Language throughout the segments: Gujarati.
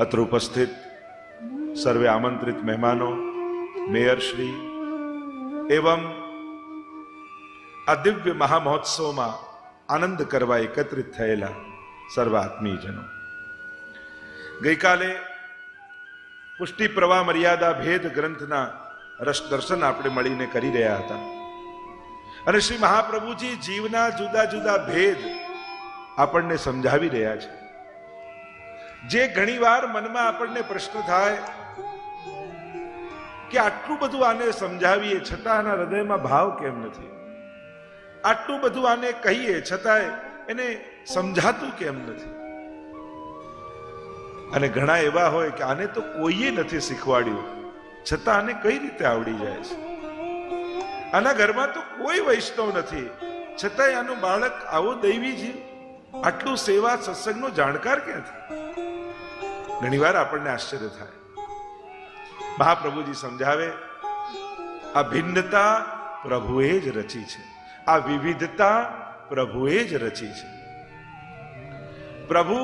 અત્ર ઉપસ્થિત સર્વે આમંત્રિત મહેમાનો, મેયરશ્રી એવં આ દિવ્ય મહામહોત્સવમાં આનંદ કરવા એકત્રિત થયેલા સર્વ આત્મીયજનો, ગઈકાલે પુષ્ટિ પ્રવાહ મર્યાદા ભેદ ગ્રંથના રસ દર્શન આપણે મળીને કરી રહ્યા હતા અને શ્રી મહાપ્રભુજી જીવના જુદા જુદા ભેદ આપણને સમજાવી રહ્યા છે. જે ઘણીવાર મનમાં આપણને પ્રશ્ન થાય કે આટલું બધું આને સમજાવીએ છતાં આના હૃદયમાં ભાવ કેમ નથી, આટલું બધું આને કહીએ છતાંય એને સમજાતું કેમ નથી. અને ઘણા એવા હોય કે આને તો કોઈએ નથી શીખવાડ્યું છતાં આને કઈ રીતે આવડી જાય છે. આના ઘરમાં તો કોઈ વૈષ્ણવ નથી છતાંય આનું બાળક આવો દૈવી જીવ, આટલું સેવા સત્સંગનો જાણકાર ક્યાંથી? ઘણીવાર આપણને આશ્ચર્ય થાય. મહાપ્રભુજી સમજાવે, આ ભિન્નતા પ્રભુએ જ રચી છે, આ વિવિધતા પ્રભુએ જ રચી છે. પ્રભુ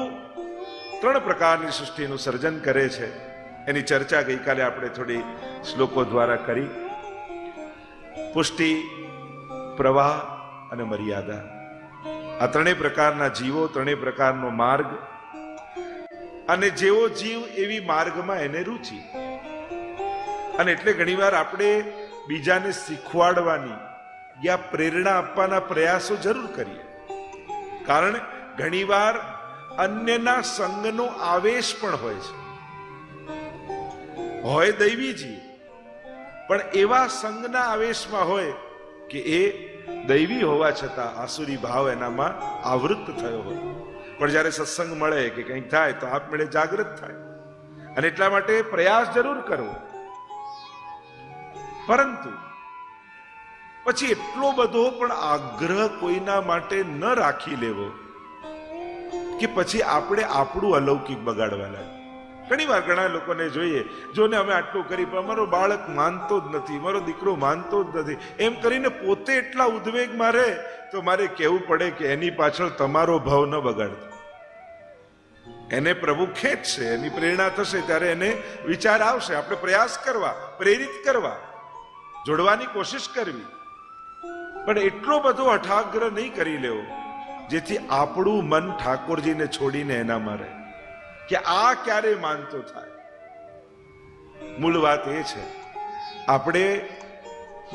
3 પ્રકારની સૃષ્ટિનું સર્જન કરે છે. એની ચર્ચા ગઈકાલે આપણે થોડી શ્લોકો દ્વારા કરી. પુષ્ટિ, પ્રવાહ અને મર્યાદા, આ 3 પ્રકારના જીવો, 3 પ્રકારનો માર્ગ, અને જેવો જીવ એવી માર્ગમાં એને રુચિ. અને એટલે ઘણીવાર આપણે બીજાને શીખવાડવાની યા પ્રેરણા આપવાના પ્રયાસો જરૂર કરીએ, કારણ ઘણીવાર અન્યના સંગનો આવેશ પણ હોય છે. હોય દૈવીજી, પણ એવા સંગના આવેશમાં હોય કે એ દૈવી હોવા છતાં આસુરી ભાવ એનામાં આવૃત્ત થયો હોય. પણ જ્યારે સત્સંગ મળે કે કંઈક થાય તો આપમેળે જાગૃત થાય. અને એટલા માટે પ્રયાસ જરૂર કરવો, પરંતુ પછી એટલો બધો પણ આગ્રહ કોઈના માટે ન રાખી લેવો કે પછી આપણે આપણું અલૌકિક બગાડવા લાગે. ઘણી વાર ઘણા લોકોને જોઈએ, જો ને અમે આટલું કરી પણ અમારો બાળક માનતો જ નથી, મારો દીકરો માનતો જ નથી, એમ કરીને પોતે એટલા ઉદ્વેગમાં રહે તો મારે કહેવું પડે કે એની પાછળ તમારો ભાવ ન બગાડતો. એને પ્રભુ ખેંચશે, એની પ્રેરણા થશે ત્યારે એને વિચાર આવશે. આપણે પ્રયાસ કરવા, પ્રેરિત કરવા, જોડવાની કોશિશ કરવી, પણ એટલો બધો હઠાગ્રહ નહીં કરી લેવો જેથી આપણું મન ઠાકોરજીને છોડીને એનામાં રહે કે આ ક્યારે માનતો થાય. મૂળ વાત એ છે, આપણે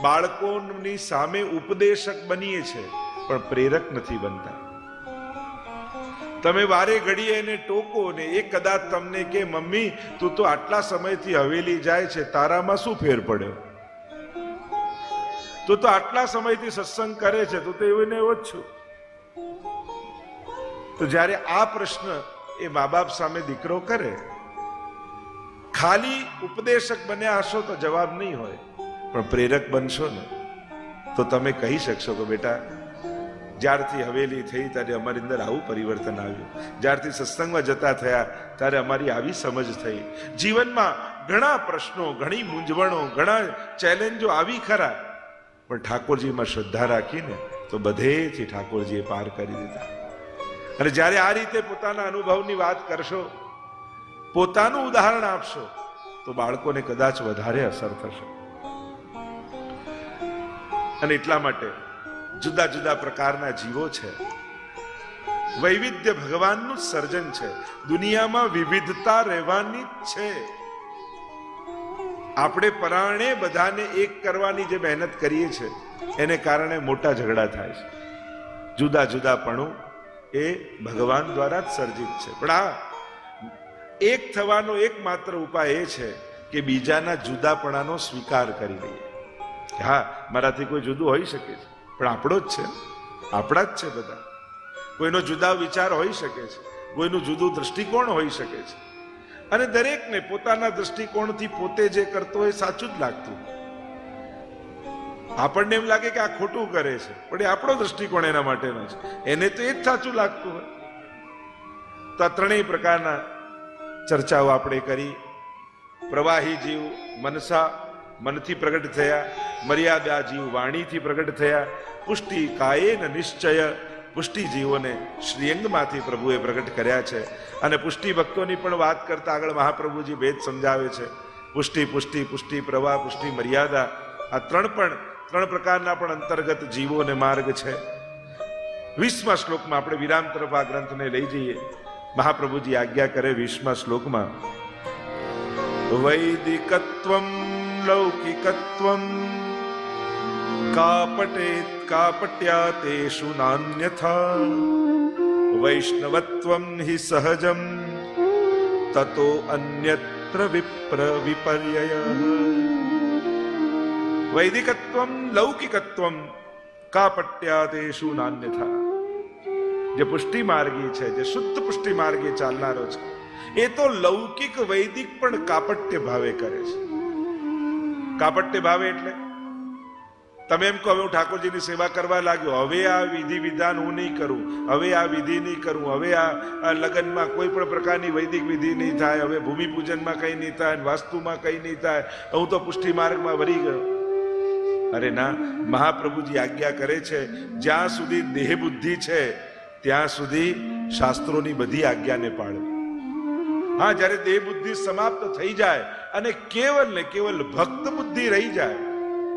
બાળકોની સામે ઉપદેશક બનીએ છીએ પણ પ્રેરક નથી બનતા. તમે વારે ઘડીએ એને ટોકો ને એ કદાચ તમને કે મમ્મી તું તો આટલા સમયથી હવેલી જાય છે, તારામાં શું ફેર પડ્યો? તું તો આટલા સમયથી સત્સંગ કરે છે, તું તો એવું ને એવો જ છું. તો જ્યારે આ પ્રશ્ન એ મા બાપ સામે દીકરો કરે, ખાલી ઉપદેશક બન્યા હશો તો જવાબ નહીં હોય, પણ પ્રેરક બનશો ને તો તમે કહી શકશો કે બેટા જ્યારથી હવેલી થઈ ત્યારે અમારી અંદર આવું પરિવર્તન આવ્યું, જ્યારથી સત્સંગમાં જતા થયા ત્યારે અમારી આવી સમજ થઈ. જીવનમાં ઘણા પ્રશ્નો, ઘણી મૂંઝવણો, ઘણા ચેલેન્જો આવી ખરા, પણ ઠાકોરજીમાં શ્રદ્ધા રાખીને તો બધેથી ઠાકોરજીએ પાર કરી દીધા. અને જ્યારે આ રીતે પોતાના અનુભવની વાત કરશો, પોતાનું ઉદાહરણ આપશો તો બાળકોને કદાચ વધારે અસર થશે. અને એટલા માટે જુદા જુદા પ્રકારના જીવો છે, વૈવિધ્ય ભગવાનનું સર્જન છે, દુનિયામાં વિવિધતા રહેવાની જ છે. આપણે પરાણે બધાને એક કરવાની જે મહેનત કરીએ છીએ એને કારણે મોટા ઝઘડા થાય છે. જુદા જુદાપણું એ ભગવાન દ્વારા જ સર્જિત છે. પણ આ એક થવાનો એકમાત્ર ઉપાય એ છે કે બીજાના જુદાપણાનો સ્વીકાર કરી લઈએ. હા, મારાથી કોઈ જુદું હોઈ શકે છે પણ આપણો જ છે, આપણા જ છે બધા. કોઈનો જુદા વિચાર હોઈ શકે છે, કોઈનું જુદું દ્રષ્ટિકોણ હોઈ શકે છે, અને દરેકને પોતાના દ્રષ્ટિકોણથી પોતે જે કરતો હોય સાચું જ લાગતું. આપણને એમ લાગે કે આ ખોટું કરે છે, પણ એ આપણો દ્રષ્ટિકોણ એના માટેનો છે, એને તો એ જ સાચું લાગતું હોય. તો આ 3 પ્રકારના ચર્ચાઓ આપણે કરી. પ્રવાહી જીવ મનસા, મનથી પ્રગટ થયા, મર્યાદા જીવ વાણીથી પ્રગટ થયા, પુષ્ટિ કાયેન નિશ્ચય, પુષ્ટિજીવોને શ્રીઅંગમાંથી પ્રભુએ પ્રગટ કર્યા છે. અને પુષ્ટિ ભક્તોની પણ વાત કરતા આગળ મહાપ્રભુજી ભેદ સમજાવે છે. પુષ્ટિ પુષ્ટિ પુષ્ટિ પ્રવાહ પુષ્ટિ મર્યાદા, આ ત્રણ પ્રકારના પણ અંતર્ગત જીવો અને માર્ગ છે. 20મા શ્લોકમાં આપણે વિરામ તરફ આ ગ્રંથને લઈ જઈએ. મહાપ્રભુજી આજ્ઞા કરે 20મા શ્લોકમાં, વૈદિકત્વમ લૌકિકત્વમ કાપટેત કાપટ્યા તેષુ નાન્યથા વૈષ્ણવત્વમ હિ સહજમ તતો અન્યત્ર વિપ્ર વિપર્યયઃ. વૈદિકત્વમ લૌકિકત્વમ કાપટ્યા તેષુ નાન્યથા. જે પુષ્ટિ માર્ગી છે, જે શુદ્ધ પુષ્ટિ માર્ગે ચાલનારો છે, એ તો લૌકિક વૈદિક પણ કાપટ્ય ભાવે કરે છે. કાપટ્ય ભાવે એટલે તમે એમ કહો હવે હું ઠાકોરજીની સેવા કરવા લાગ્યો, હવે આ વિધિ વિધાન હું નહીં કરું, હવે આ વિધિ નહીં કરું, હવે આ લગ્નમાં કોઈ પણ પ્રકારની વૈદિક વિધિ નહીં થાય, હવે ભૂમિપૂજનમાં કંઈ નહીં થાય, વાસ્તુમાં કંઈ નહીં થાય, હું તો પુષ્ટિ માર્ગમાં વળી ગયો. અરે ના, મહાપ્રભુજી આજ્ઞા કરે છે જ્યાં સુધી દેહ બુદ્ધિ છે ત્યાં સુધી શાસ્ત્રોની બધી આજ્ઞાને પાળવી. હા, જ્યારે દેહ બુદ્ધિ સમાપ્ત થઈ જાય અને કેવલ ને કેવલ ભક્ત બુદ્ધિ રહી જાય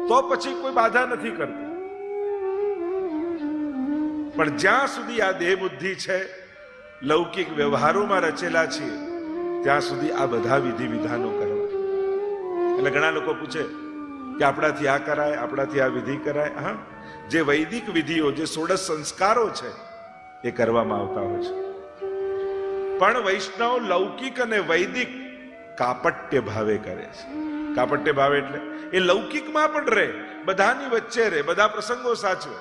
તો પછી કોઈ બાધા નથી કરતી. પણ જ્યાં સુધી આ દેહ બુદ્ધિ છે, લૌકિક વ્યવહારોમાં રચેલા છીએ, ત્યાં સુધી આ બધા વિધિ વિધાનો કરવા. એટલે ઘણા લોકો પૂછે કે આપણાથી આ કરાય, આપણાથી આ વિધિ કરાય. હા, જે વૈદિક વિધિઓ, જે 16 સંસ્કારો છે એ કરવામાં આવતા હોય છે. પણ વૈષ્ણવ લૌકિક અને વૈદિક કાપટ્ય ભાવે કરે છે. કાપટ્ય ભાવે એટલે એ લૌકિકમાં પણ રહે, બધાની વચ્ચે રહે, બધા પ્રસંગો સાચવે.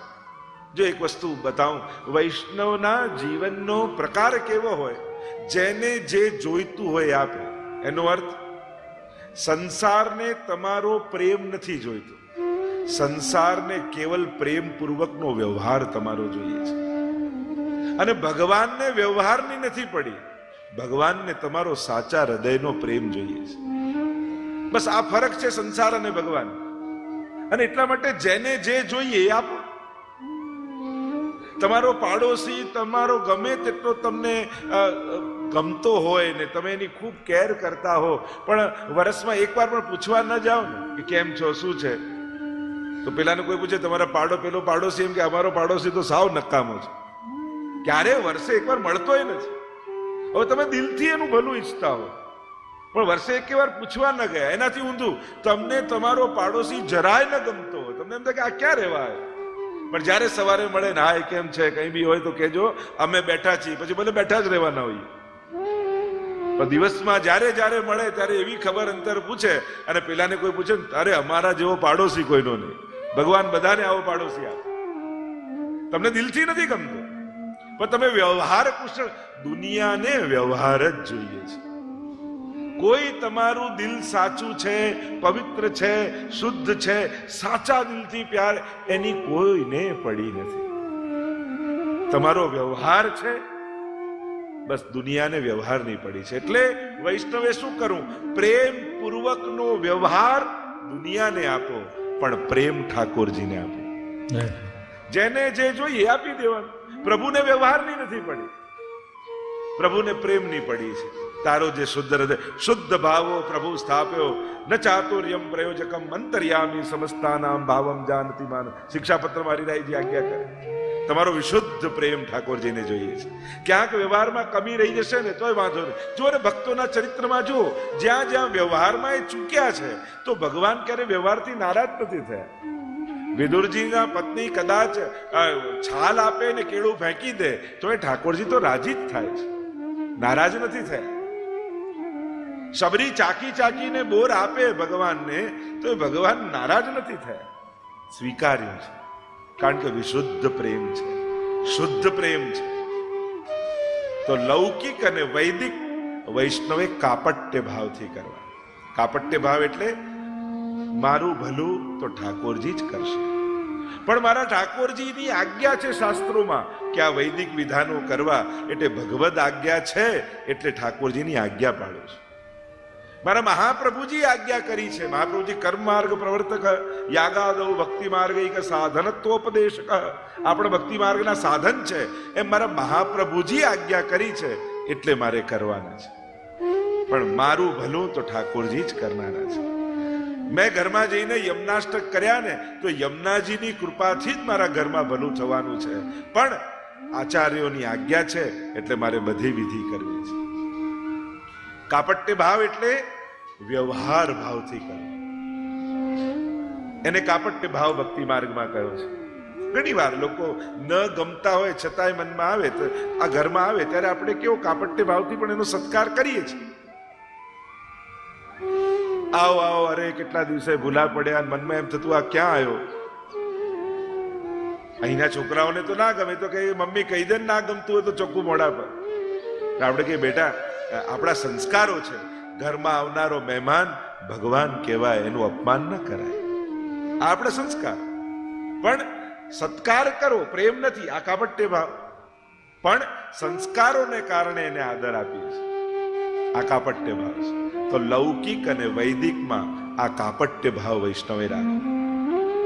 જો એક વસ્તુ બતાવું, વૈષ્ણવના જીવનનો પ્રકાર કેવો હોય, જેને જે જોઈતું હોય આપે. એનો અર્થ, સંસારને તમારો પ્રેમ નથી જોઈતો, સંસારને કેવલ પ્રેમ પૂર્વકનો વ્યવહાર તમારો જોઈએ છે. અને ભગવાનને વ્યવહારની નથી પડી, ભગવાનને તમારો સાચા હૃદયનો પ્રેમ જોઈએ છે. બસ આ ફરક છે સંસાર અને ભગવાન. અને એટલા માટે જેને જે જોઈએ એ આપો. તમારો પાડોશી તમારો ગમે તેટલો તમને ગમતો હોય ને તમે એની ખૂબ કેર કરતા હો, પણ વર્ષમાં એકવાર પણ પૂછવા ન જાઓ ને કે કેમ છો, શું છે, તો પેલાને કોઈ પૂછે તમારા પેલો પાડોશી, એમ કે અમારો પાડોશી તો સાવ નકામો છે, ક્યારે વર્ષે એકવાર મળતોય નથી. હવે તમે દિલથી એનું ભલું ઈચ્છતા હો પણ વર્ષે એક વાર પૂછવા ન ગયા. એનાથી ઊંધું, તમને તમારો પાડોશી જરાય ન ગમતો હોય, તમને એમ થાય કે આ ક્યાં રહેવા આવ્યો, પણ જયારે સવારે મળે ને હાય કેમ છે, કઈ બી હોય તો કેજો, અમે બેઠા છીએ, પછી ભલે બેઠા જ રહેવાના હોઈએ. પણ દિવસમાં જ્યારે મળે ત્યારે એવી ખબર અંતર પૂછે. અને પેલાને કોઈ પૂછે, અરે અમારા જેવો પાડોશી કોઈનો નહીં, ભગવાન બધાને આવો પાડોશી આપે. તમને દિલથી નથી ગમતો પણ તમે વ્યવહાર કુશળ. દુનિયાને વ્યવહાર જ જોઈએ છે. કોઈ તમારું દિલ સાચું છે, પવિત્ર છે, શુદ્ધ છે, સાચા દિલથી પ્યાર એની કોઈને પડી નથી. તમારો વ્યવહાર છે, બસ દુનિયાને વ્યવહારની પડી છે. એટલે વૈષ્ણવે શું કરવું? પ્રેમ પૂર્વકનો વ્યવહાર દુનિયાને આપો, પણ પ્રેમ ઠાકોરજીને આપો. જેને જે જોઈએ આપી દેવાનું. પ્રભુને વ્યવહારની નથી પડી, પ્રભુને પ્રેમની પડી છે. તારો જે શુદ્ધ હૃદય, શુદ્ધ ભાવો પ્રભુ સ્થાપ્યો, ન ચાતુર્યમ પ્રયોજકમ અંતર્યામી સમસ્તાનામ ભાવમ જાનતિ માન. શિક્ષાપત્રમાં હરિરાયજી આજ્ઞા કરે, તમારો વિશુદ્ધ પ્રેમ ઠાકોરજીને જોઈએ છે. ક્યાંક વ્યવહારમાં કમી રહી જશે ને તોય વાંધો નહીં. જો ને ભક્તોના ચરિત્રમાં જુઓ, જ્યાં જ્યાં વ્યવહારમાં એ ચૂક્યા છે તો ભગવાન ક્યારે વ્યવહારથી નારાજ નથી થયા. વિદુરજીના પત્ની કદાચ છાલ આપે ને કેળું ફેંકી દે તો એ ઠાકોરજી તો રાજી જ થાય છે, નારાજ નથી થયા. શબરી ચાકીને બોર આપે ભગવાનને તો એ ભગવાન નારાજ નથી થયા, સ્વીકાર્યું છે. કારણ કે વિશુદ્ધ પ્રેમ છે, શુદ્ધ પ્રેમ છે. તો લૌકિક અને વૈદિક વૈષ્ણવે કાપટ્ય ભાવથી કરવા. કાપટ્ય ભાવ એટલે મારું ભલું તો ઠાકોરજી જ કરશે, પણ મારા ઠાકોરજીની આજ્ઞા છે શાસ્ત્રોમાં કે આ વૈદિક વિધાનો કરવા, એટલે ભગવદ આજ્ઞા છે એટલે ઠાકોરજીની આજ્ઞા પાડું છું. મારા મહાપ્રભુજી આજ્ઞા કરી છે. મહાપ્રભુજી કર્મ માર્ગ પ્રવર્તક, યાગાદૌ ભક્તિ માર્ગૈક સાધનત્વોપદેશક, આપણે ભક્તિ માર્ગના સાધન છે એમ મારા મહાપ્રભુજી આજ્ઞા કરી છે એટલે મારે કરવાના છે. પણ મારું ભલું તો ઠાકોરજી જ કરનારા છે. મેં ઘરમાં જઈને યમનાષ્ટક કર્યા ને તો યમુનાજીની કૃપાથી જ મારા ઘરમાં ભલું થવાનું છે. પણ આચાર્યોની આજ્ઞા છે એટલે મારે બધી વિધિ કરવી છે. કાપટ્ય ભાવ એટલે વ્યવહાર ભાવથી કરો, એને કાપટ્ય ભાવ ભક્તિ માર્ગમાં કહ્યો છે. ઘણી વાર લોકો ન ગમતા હોય છતાંય મનમાં આવે તો આ ઘરમાં આવે ત્યારે આપણે કેવો કાપટ્ય ભાવથી પણ એનો સત્કાર કરીએ છીએ. આવો આવો, અરે કેટલા દિવસે ભૂલા પડ્યા, મનમાં એમ થતું આ ક્યાં આવ્યો. અહીંના છોકરાઓને તો ના ગમે તો કે મમ્મી કહી દે, ના ગમતું હોય તો ચોખ્ખું મોઢા પર. આપણે કે બેટા આપણા સંસ્કારો છે, ઘરમાં આવનારો મહેમાન ભગવાન કહેવાય, એનું અપમાન ન કરાય. આ આપણે સંસ્કાર. પણ સત્કાર કરો, પ્રેમ નથી, આ કાપટ્ય ભાવ. પણ સંસ્કારોને કારણે એને આદર આપીએ છીએ, આ કાપટ્ય ભાવ છે. તો લૌકિક અને વૈદિકમાં આ કાપટ્ય ભાવ વૈષ્ણવે રાખો.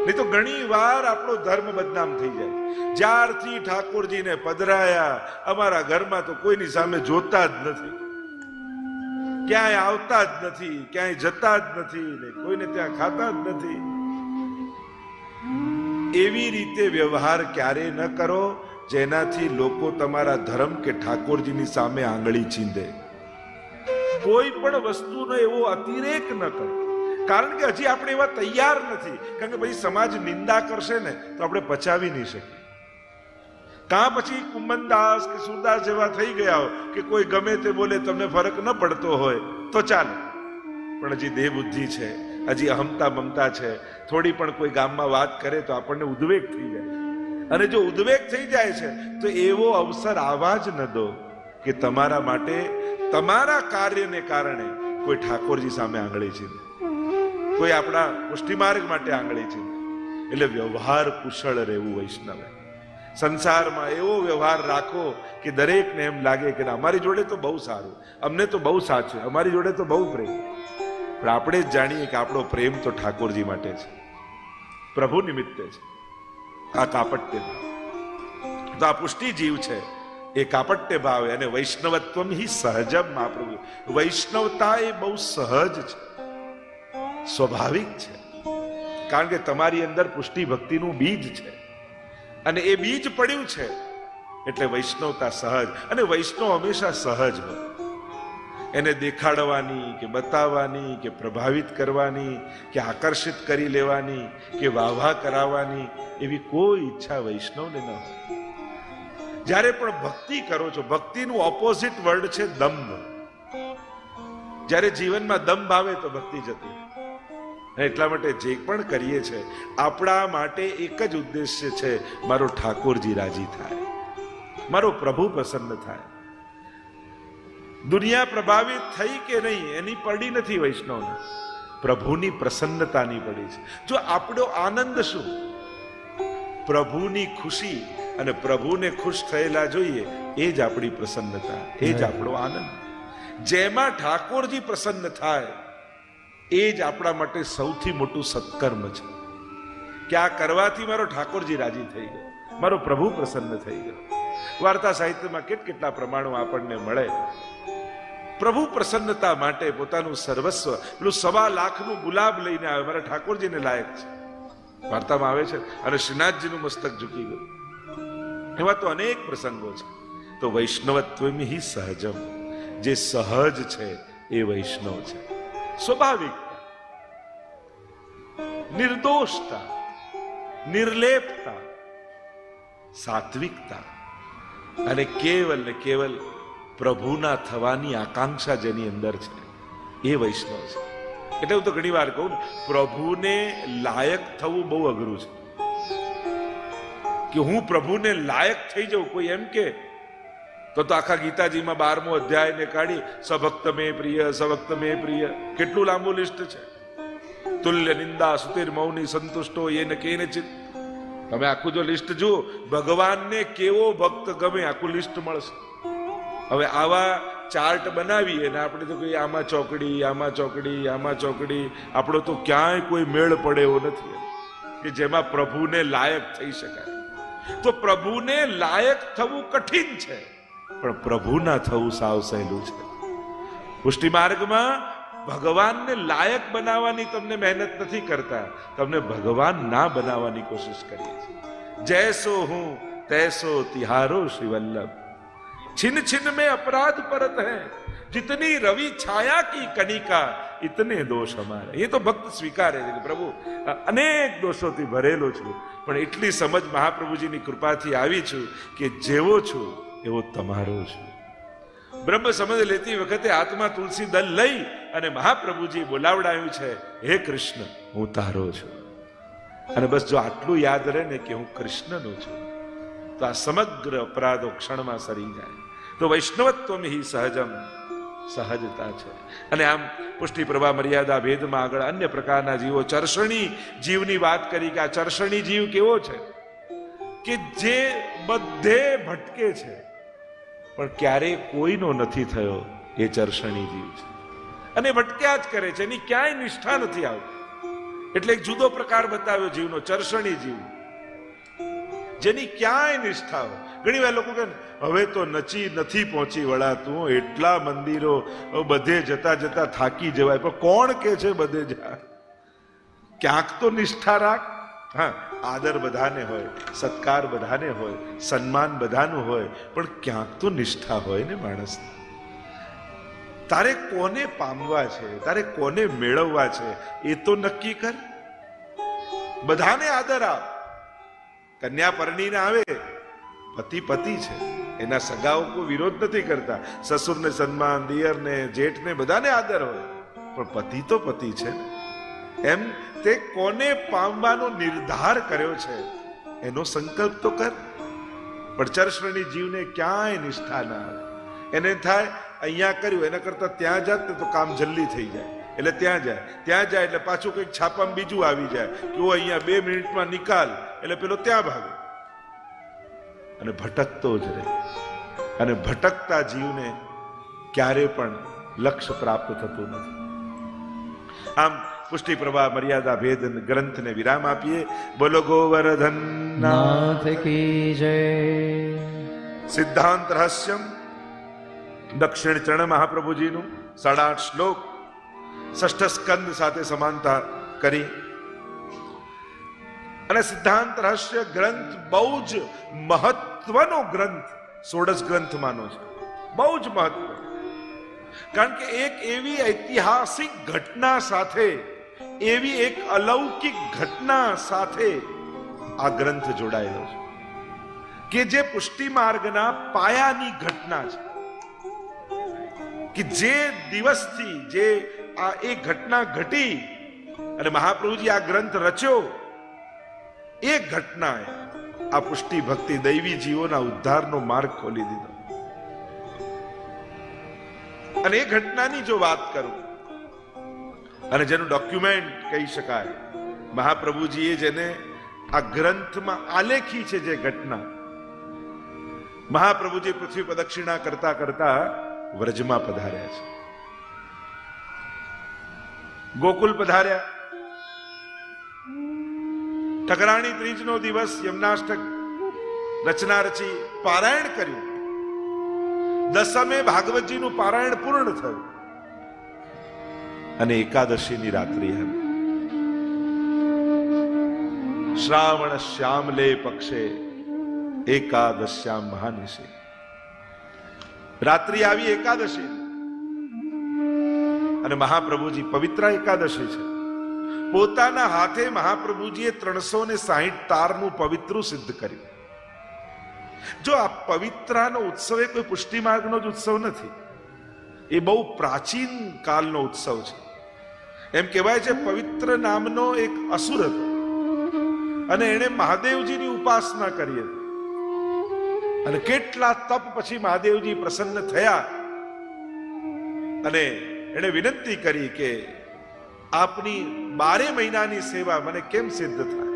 નહીં તો ઘણી વાર આપણો ધર્મ બદનામ થઈ જાય. જ્યારથી ઠાકોરજીને પધરાયા અમારા ઘરમાં તો કોઈની સામે જોતા જ નથી, ક્યાંય આવતા જ નથી, ક્યાંય જતા જ નથી, ને કોઈને ત્યાં ખાતા જ નથી. એવી રીતે વ્યવહાર ક્યારે ન કરો જેનાથી લોકો તમારા ધર્મ કે ઠાકોરજીની સામે આંગળી ચીંધે. કોઈ પણ વસ્તુનો એવો અતિરેક ન કરો, કારણ કે હજી આપણે એવા તૈયાર નથી. કારણ કે પછી સમાજ નિંદા કરશે ને તો આપણે પચાવી નહીં શકીએ. કાં પછી કુંમનદાસ કે સુરદાસ જેવા થઈ ગયા હો કે કોઈ ગમે તે બોલે તમને ફરક ન પડતો હોય તો ચાલે. પણ હજી દેહ બુદ્ધિ છે, હજી અહમતા મમતા છે. થોડી પણ કોઈ ગામમાં વાત કરે તો આપણને ઉદ્વેગ થઈ જાય. અને જો ઉદ્વેગ થઈ જાય છે તો એવો અવસર આવા જ ન દો કે તમારા માટે, તમારા કાર્યને કારણે કોઈ ઠાકોરજી સામે આંગળી ચીંધે, કોઈ આપણા પુષ્ટિ માર્ગ માટે આંગળી ચીંધે. એટલે વ્યવહાર કુશળ રહેવું વૈષ્ણવે. સંસારમાં એવો વ્યવહાર રાખો કે દરેકને એમ લાગે કે અમારી જોડે તો બહુ સારું, અમને તો બહુ સાચું, અમારી જોડે તો બહુ પ્રેમ. પણ આપણે જ જાણીએ કે આપણો પ્રેમ તો ઠાકોરજી માટે છે, પ્રભુ નિમિત્તે છે. આ કાપટ્ય ભાવ. તો આ પુષ્ટિ જીવ છે એ કાપટ્ય ભાવ. અને વૈષ્ણવત્વમ હિ સહજમ. મહાપ્રભુ વૈષ્ણવતા એ બહુ સહજ છે, સ્વાભાવિક છે. કારણ કે તમારી અંદર પુષ્ટિ ભક્તિનું બીજ છે અને એ બીજ પડ્યું છે એટલે વૈષ્ણવતા સહજ. અને વૈષ્ણવ હંમેશા સહજ હોય. એને દેખાડવાની કે બતાવવાની કે પ્રભાવિત કરવાની કે આકર્ષિત કરી લેવાની કે વાહવા કરાવવાની એવી કોઈ ઈચ્છા વૈષ્ણવને ન હોય. જ્યારે પણ ભક્તિ કરો છો, ભક્તિનું ઓપોઝિટ વર્ડ છે દંભ. જ્યારે જીવનમાં દંભ આવે તો ભક્તિ જતી. એટલા માટે જે પણ કરીએ છે આપણા માટે એક જ ઉદ્દેશ્ય છે, મારો ઠાકોરજી રાજી થાય, મારો પ્રભુ પ્રસન્ન થાય. દુનિયા પ્રભાવિત થઈ કે નહીં એની પડી નથી વૈષ્ણવને, પ્રભુની પ્રસન્નતાની પડી છે. જો આપણો આનંદ શું? પ્રભુની ખુશી અને પ્રભુને ખુશ થયેલા જોઈએ એ જ આપણી પ્રસન્નતા, એ જ આપણો આનંદ. જેમાં ઠાકોરજી પ્રસન્ન થાય એ જ આપણા માટે સૌથી મોટું સત્કર્મ છે કે આ કરવાથી મારો ઠાકોરજી રાજી થઈ ગયો, મારો પ્રભુ પ્રસન્ન થઈ ગયો. વાર્તા સાહિત્યમાં કેટલા પ્રમાણો આપણને મળે. પ્રભુ પ્રસન્નતા માટે પોતાનું સર્વસ્વ, પેલું 1.25 લાખનું ગુલાબ લઈને આવે, મારા ઠાકોરજીને લાયક છે. વાર્તામાં આવે છે. અને શ્રીનાથજીનું મસ્તક ઝૂકી ગયું. એવા તો અનેક પ્રસંગો છે. તો વૈષ્ણવત્વમિ હિ સહજમ. જે સહજ છે એ વૈષ્ણવ છે. સ્વાભાવિકતા, નિર્દોષતા, નિર્લેપતા, સાત્વિકતા અને કેવલ ને કેવલ પ્રભુના થવાની આકાંક્ષા જેની અંદર છે એ વૈષ્ણવ છે. એટલે હું તો ઘણી વાર કહું, પ્રભુને લાયક થવું બહુ અઘરું છે. કે હું પ્રભુને લાયક થઈ જાઉં, કોઈ એમ કે તો આખા ગીતાજીમાં 12મો અધ્યાયને કાઢી સભક્ત મે પ્રિય, સભક્ત મે પ્રિય, કેટલું લાંબુ લિસ્ટ છે. તુલ્ય નિંદા સુતિર મૌની સંતુષ્ટો એ ન કેને ચિત. તમે આખું જો લિસ્ટ જુઓ, ભગવાનને કેવો ભક્ત ગમે આખું લિસ્ટ મળશે. હવે આવા ચાર્ટ બનાવીએ ને આપણે તો કહીએ આમાં ચોકડી, આમાં ચોકડી, આમાં ચોકડી, આપણો તો ક્યાંય કોઈ મેળ પડે એવો નથી કે જેમાં પ્રભુને લાયક થઈ શકાય. તો પ્રભુને લાયક થવું કઠિન છે, પણ પ્રભુના થવું સાવ સહેલું છે. પુષ્ટિ માર્ગમાં ભગવાનને લાયક બનાવવાની તમને મહેનત નથી કરતા, તમને ભગવાન ના બનાવવાની કોશિશ કરીએ છીએ. જૈસો હું તૈસો તિહારો શ્રી વલ્લભ, छिन छिन में अपराध परत है, जितनी रवि छाया की कनिका इतने दोष हमारे. ये तो भक्त स्वीकारे છે કે પ્રભુ અનેક દોષોથી ભરેલો છું, પણ એટલી સમજ મહાપ્રભુજીની કૃપાથી આવી છું કે જેવો છું એવો તમારો છું. બ્રહ્મ સમજ લેતી વખતે હાથમાં તુલસી દલ લઈ અને મહાપ્રભુજી બોલાવડાવ્યું છે, હે કૃષ્ણ હું તારો છું. અને બસ જો આટલું યાદ રહે ને કે હું કૃષ્ણનો છું, તો આ સમગ્ર અપરાધો ક્ષણમાં સરી જાય. તો વૈષ્ણવત્વમ હિ સહજમ, સહજતા છે. અને આમ પુષ્ટિ પ્રભા મર્યાદા ભેદમાં આગળ અન્ય પ્રકારના જીવો, ચર્ષણી જીવની વાત કરી કે આ ચર્ષણી જીવ કેવો છે કે જે બધે ભટકે છે પણ ક્યારેય કોઈનો નથી થયો, એ ચર્ષણી જીવ છે. અને ભટક્યા જ કરે છે, એની ક્યાંય નિષ્ઠા નથી આવતી. એટલે એક જુદો પ્રકાર બતાવ્યો જીવનો, ચર્ષણી જીવ, જેની ક્યાંય નિષ્ઠા હોય. ઘણી વાર લોકો કહે હવે તો નથી પહોંચી વળાતું, એટલા મંદિરો, બધે જતા જતા થાકી જવાય. પણ કોણ કે છે બધે જા? ક્યાંક તો નિષ્ઠા રાખ. હા, આદર બધાને હોય, સત્કાર બધાને હોય, સન્માન બધાનું હોય, પણ ક્યાંક તો નિષ્ઠા હોય ને માણસ. તારે કોને પામવા છે, તારે કોને મેળવવા છે, એ તો નક્કી કર. બધાને આદર આપ. કન્યા પરણીને આવે, પતિ પતિ છે, એના સગાઓ કોઈ વિરોધ નથી કરતા. સસુરને સન્માન, દિયરને, જેઠને બધાને આદર હોય, પણ પતિ તો પતિ છે ને. એમ તે કોને પામવાનો નિર્ધાર કર્યો છે એનો સંકલ્પ તો કર. પણ ચર્ષણી જીવને ક્યાંય નિષ્ઠા ના આવે. એને થાય અહીંયા કર્યું, એના કરતા ત્યાં જાત ને તો કામ જલ્દી થઈ જાય, એટલે ત્યાં જાય. ત્યાં જાય એટલે પાછું કંઈક છાપામાં બીજું આવી જાય કે ઓ અહીંયા 2 મિનિટમાં નિકાલ, એટલે પેલો ત્યાં ભાગે અને ભટકતો જ રહે. અને ભટકતા જીવને ક્યારે પણ લક્ષ્ય પ્રાપ્ત થતું નથી. આમ પુષ્ટિ પ્રભા મર્યાદા ભેદ ગ્રંથને વિરામ આપીએ. બોલો ગોવર્ધન નાથ કી જય. સિદ્ધાંત રહસ્યમ દક્ષિણ ચરણ મહાપ્રભુજીનું 8.5 શ્લોક, 6ઠ સ્કંદ સાથે સમાનતા કરી. અને સિદ્ધાંત રહસ્ય ગ્રંથ બહુ જ મહત્વનો ગ્રંથ, 16 ગ્રંથમાંનો છે. બહુ જ મહત્વ, કારણ કે એક એવી ઐતિહાસિક ઘટના સાથે, એવી એક અલૌકિક ઘટના સાથે આ ગ્રંથ જોડાયેલો છે કે જે પુષ્ટિ માર્ગના પાયાની ઘટના છે. કે જે દિવસથી જે આ એક ઘટના ઘટી અને મહાપ્રભુજી આ ગ્રંથ રચ્યો, એ ઘટનાએ આ પુષ્ટિ ભક્તિ દૈવી જીવોના ઉદ્ધારનો માર્ગ ખોલી દીધો. અને એ ઘટનાની જો વાત કરું અને જેનું ડોક્યુમેન્ટ કહી શકાય, મહાપ્રભુજીએ જેને આ ગ્રંથમાં આલેખી છે જે ઘટના, મહાપ્રભુજી પૃથ્વી પ્રદક્ષિણા કરતા કરતા વ્રજમાં પધાર્યા છે, ગોકુલ પધાર્યા. ઠકરાણી ત્રીજનો દિવસ યમનાષ્ટક રચના રચી, પારાયણ કર્યું. દસમે ભાગવતજીનું પારાયણ પૂર્ણ થયું અને એકાદશીની રાત્રિ હતી. શ્રાવણ શ્યામલે પક્ષે એકાદશ્યામ મહાનિશી. રાત્રિ આવી એકાદશી અને મહાપ્રભુજી, પવિત્ર એકાદશી છે, પોતાના હાથે મહાપ્રભુજીએ 360 તારનું પવિત્રું સિદ્ધ કર્યું. જો આ પવિત્રાનો ઉત્સવ એ કોઈ પુષ્ટિ માર્ગનો જ ઉત્સવ નથી, એ બહુ પ્રાચીન કાળનો ઉત્સવ છે. એમ કહેવાય છે પવિત્ર નામનો એક અસુર હતો અને એણે મહાદેવજીની ઉપાસના કરી હતી. અને કેટલા તપ પછી મહાદેવજી પ્રસન્ન થયા અને એણે વિનંતી કરી કે આપની 12 મહિનાની સેવા મને કેમ સિદ્ધ થાય.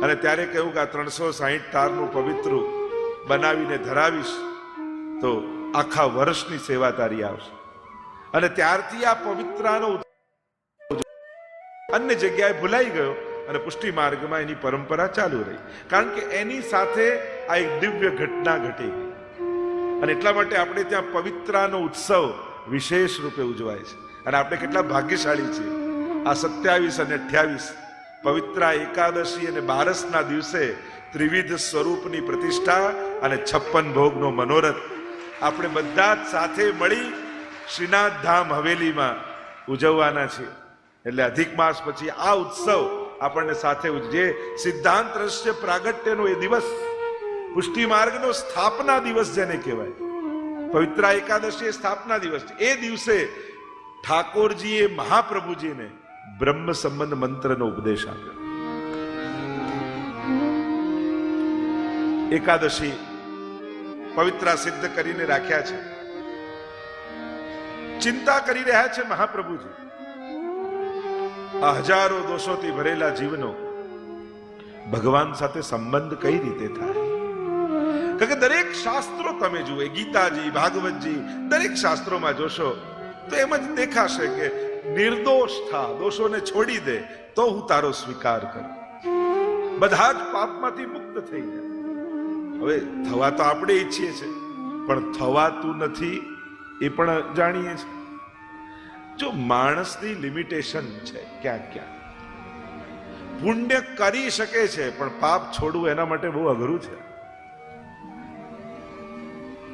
અને ત્યારે કહ્યું કે આ 360 તારનું પવિત્ર બનાવીને ધરાવીશ તો આખા વર્ષની સેવા તારી આવશે. અને ત્યારથી આ પવિત્રાનો અન્ય જગ્યાએ ભૂલાઈ ગયો અને પુષ્ટિ માર્ગમાં એની પરંપરા ચાલુ રહી, કારણ કે એની સાથે આ એક દિવ્ય ઘટના ઘટી ગઈ. અને એટલા માટે આપણે ત્યાં પવિત્રાનો ઉત્સવ વિશેષ રૂપે ઉજવાય છે. અને આપણે કેટલા ભાગ્યશાળી છીએ. આ 27 અને 28 પવિત્રા એકાદશી અને બારસના દિવસે ત્રિવિધ સ્વરૂપની પ્રતિષ્ઠા અને 56 ભોગનો મનોરથ આપણે બધા જ સાથે મળી શ્રીનાથ ધામ હવેલીમાં ઉજવવાના છીએ. એટલે અધિક માસ પછી આ ઉત્સવ આપણને સાથે જે સિદ્ધાંત રહસ્ય પ્રાગટ્યનો એ દિવસ, પુષ્ટિ માર્ગનો સ્થાપના દિવસ જેને કહેવાય, પવિત્રા એકાદશી એ સ્થાપના દિવસ છે. એ દિવસે ઠાકોરજીએ મહાપ્રભુજીને બ્રહ્મ સંબંધ મંત્રનો ઉપદેશ આપ્યો. એકાદશી પવિત્રા સિદ્ધ કરીને રાખ્યા છે. ચિંતા કરી રહ્યા છે મહાપ્રભુજી. આ હજારો દોષોથી ભરેલા જીવનો ભગવાન સાથે સંબંધ કઈ રીતે થાય? કારણ કે દરેક શાસ્ત્રો તમે જુઓ, ગીતાજી, ભાગવતજી, દરેક શાસ્ત્રોમાં જોશો તો એમ જ દેખાશે કે નિર્દોષ થા, દોષોને છોડી દે તો હું તારો સ્વીકાર કરું, બધા જ પાપમાંથી મુક્ત થઈ જાય. હવે થવા તો આપણે ઈચ્છીએ છીએ, પણ થવાતું નથી એ પણ જાણીએ છીએ. જો માણસની લિમિટેશન છે, ક્યાંક ક્યાંક પુણ્ય કરી શકે છે પણ પાપ છોડવું એના માટે બહુ અઘરું છે.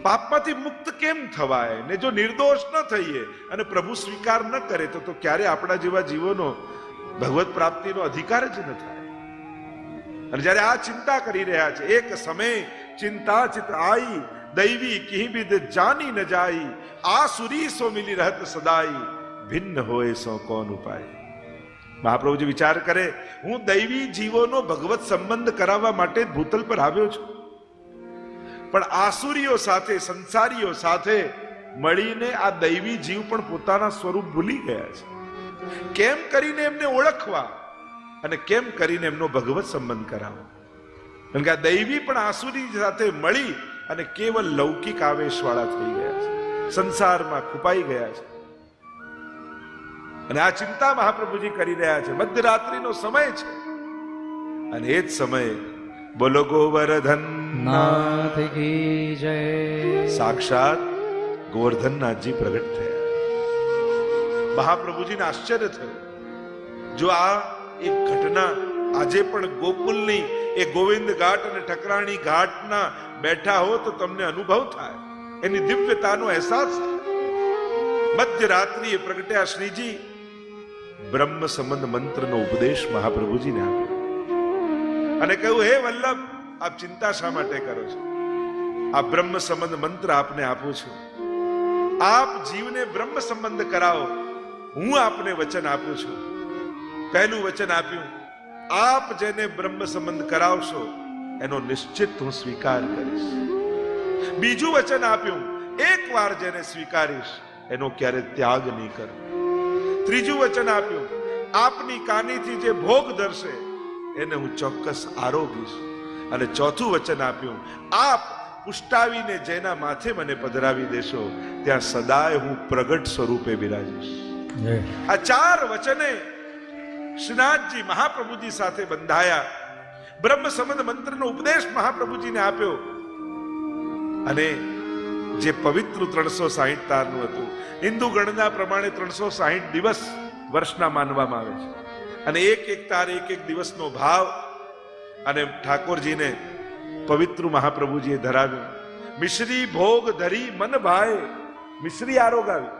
પાપમાંથી મુક્ત કેમ થવાય? ને જો નિર્દોષ ન થઈએ અને પ્રભુ સ્વીકાર ન કરે તો ક્યારે આપણા જેવા જીવોનો ભગવત પ્રાપ્તિનો અધિકાર જ ન થાય. અને જયારે આ ચિંતા કરી રહ્યા છે, એક સમય ચિંતા ચિત આઈ, દૈવી કિહ બિદ જાની ન જાઈ, આસુરી સો મિલી રહત સદાઈ, ભિન્ન હોય સો કોન ઉપાય. મહાપ્રભુજી વિચાર કરે, હું દૈવી જીવોનો ભગવત સંબંધ કરાવવા માટે ભૂતલ પર આવ્યો છું, પણ આસુરીઓ સાથે, સંસારીઓ સાથે મળીને આ દૈવી જીવ પણ પોતાના સ્વરૂપ ભૂલી ગયા છે. કેમ કરીને એમને ઓળખવા અને કેમ કરીને એમનો ભગવત સંબંધ કરાવો? કારણ કે આ દૈવી પણ આસુરી સાથે મળી અને કેવલ લૌકિક આવેશવાળા થઈ ગયા છે, સંસારમાં ખૂપાઈ ગયા છે. અને આ ચિંતા મહાપ્રભુજી કરી રહ્યા છે. મધ્યરાત્રિનો સમય છે અને એ જ સમયે બોલો ગોવર્ધન નાથ કી જય, સાક્ષાત ગોવર્ધનનાથજી પ્રગટ થયા. મહાપ્રભુજીને આશ્ચર્ય થયું. જો આ એક ઘટના આજે પણ ગોકુલની એ ગોવિંદ ઘાટ અને ઠકરાણી ઘાટના બેઠા હો તો તમને અનુભવ થાય, એની દિવ્યતાનો અહેસાસ થાય. મધ્યરાત્રિએ પ્રગટ્યા શ્રીજી, બ્રહ્મ સંબંધ મંત્રનો ઉપદેશ મહાપ્રભુજીને આપ્યો અને કહ્યું, હે વલ્લભ, આપ ચિંતા શા માટે કરો છો? આ બ્રહ્મ સંબંધ મંત્ર આપને આપું છું. આપ જીવને બ્રહ્મ સંબંધ કરાવો, હું આપને વચન આપું છું. પહેલું વચન આપ્યું, આપ જેને બ્રહ્મ સંબંધ કરાવશો એનો નિશ્ચિત હું સ્વીકાર કરીશ. બીજું વચન આપ્યું, એકવાર જેને સ્વીકારીશ એનો ક્યારે ત્યાગ નહીં કરું. ત્રીજું વચન આપ્યું, આપની કાનીથી જે ભોગ ધરશે એને હું ચોક્કસ આરોગીશ. અને ચોથું વચન આપ્યું, આપ પુષ્ટાવીને જેના માથે મને પધરાવી દેશો ત્યાં સદાય હું પ્રગટ સ્વરૂપે બિરાજીશ. આ ચાર વચને શ્રીનાથજી મહાપ્રભુજી સાથે બંધાયા. બ્રહ્મ સંબંધ મંત્રનો ઉપદેશ મહાપ્રભુજીને આપ્યો અને જે પવિત્ર 360 તારનું હતું. હિન્દુ ગણના પ્રમાણે 360 દિવસ વર્ષના માનવામાં આવે છે અને એક એક તાર, એક એક દિવસનો ભાવ અને ઠાકોરજીને પવિત્ર મહાપ્રભુજીએ ધરાવ્યું. મિશ્રી ભોગ ધરી મન ભાય, મિશ્રી આરોગાવી.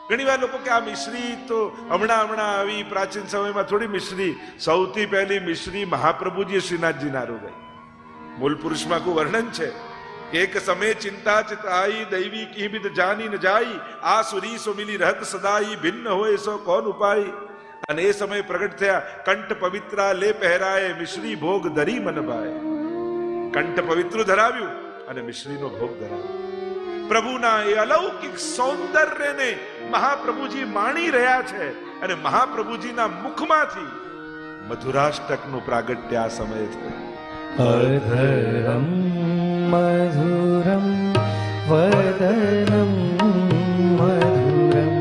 ઘણી વાર લોકો કે આ મિશ્રી તો હમણાં આવી, પ્રાચીન સમયમાં થોડી મિશ્રી. સૌથી પહેલી મિશ્રી મહાપ્રભુજીએ શ્રીનાથજીને આરોગાઈ. મૂળ પુરુષમાં કોઈ વર્ણન છે, એક સમય ચિંતા ચિત આઈ, દૈવી કી બિદ જાની ન જાઈ, આ સુરી સો મિલી રહત સદાઈ, ભિન્ન હોય સો કોન ઉપાય. અને એ સમય પ્રગટ થયા, કંઠ પવિત્રા લે પહેરાય, મિશ્રી ભોગ ધરી મન ભાય. કંઠ પવિત્ર ધરાવ્યું અને મિશ્રીનો ભોગ ધરાવ્યો. પ્રભુના એ અલૌકિક સૌંદર્યને મહાપ્રભુજી માણી રહ્યા છે અને મહાપ્રભુજીના મુખમાંથી મધુરાષ્ટકનું પ્રાગટ્ય આ સમયે થયું. અધરમ મધુરમ वदनं मधुरं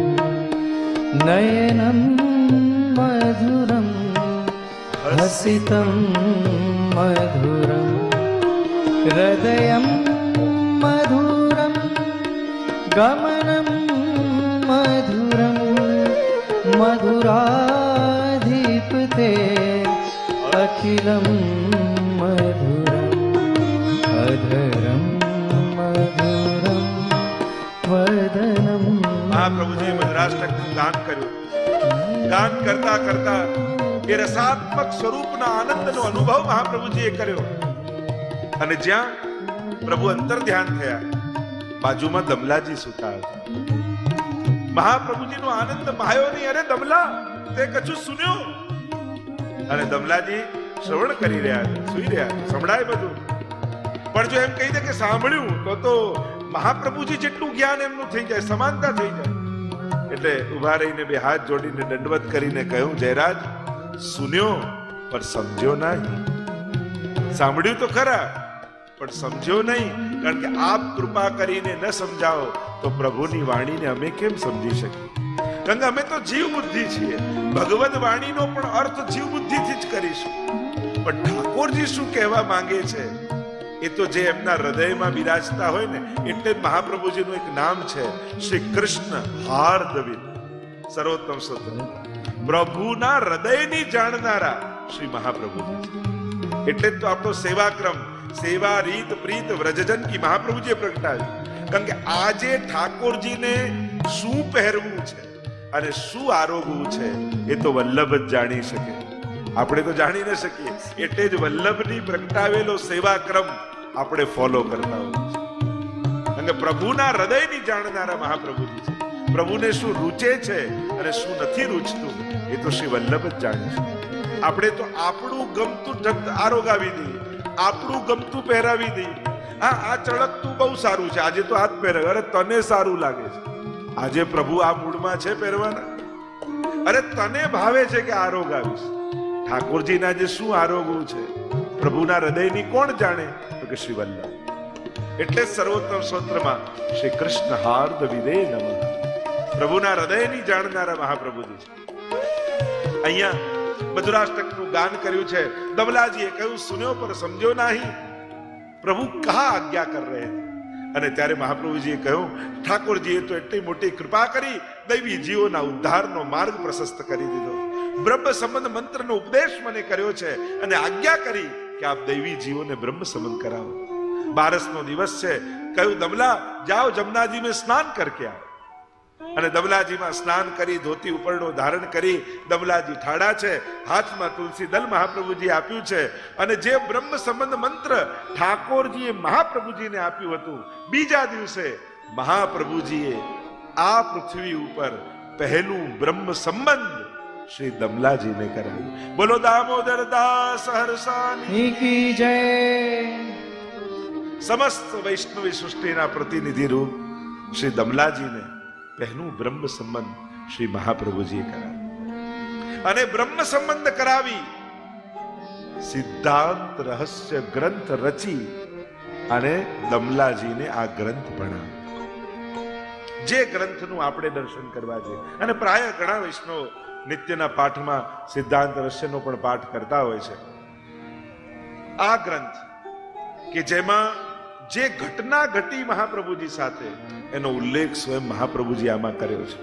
नयनं मधुरं हसितं मधुरं हृदयं मधुरं गमनं मधुरं मधुराधिपते अखिलं मधुरम् अधरं मधुरं वदनं મહાપ્રભુજીએ મધુરાષ્ટકનું ગાન કર્યું. ગાન કરતા કરતા એ રસાત્મક સ્વરૂપના આનંદનો અનુભવ મહાપ્રભુજીએ કર્યો. અને જ્યાં પ્રભુ અંતર ધ્યાન થયા, બાજુમાં દમલાજી સૂતા હતા. મહાપ્રભુજીનો આનંદ માયો નહીં. અરે દમલા, તે કશું સુન્યો? અને દમલાજી શ્રવણ કરી રહ્યા હતા, સુઈ રહ્યા હતા, સંભળાય બધું. પણ જો એમ કહી દે કે સાંભળ્યું તો મહાપ્રભુજી જેટલું જ્ઞાન એમનું થઈ જાય, સમાનતા થઈ જાય. એટલે ઉભા રહીને બે હાથ જોડીને દંડવત કરીને કહ્યું, જયરાજ, સુન્યો પણ સમજ્યો નહીં. સાંભળ્યું તો ખરા પણ સમજ્યો નહીં. કારણ કે આપ કૃપા કરીને ન સમજાવો તો પ્રભુની વાણીને અમે કેમ સમજી શકીએ? કારણ કે અમે તો જીવ બુદ્ધિ છીએ. ભગવદ વાણીનો પણ અર્થ જીવ બુદ્ધિથી જ કરીશું. પણ ઠાકોરજી શું કહેવા માંગે છે એ તો જે એમના હૃદયમાં બિરાજતા હોય ને, એટલે જ મહાપ્રભુજીનું એક નામ છે, શ્રી કૃષ્ણ હાર્દવિદ, સર્વોત્તમ સ્તોત્ર. પ્રભુના હૃદયની જાણનારા શ્રી મહાપ્રભુજી છે. એટલે જ તો આપણો સેવાક્રમ, સેવા રીત પ્રીત વ્રજજન કી મહાપ્રભુજીએ પ્રગટાવ્યું. કારણ કે આજે ઠાકોરજીને શું પહેરવું છે અને શું આરોગવું છે એ તો વલ્લભ જ જાણી શકે. આપણે તો જાણી ન શકીએ. એટલે જ વલ્લભની પ્રગટાવેલો સેવાક્રમ આપણે ફોલો કરતા હોઈએ છીએ. કારણ કે પ્રભુના હૃદયની જાણનારા મહાપ્રભુજી છે. પ્રભુને શું રૂચે છે અને શું નથી રૂચતું એ તો શ્રી વલ્લભ જ જાણે છે. આપણે તો આપણું ગમતું આરોગાવી દઈએ, આપણું ગમતું પહેરાવી દઈએ. હા, આ ચળકતું બહુ સારું છે, આજે તો આ જ પહેરાવે. અરે તને સારું લાગે છે, આજે પ્રભુ આ મૂડમાં છે પહેરવાના. અરે તને ભાવે છે કે આરોગાવીશ. ઠાકોરજીના જે શું આરોગવું છે પ્રભુના હૃદયની કોણ જાણે? તો કે શ્રી વલ્લભ. એટલે સર્વોત્તમ સ્તોત્રમાં શ્રી કૃષ્ણ હાર્દ વિદે નમઃ. પ્રભુના હૃદયની જાણનારા મહાપ્રભુજી છે. અહીંયા મધુરાષ્ટકનું ગાન કર્યું છે. દમલાજીએ કહ્યું, સુન્યો પર સમજ્યો નહીં. પ્રભુ કહા આજ્ઞા કર રહે. અને ત્યારે મહાપ્રભુજીએ કહ્યું, ઠાકોરજીએ તો એટલી મોટી કૃપા કરી, દૈવી જીવોના ઉદ્ધારનો માર્ગ પ્રશસ્ત કરી દીધો. બ્રહ્મ સંબંધ મંત્રનો ઉપદેશ મને કર્યો છે અને આજ્ઞા કરી કે આપ દૈવી જીવોને બ્રહ્મ સંબંધ કરાવો. બારસનો દિવસ છે. કહ્યું, દમલા જાઓ જમનાજી સ્નાન કરકે આવો. અને દમલાજીમાં સ્નાન કરી ધોતી ઉપરનો ધારણ કરી દમલાજી ઠાડા છે. હાથમાં તુલસી દલ મહાપ્રભુજી આપ્યું છે. અને જે બ્રહ્મ સંબંધ મંત્ર ઠાકોરજીએ મહાપ્રભુજીને આપ્યું હતું, બીજા દિવસે મહાપ્રભુજીએ આ પૃથ્વી ઉપર પહેલું બ્રહ્મ સંબંધ શ્રી દમલાજીને કરાવ્યું. બોલો દામોદર દાસ હરસાની કી જય. સમસ્ત વૈષ્ણવી સૃષ્ટિના પ્રતિનિધિ રૂપ શ્રી દમલાજીને પહેલું બ્રહ્મ સંબંધ શ્રી મહાપ્રભુજીએ કરાવ્યું. અને બ્રહ્મ સંબંધ કરાવી સિદ્ધાંત રહસ્ય ગ્રંથ રચી અને દમલાજીને આ ગ્રંથ ભણાવ્યો. જે ગ્રંથનું આપણે દર્શન કરવા છે. અને પ્રાય ઘણા વૈષ્ણવ નિત્યના પાઠમાં સિદ્ધાંત રહસ્યનો પણ પાઠ કરતા હોય છે. આ ગ્રંથ કે જેમાં જે ઘટના ઘટી મહાપ્રભુજી સાથે એનો ઉલ્લેખ સ્વયં મહાપ્રભુજી આમાં કર્યો છે.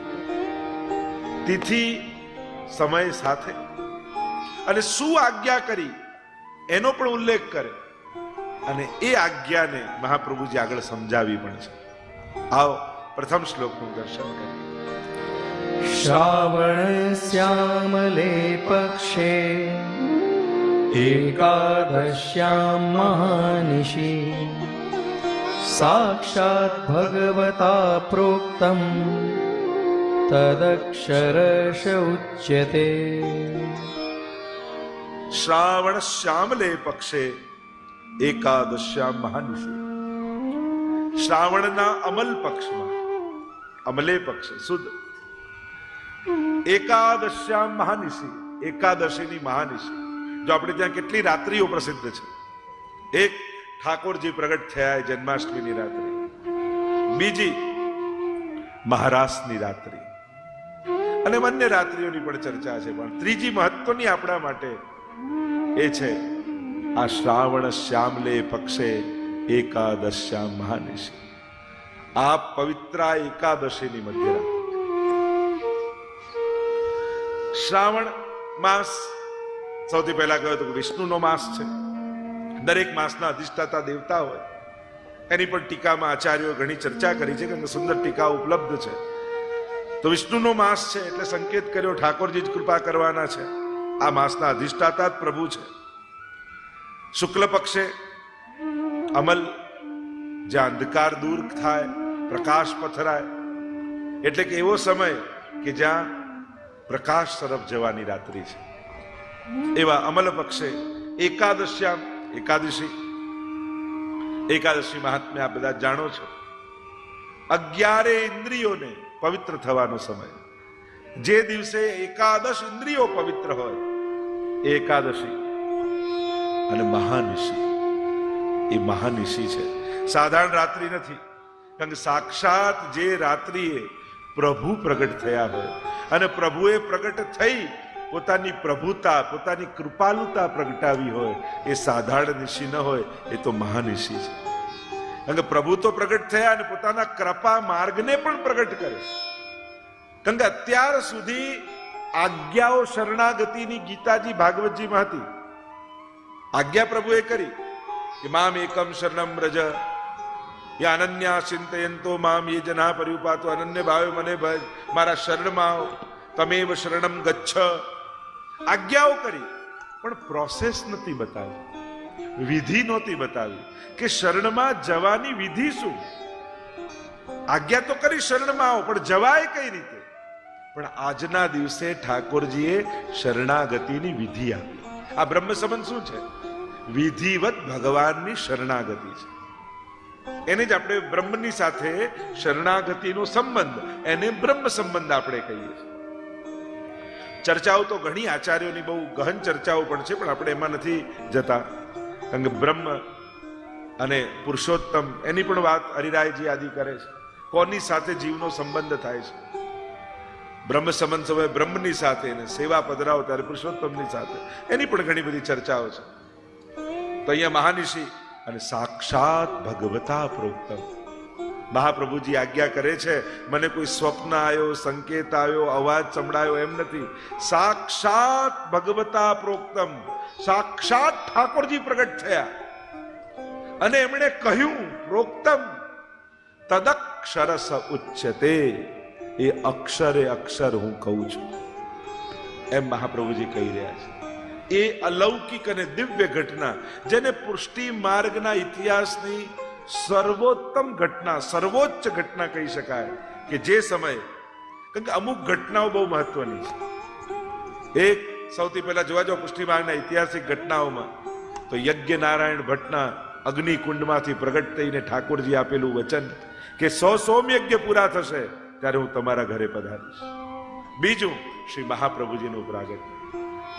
તિથિ સમય સાથે અને શું આજ્ઞા કરી એનો પણ ઉલ્લેખ કરે. અને એ આજ્ઞાને મહાપ્રભુજી આગળ સમજાવી પણ છે. આવો પ્રથમ શ્લોકનું દર્શન કરીએ. શ્રાવણ શ્યામલે પક્ષે એકાદશ્યામ મહાનિશી સાક્ષાત ભગવતા પ્રોક્તમ તદક્ષરશ ઉચ્યતે. શ્રાવણ શ્યામલે પક્ષે એકાદશ્યામ મહાનિશી. શ્રાવણના અમલ પક્ષમાં, અમલે પક્ષે સુદ, એકાદશ્યામ મહાનિશી, એકાદશીની મહાનિશી. જો આપણે ત્યાં કેટલી રાત્રિઓ પ્રસિદ્ધ છે. એક ઠાકોરજી પ્રગટ થયા જન્માષ્ટમીની રાત્રિ, બીજી મહારાસની રાત્રિ અને અન્ય રાત્રિઓની પણ ચર્ચા છે, પણ ત્રીજી મહત્વની આપણા માટે એ છે આ શ્રાવણ શ્યામલે પક્ષે એકાદશ્યામ મહાનિશી, આ પવિત્ર એકાદશીની મધ્યરાત્રિ. શ્રાવણ માસ સૌથી પહેલા કહ્યું તો વિષ્ણુનો માસ છે. દરેક માસના અધિષ્ઠાતા દેવતા હોય, એની પણ ટીકામાં આચાર્યો ઘણી ચર્ચા કરી છે, કે સુંદર ટીકા ઉપલબ્ધ છે. તો વિષ્ણુનો માસ છે એટલે સંકેત કર્યો ઠાકોરજી જ કૃપા કરવાના છે. આ માસના અધિષ્ઠાતા જ પ્રભુ છે. શુક્લ પક્ષે અમલ, જ્યાં અંધકાર દૂર થાય, પ્રકાશ પથરાય, એટલે કે એવો સમય કે જ્યાં પ્રકાશ તરફ જવાની રાત્રિ છે. એવા અમલ પક્ષે એકાદશ્યામ, એકાદશી મહાત્મ્ય આ બધા જાણો છો. 11 ઇન્દ્રિયોને પવિત્ર થવાનો સમય. જે દિવસે એકાદશ ઇન્દ્રિયો પવિત્ર હોય એ એકાદશી. અને મહાનિશી, એ મહાનિશી છે, સાધારણ રાત્રિ નથી. કારણ કે સાક્ષાત જે રાત્રિએ પ્રભુ પ્રગટ થયા હોય અને પ્રભુએ પ્રગટ થઈ પોતાની પ્રભુતા, પોતાની કૃપાલુતા પ્રગટાવી હોય, એ સાધારણ નિશી ન હોય, એ તો મહાનિશી છે. કારણ કે પ્રભુ તો પ્રગટ થયા અને પોતાના કૃપા માર્ગને પણ પ્રગટ કરે. કારણ કે અત્યાર સુધી આજ્ઞાઓ શરણાગતિની ગીતાજી ભાગવતજીમાં હતી. આજ્ઞા પ્રભુએ કરી કે મામ એકમ શરણમ વ્રજ, યા અનન્યા ચિંતયંતો મામ યે જના પરિપાતો, અનન્ય ભાવે મને ભજ, મારા શરણમાં આવો, તમેવ શરણમ ગચ્છ. આજ્ઞાઓ કરી, પણ પ્રોસેસ નથી બતાવી, વિધિ નહોતી બતાવી કે શરણમાં જવાની વિધિ શું. આજ્ઞા તો કરી શરણમાં આવો, પણ જવાય કઈ રીતે. પણ આજના દિવસે ઠાકોરજીએ શરણાગતિની વિધિ આપી. આ બ્રહ્મ સંબંધ શું છે? વિધિવત ભગવાનની શરણાગતિ છે. એને જ આપણે બ્રહ્મની સાથે શરણાગતિનો સંબંધ, એને બ્રહ્મ સંબંધ આપણે કહીએ છીએ. ચર્ચાઓ તો ઘણી આચાર્યોની બહુ ગહન ચર્ચાઓ પણ છે, પણ આપણે એમાં નથી જતા. કારણ કે બ્રહ્મ અને પુરુષોત્તમ એની પણ વાત હરિરાયજી આદિ કરે છે. કોની સાથે જીવનો સંબંધ થાય છે? બ્રહ્મ સંબંધ સમય બ્રહ્મની સાથે, એને સેવા પધરાવો ત્યારે પુરુષોત્તમની સાથે, એની પણ ઘણી બધી ચર્ચાઓ છે. તો અહીંયા મહાનિશી અને સાક્ષાત ભગવતા પ્રોક્તમ. મહાપ્રભુજી આજ્ઞા કરે છે, મને કોઈ સ્વપ્ન આવ્યો, સંકેત આવ્યો, અવાજ સંભળાયો એમ નથી. સાક્ષાત ભગવતા પ્રોક્તમ, સાક્ષાત ઠાકોરજી પ્રગટ થયા અને એમણે કહ્યું પ્રોક્તમ તદક્ષરસ ઉચ્યતે, એ અક્ષરે અક્ષર હું કહું છું, એમ મહાપ્રભુજી કહી રહ્યા છે. એ અલૌકિક અને દિવ્ય ઘટના, જેને પુષ્ટિ માર્ગના ઇતિહાસની સર્વોત્તમ ઘટના, સર્વોચ્ચ ઘટના કહી શકાય. કે જે સમય, કારણ કે અમુક ઘટનાઓ બહુ મહત્વની છે. એક સૌથી પહેલા જોવા જાવ પુષ્ટિ માર્ગના ઐતિહાસિક ઘટનાઓમાં, તો યજ્ઞ નારાયણ ભટ્ટના અગ્નિકુંડમાંથી પ્રગટ થઈને ઠાકોરજી આપેલું વચન કે 100 સોમયજ્ઞ પૂરા થશે ત્યારે હું તમારા ઘરે પધારીશ. બીજું શ્રી મહાપ્રભુજીનું પ્રાગટ્ય.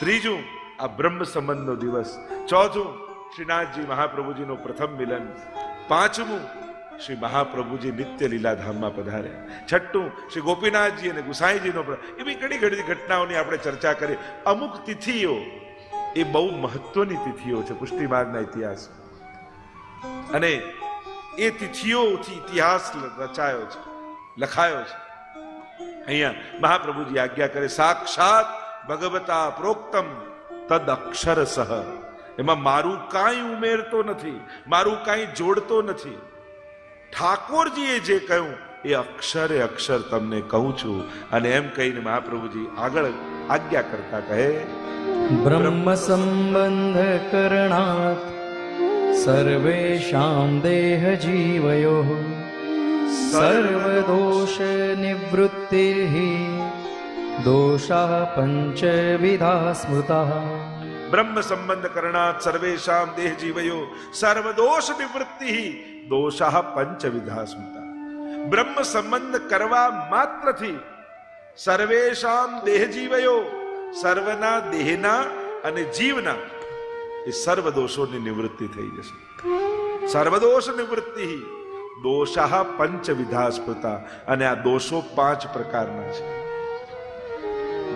ત્રીજું આ બ્રહ્મ સંબંધનો દિવસ. ચોથું શ્રીનાથજી મહાપ્રભુજીનો પ્રથમ મિલન. પાંચમું શ્રી મહાપ્રભુજી નિત્ય લીલાધામમાં પધાર્યા. છઠ્ઠું શ્રી ગોપીનાથજી અને ગુસાઈજીનો. એવી ઘણી ઘણી ઘટનાઓની આપણે ચર્ચા કરી. અમુક તિથિઓ એ બહુ મહત્વની તિથિઓ છે પુષ્ટિ માર્ગના ઇતિહાસ, અને એ તિથિઓથી ઇતિહાસ રચાયો છે, લખાયો છે. અહીંયા મહાપ્રભુજી આજ્ઞા કરે સાક્ષાત ભગવતા પ્રોક્તમ તદ અક્ષરસઃ. એમાં મારું કાંઈ ઉમેરતો નથી, મારું કાંઈ જોડતો નથી. ઠાકોરજીએ જે કહ્યું એ અક્ષરે અક્ષર તમને કહું છું. અને એમ કહીને મહાપ્રભુજી આગળ આજ્ઞા કરતા કહે, બ્રહ્મ સંબંધ કરણાત સર્વેષાં દેહ જીવયો સર્વદોષ નિવૃત્તિઃ દોષાઃ પંચવિધા સ્મૃતાઃ. બ્રહ્મ સંબંધ કરણાત સર્વેષાં દેહ જીવયો સર્વદોષ નિવૃત્તિ દોષાઃ પંચવિધા સ્મૃતા. બ્રહ્મ સંબંધ કરવા માત્રથી સર્વેષાં દેહ જીવયો, સર્વના દેહના અને જીવના એ સર્વ દોષોની નિવૃત્તિ થઈ જશે. સર્વદોષ નિવૃત્તિ દોષાહ પંચવિધા સ્મૃતા, અને આ દોષો 5 પ્રકારના છે.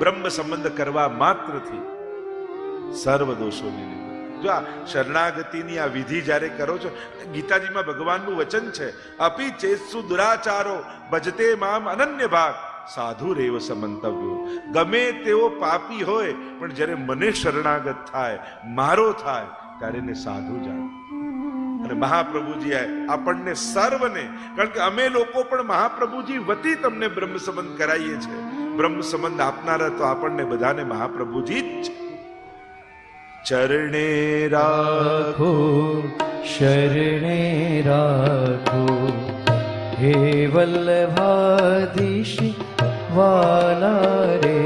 બ્રહ્મ સંબંધ કરવા માત્રથી સર્વ દોષો લીધે. જો આ શરણાગતિની આ વિધિ જ્યારે કરો છો, ગીતાજીમાં ભગવાનનું વચન છે, અપી ચેત્સુ દુરાચારો ભજતે મામ અનન્ય ભાગ સાધુ રેવ સમંતવ્યો. ગમે તેવો પાપી હોય પણ જ્યારે મને શરણાગત થાય, મારો થાય, ત્યારે એને સાધુ જાણ. અને મહાપ્રભુજી આપણને સર્વને, કારણ કે અમે લોકો પણ મહાપ્રભુજી વતી તમને બ્રહ્મ સંબંધ કરાવીએ છીએ. બ્રહ્મ સંબંધ આપનારા તો આપણને બધાને મહાપ્રભુજી જ છે. ચરણે રાખો શરણે રાખો હે વલ્લભાધીશ વાલા રે,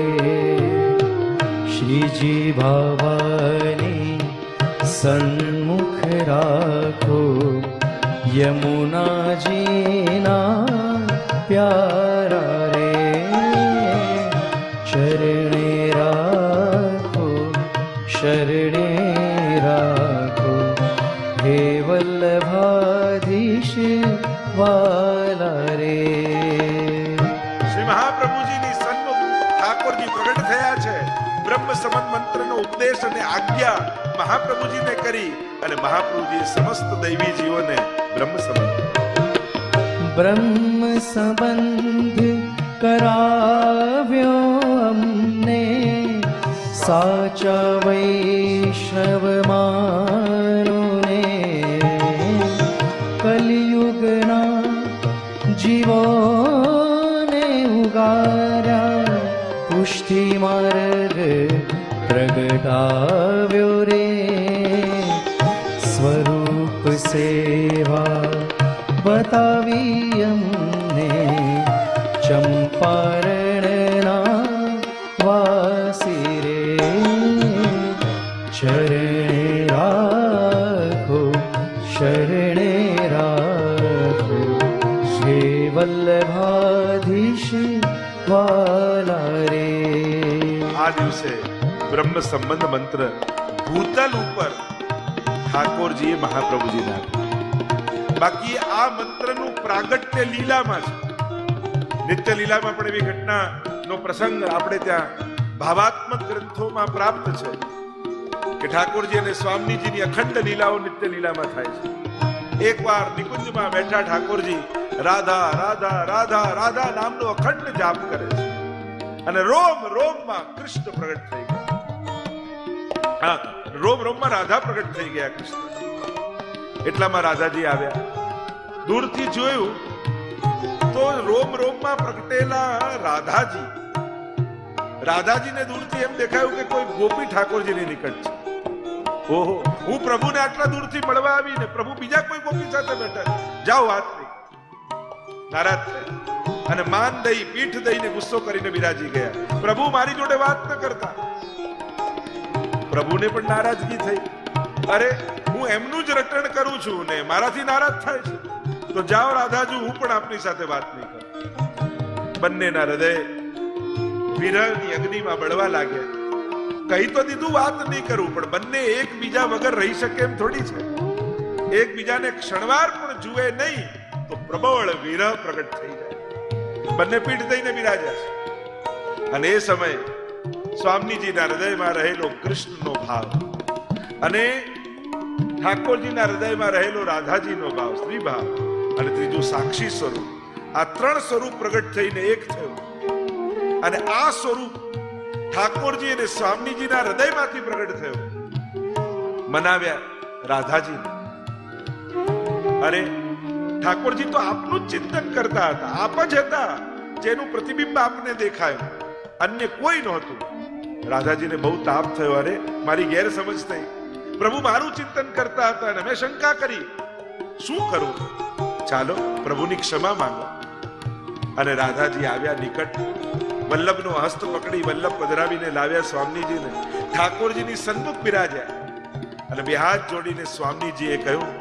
શ્રીજી બાવાની સન્મુખ રાખો યમુનાજીના પ્યારા રે. ચરણે રાખો શરણે રાખો હે વલ્લભાધીશ વાલા રે. શ્રી મહાપ્રભુજીની સન્મુખ ઠાકોરજી પ્રગટ થયા છે. બ્રહ્મ સંબંધ મંત્રનો ઉપદેશ અને આજ્ઞા મહાપ્રભુજીને કરી, અને મહાપ્રભુજી સમસ્ત દૈવી જીવોને બ્રહ્મ સંબંધ કરાવ્યો અમને સાચા વૈષ્ણવ માનુને. કલિયુગના જીવોને ઉગાર્યા પુષ્ટિ માર્ગ પ્રગટાવ્યો રે. સ્વરૂપ સેવા બતાવી અમને ચંપારણના વાસી રે. શરણે રાખો શરણે રાખો શ્રી વલ્લભાધીશ વાલા રે. આ દિવસે બ્રહ્મ સંબંધ મંત્ર ભૂતલ ઉપર ઠાકોરજીએ મહાપ્રભુજીને આપ્યું. બાકી આ મંત્રનું પ્રાગટ્ય લીલામાં છે. નિત્ય લીલામાં પણ એવી ઘટનાનો પ્રસંગ આપણે ત્યાં ભાવાત્મક ગ્રંથોમાં પ્રાપ્ત છે કે ઠાકોરજી અને સ્વામીજીની અખંડ લીલાઓ નિત્ય લીલામાં થાય છે. એકવાર નિકુંજમાં બેઠા ઠાકોરજી રાધા રાધા રાધા રાધા નામનો અખંડ જાપ કરે છે, અને રોમ રોમમાં કૃષ્ણ પ્રગટ થઈ ગયા. રોમ રોમમાં રાધા પ્રગટ થઈ ગયા કૃષ્ણ. એટલામાં રાધાજી આવ્યા. દૂરથી જોયું તો રોમ રોમમાં પ્રગટેલા રાધાજીને દૂરથી એમ દેખાયું કે કોઈ ગોપી ઠાકોરજીની નિકટ છે. ઓહો, હું પ્રભુને આટલા દૂરથી મળવા આવીને પ્રભુ બીજા કોઈ ગોપી સાથે બેઠા. જાઓ, વાત નહીં. નારાજ થયા અને માન દઈ પીઠ દઈને ગુસ્સો કરીને બિરાજી ગયા. પ્રભુ મારી જોડે વાત ન કરતા. પ્રભુને પણ નારાજગી થઈ. અરે, હું એમનું જ રટણ કરું છું ને મારાથી નારાજ થાય છે, તો જાઓ રાધાજી, હું પણ આપની સાથે વાત નહીં કરું. બંનેના હૃદય વિરહની અગ્નિમાં બળવા લાગ્યા. કહી તો દીધું વાત નહીં કરું, પણ બંને એકબીજા વગર રહી શકે એમ થોડી છે. એકબીજાને ક્ષણવાર પણ જુએ નહીં તો પ્રબળ વિરહ પ્રગટ થઈ જાય. બંને પીઠ દઈને બિરાજ્યા છે, અને એ સમયે સ્વામીજીના હૃદયમાં રહેલો કૃષ્ણનો ભાવ અને ઠાકોરજીના હૃદયમાં રહેલો રાધાજીનો ભાવ, સ્ત્રી ભાવ, અને ત્રીજું સાક્ષી સ્વરૂપ, આ 3 સ્વરૂપ પ્રગટ થઈને એક થયું. અને આ સ્વરૂપ ઠાકોરજી અને સ્વામીજીના હૃદયમાંથી પ્રગટ થયું. મનાવ્યા રાધાજી. અરે, ઠાકોરજી તો આપનું જ ચિંતન કરતા હતા, આપ જ હતા જેનું પ્રતિબિંબ આપને દેખાયું, અન્ય કોઈ નહોતું. રાધાજીને બહુ તાપ થયો. અરે, મારી ગેરસમજ થઈ. પ્રભુ મારું ચિંતન કરતા હતા અને મેં શંકા કરી, શું કરું? ચાલો પ્રભુની ક્ષમા માંગો. અને રાધાજી આવ્યા નિકટ, વલ્લભનો હસ્ત પકડી વલ્લભ પધરાવીને લાવ્યા સ્વામીજીને. ઠાકોરજીની સન્મુખ બિરાજ્યા અને બે હાથ જોડીને સ્વામીજીએ કહ્યું,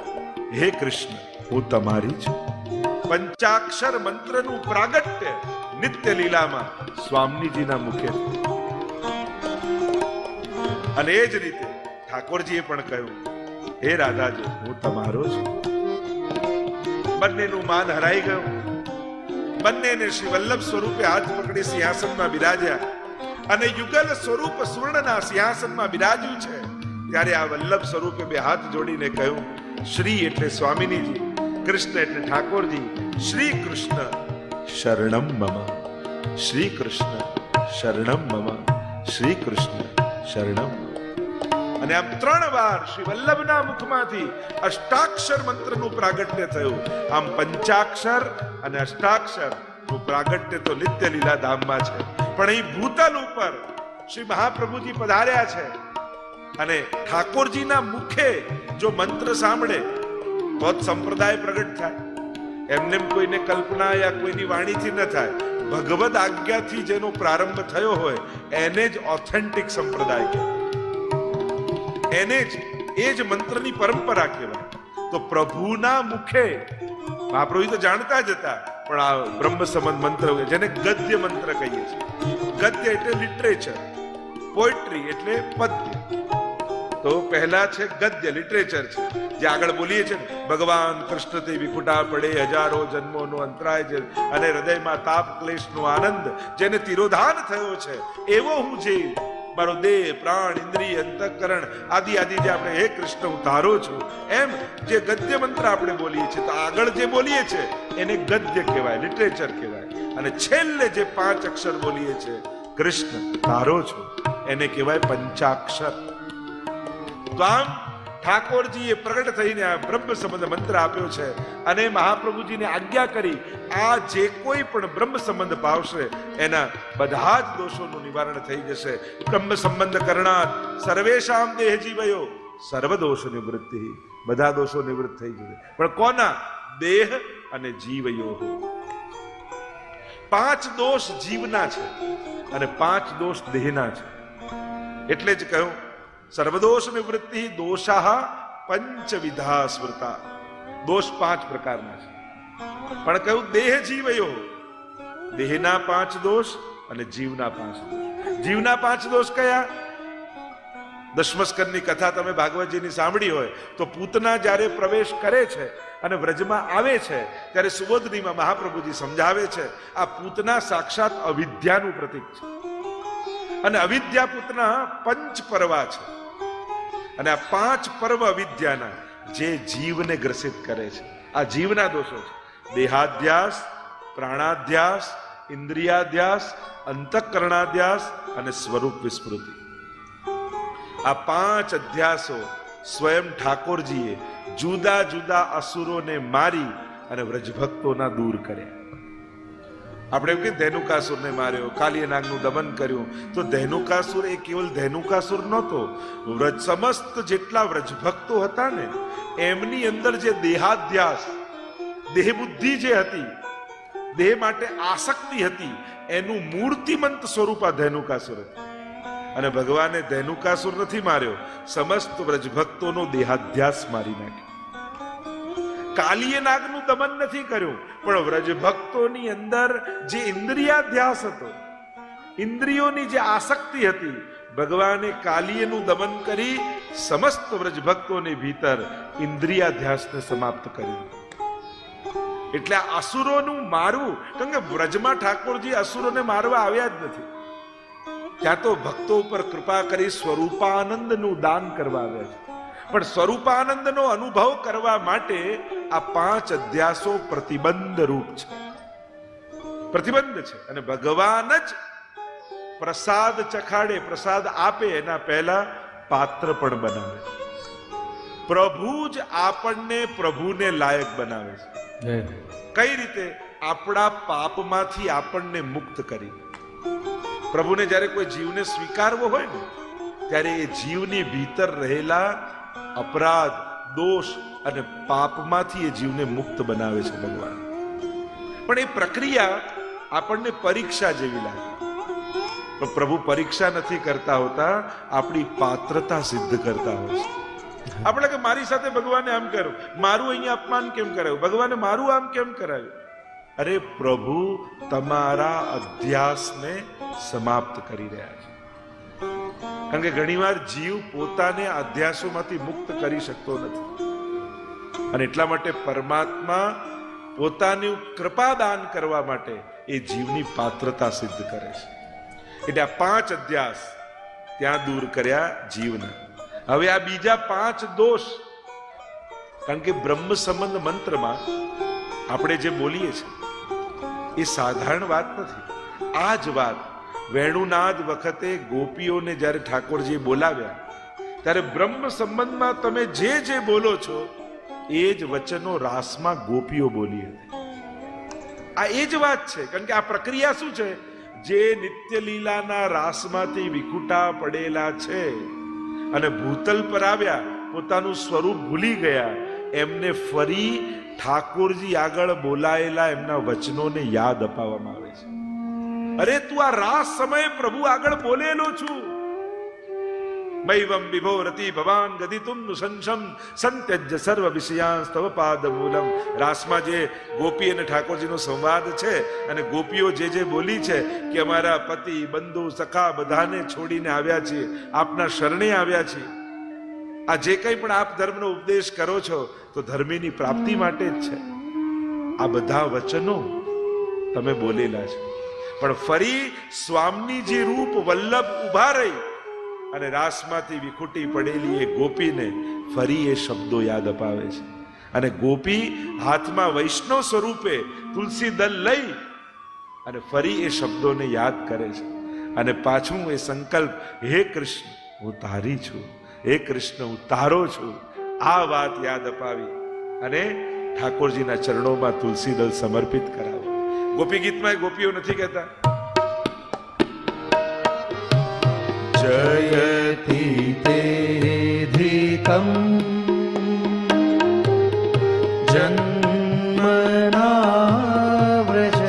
હે કૃષ્ણ, હું તમારી છું. પંચાક્ષર મંત્રનું પ્રાગટ્ય નિત્ય લીલામાં સ્વામીજીના મુખે. અને એ જ રીતે ઠાકોરજીએ પણ કહ્યું, હે રાધાજી, હું તમારો છું. બંનેનું માન હરાઈ ગયું. બંનેને શ્રી વલ્લભ સ્વરૂપે હાથ પકડી સિંહાસનમાં બિરાજ્યા અને યુગલ સ્વરૂપ સુવર્ણના સિંહાસનમાં બિરાજ્યું છે. ત્યારે આ વલ્લભ સ્વરૂપે બે હાથ જોડીને કહ્યું, શ્રી એટલે સ્વામિનીજી, કૃષ્ણ એટલે ઠાકોરજી, શ્રી કૃષ્ણ શરણમ મમ, શ્રી કૃષ્ણ શરણમ મમ, શ્રી કૃષ્ણ શરણમ. અને આમ 3 વાર શ્રી વલ્લભના મુખમાંથી અષ્ટાક્ષર મંત્રનું પ્રાગટ્ય થયું. આમ પંચાક્ષર અને અષ્ટાક્ષર નું પ્રાગટ્ય તો નિત્ય લીલા ધામમાં છે, પણ અહીં ભૂતલ ઉપર શ્રી મહાપ્રભુજી પધાર્યા છે અને ઠાકોરજીના મુખે જો મંત્ર સાંભળે તો જ સંપ્રદાય પ્રગટ થાય. એમને કોઈને કલ્પના યા કોઈની વાણીથી ન થાય. ભગવદ આજ્ઞાથી જેનો પ્રારંભ થયો હોય એને જ ઓથેન્ટિક સંપ્રદાય કહેવાય, એને જ એ જ મંત્રની પરંપરા કહેવાય. તો પ્રભુના મુખે મહાપ્રભુ તો જાણતા જ હતા, પણ આ બ્રહ્મ સંબંધ મંત્ર જેને ગદ્ય મંત્ર કહીએ છીએ. ગદ્ય એટલે લિટરેચર, પોએટ્રી એટલે પદ્ય. તો પહેલા છે ગદ્ય, લિટરેચર છે, જે આગળ બોલીએ છીએ ને, ભગવાન કૃષ્ણ તે વિખુટા પડે હજારો જન્મોનો અંતરાય છે અને હૃદયમાં તાપ ક્લેશનો આનંદ જેને તિરોધાન થયો છે એવો હું જીવ, મારો દેહ પ્રાણ ઇન્દ્રિય અંતઃકરણ આદિ આદિ જે આપણે હે કૃષ્ણ હું તારો છું, એમ જે ગદ્ય મંત્ર આપણે બોલીએ છીએ, તો આગળ જે બોલીએ છીએ એને ગદ્ય કહેવાય, લિટરેચર કહેવાય. અને છેલ્લે જે 5 અક્ષર બોલીએ છીએ કૃષ્ણ તારો છું, એને કહેવાય પંચાક્ષર. તો આમ ઠાકોરજીએ પ્રગટ થઈને આ બ્રહ્મ સંબંધ મંત્ર આપ્યો છે અને મહાપ્રભુજીને આજ્ઞા કરી આ જે કોઈ પણ બ્રહ્મ સંબંધ પાવશે એના બધા જ દોષોનું નિવારણ થઈ જશે. બ્રહ્મ સંબંધ કરણાત સર્વેશામ દેહ જીવયો સર્વ દોષ નિવૃત્તિ, બધા દોષો નિવૃત્ત થઈ જશે. પણ કોના? દેહ અને જીવયો. 5 દોષ જીવના છે અને 5 દોષ દેહના છે. એટલે જ કહ્યું સર્વદોષ નિવૃત્તિ દોષાહ પંચવિધા સ્મૃતા. દોષ 5 પ્રકારના છે, પણ કહ્યું દેહ જીવયો, દેહના 5 દોષ અને જીવના 5 દોષ. જીવના 5 દોષ કયા? દશમસ્કંદની કથા તમે ભાગવતજીની સાંભળી હોય તો પૂતના જ્યારે પ્રવેશ કરે છે અને વ્રજમાં આવે છે ત્યારે સુબોધનીમાં મહાપ્રભુજી સમજાવે છે આ પૂતના સાક્ષાત અવિદ્યાનું પ્રતીક છે અને અવિદ્યા પૂતના 5 પર્વા છે અને આ 5 પર્વ અવિદ્યાના જે જીવને ગ્રસિત કરે છે આ જીવના દોષો છે. દેહાધ્યાસ, પ્રાણાધ્યાસ, ઇન્દ્રિયાધ્યાસ, અંતઃકરણાધ્યાસ અને સ્વરૂપ વિસ્મૃતિ. આ 5 અધ્યાસો સ્વયં ઠાકોરજીએ જુદા જુદા અસુરોને મારી અને વ્રજભક્તોના દૂર કર્યા. આપણે એમ કે ધેનુકાસુરને માર્યો, કાલિયનાગનું દમન કર્યું, તો ધેનુકાસુર એ કેવલ ધેનુકાસુર નહોતો. સમસ્ત જેટલા વ્રજભક્તો હતા ને એમની અંદર જે દેહાધ્યાસ, દેહ બુદ્ધિ જે હતી, દેહ માટે આસક્તિ હતી, એનું મૂર્તિમંત સ્વરૂપ આ ધેનુકાસુર હતું. અને ભગવાને ધેનુકાસુર નથી માર્યો, સમસ્ત વ્રજભક્તોનો દેહાધ્યાસ મારી નાખ્યો. કાલિયનાગનું દમન નથી કર્યું, પણ વ્રજભક્તોની અંદર જે ઇન્દ્રિયાધ્યાસ હતો, ઇન્દ્રિયોની જે આસક્તિ હતી, ભગવાને કાલિયનું દમન કરી સમસ્ત વ્રજભક્તોની ભીતર ઇન્દ્રિયાધ્યાસને સમાપ્ત કર્યું. એટલે અસુરોનું મારવું, કારણ કે વ્રજમાં ઠાકોરજી અસુરોને મારવા આવ્યા જ નથી, ત્યાં તો ભક્તો ઉપર કૃપા કરી સ્વરૂપાનંદનું દાન કરવા આવ્યા છે. પણ સ્વરૂપાનંદનો અનુભવ કરવા માટે આ 5 અધ્યાસો પ્રતિબંધ રૂપ છે, પ્રતિબંધ છે. અને ભગવાન જ પ્રસાદ ચખાડે, પ્રસાદ આપે એના પહેલા પાત્ર પણ બનાવે. પ્રભુ જ આપણને પ્રભુને લાયક બનાવે છે. કઈ રીતે? આપણા પાપમાંથી આપણને મુક્ત કરી. પ્રભુને જ્યારે કોઈ જીવને સ્વીકારવો હોય ને ત્યારે એ જીવની ભીતર રહેલા અપરાધ, દોષ અને પાપમાંથી એ જીવને મુક્ત બનાવે છે ભગવાન. પણ એ પ્રક્રિયા આપણને પરીક્ષા જેવી લાગે. પણ પ્રભુ પરીક્ષા નથી કરતા હોતા, આપણી પાત્રતા સિદ્ધ કરતા હોય છે. આપણે કે મારી સાથે ભગવાને આમ કર્યું, મારું અહીંયા અપમાન કેમ કરાયું, ભગવાને મારું આમ કેમ કરાયું? અરે પ્રભુ તમારા અધ્યાસને સમાપ્ત કરી રહ્યા છે. કારણ કે ઘણીવાર જીવ પોતાને અધ્યાસોમાંથી મુક્ત કરી શકતો નથી અને એટલા માટે પરમાત્મા પોતાનું કૃપાદાન કરવા માટે એ જીવની પાત્રતા સિદ્ધ કરે છે. એટલે આ 5 અધ્યાસ ત્યાં દૂર કર્યા જીવના. હવે આ બીજા 5 દોષ, કારણ કે બ્રહ્મ સંબંધ મંત્રમાં આપણે જે બોલીએ છીએ એ સાધારણ વાત નથી. આ જ વાત વેણુનાદ વખતે ગોપીઓને જ્યારે ઠાકોરજીએ બોલાવ્યા ત્યારે બ્રહ્મ સંબંધમાં તમે જે જે બોલો છો એ જ વચનો રાસમાં ગોપીઓ બોલી હતી. આ એ જ વાત છે. કારણ કે આ પ્રક્રિયા શું છે? જે નિત્ય લીલાના રાસમાંથી વિખૂટા પડેલા છે અને ભૂતલ પર આવ્યા, પોતાનું સ્વરૂપ ભૂલી ગયા, એમને ફરી ઠાકોરજી આગળ બોલાયેલા એમના વચનોને યાદ અપાવવામાં આવે છે. અરે તું આ રાસ સમયે પ્રભુ આગળ બોલેલો છું. મૈવમ વિભોરતિ ભવાન ગદિતુમ નુસંશમ સંત્યજ્ય સર્વ વિષયાંસ્તવ પાદમૂલમ. રાસમાં જે ગોપી અને ઠાકોરજીનો સંવાદ છે અને ગોપીઓ જે જે બોલી છે કે અમારા પતિ બંધુ સખા બધાને છોડીને આવ્યા છીએ, આપના શરણે આવ્યા છીએ. આ જે કંઈ પણ આપ ધર્મનો ઉપદેશ કરો છો તો ધર્મીની પ્રાપ્તિ માટે જ છે. આ બધા વચનો તમે બોલેલા છે. પણ ફરી સ્વામીજી રૂપ વલ્લભ ઉભા રહી અને રાસમાંથી વિખૂટી પડેલી એ ગોપીને ફરી એ શબ્દો યાદ અપાવે છે. અને ગોપી હાથમાં વૈષ્ણવ સ્વરૂપે તુલસી દલ લઈ અને ફરી એ શબ્દોને યાદ કરે છે. અને પાછું એ સંકલ્પ, હે કૃષ્ણ હું તારી છું, હે કૃષ્ણ હું તારો છું, આ વાત યાદ અપાવી અને ઠાકોરજીના ચરણોમાં તુલસી દલ સમર્પિત કરાવે. ગોપી ગીતમાં ગોપીઓ નથી કહેતા જયતિ તેધિકમ જન્મના વ્રજ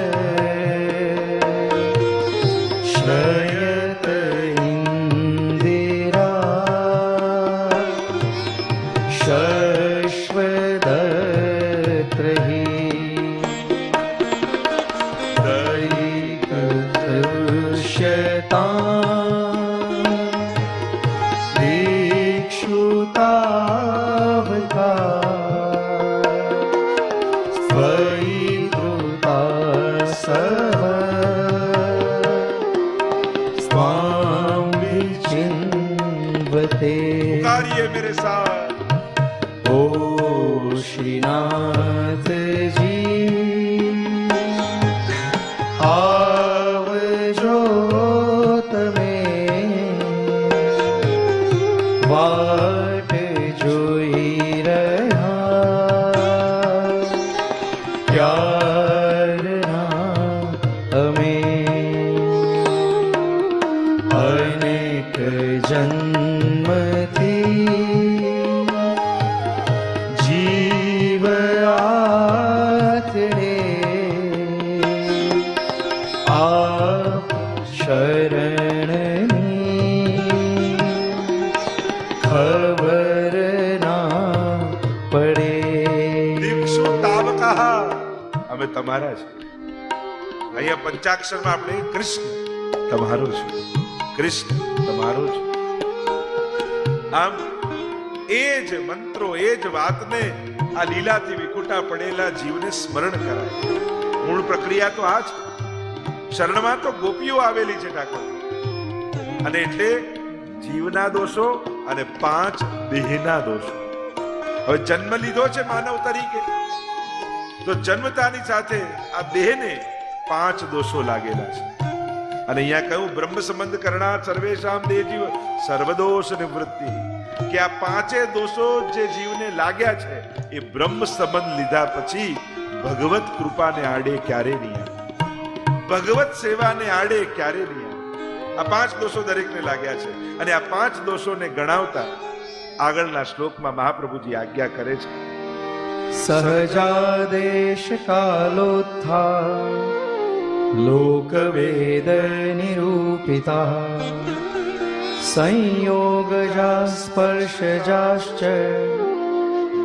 શ્રયત ઇન્દિરા શશ્વદત્રહી દૈકૃષ્યતા पुकारिए मेरे साथ. ओ श्रीनाथ जी आवजो તમે વાટ જોઈ રહ્યા ક્યારના અમે અનેક જીવ આતરે આપ શરણની ખબર ના પડે. દીક્ષુ તાવકા અમે તમારા છે. અહીંયા પંચાક્ષરમાં આપણે કૃષ્ણ તમારો છે, કૃષ્ણ તમારો છે. આમ એ જ મંત્રો, એ જ વાતને આ લીલાથી વિખૂટા પડેલા જીવને સ્મરણ કરાય. મૂળ પ્રક્રિયા તો આ છે. શરણમાં તો ગોપીઓ આવેલી છે ઠાકોર, અને એટલે જીવના દોષો અને 5 દેહના દોષો. હવે જન્મ લીધો છે માનવ તરીકે તો જન્મતાની સાથે આ દેહને 5 દોષો લાગેલા છે. અને અહીંયા કહ્યું બ્રહ્મ સંબંધ કરનાર સર્વેશામ દેહ જીવ સર્વદોષ નિવૃત્તિ, કે આ 5 દોષો જે જીવને લાગ્યા છે એ બ્રહ્મ સંબંધ લીધા પછી ભગવત કૃપાને આડે ક્યારે નહીં આવે, ભગવત સેવાને આડે ક્યારે નહીં આવે. આ 5 દોષો દરેકને લાગ્યા છે. અને આ 5 દોષોને ગણાવતા આગળના શ્લોકમાં મહાપ્રભુજી આજ્ઞા કરે છે. સહજાદેશ કાલોત્થા લોકવેદ નિરૂપિતા સંયોગજા સ્પર્શજાશ્ચ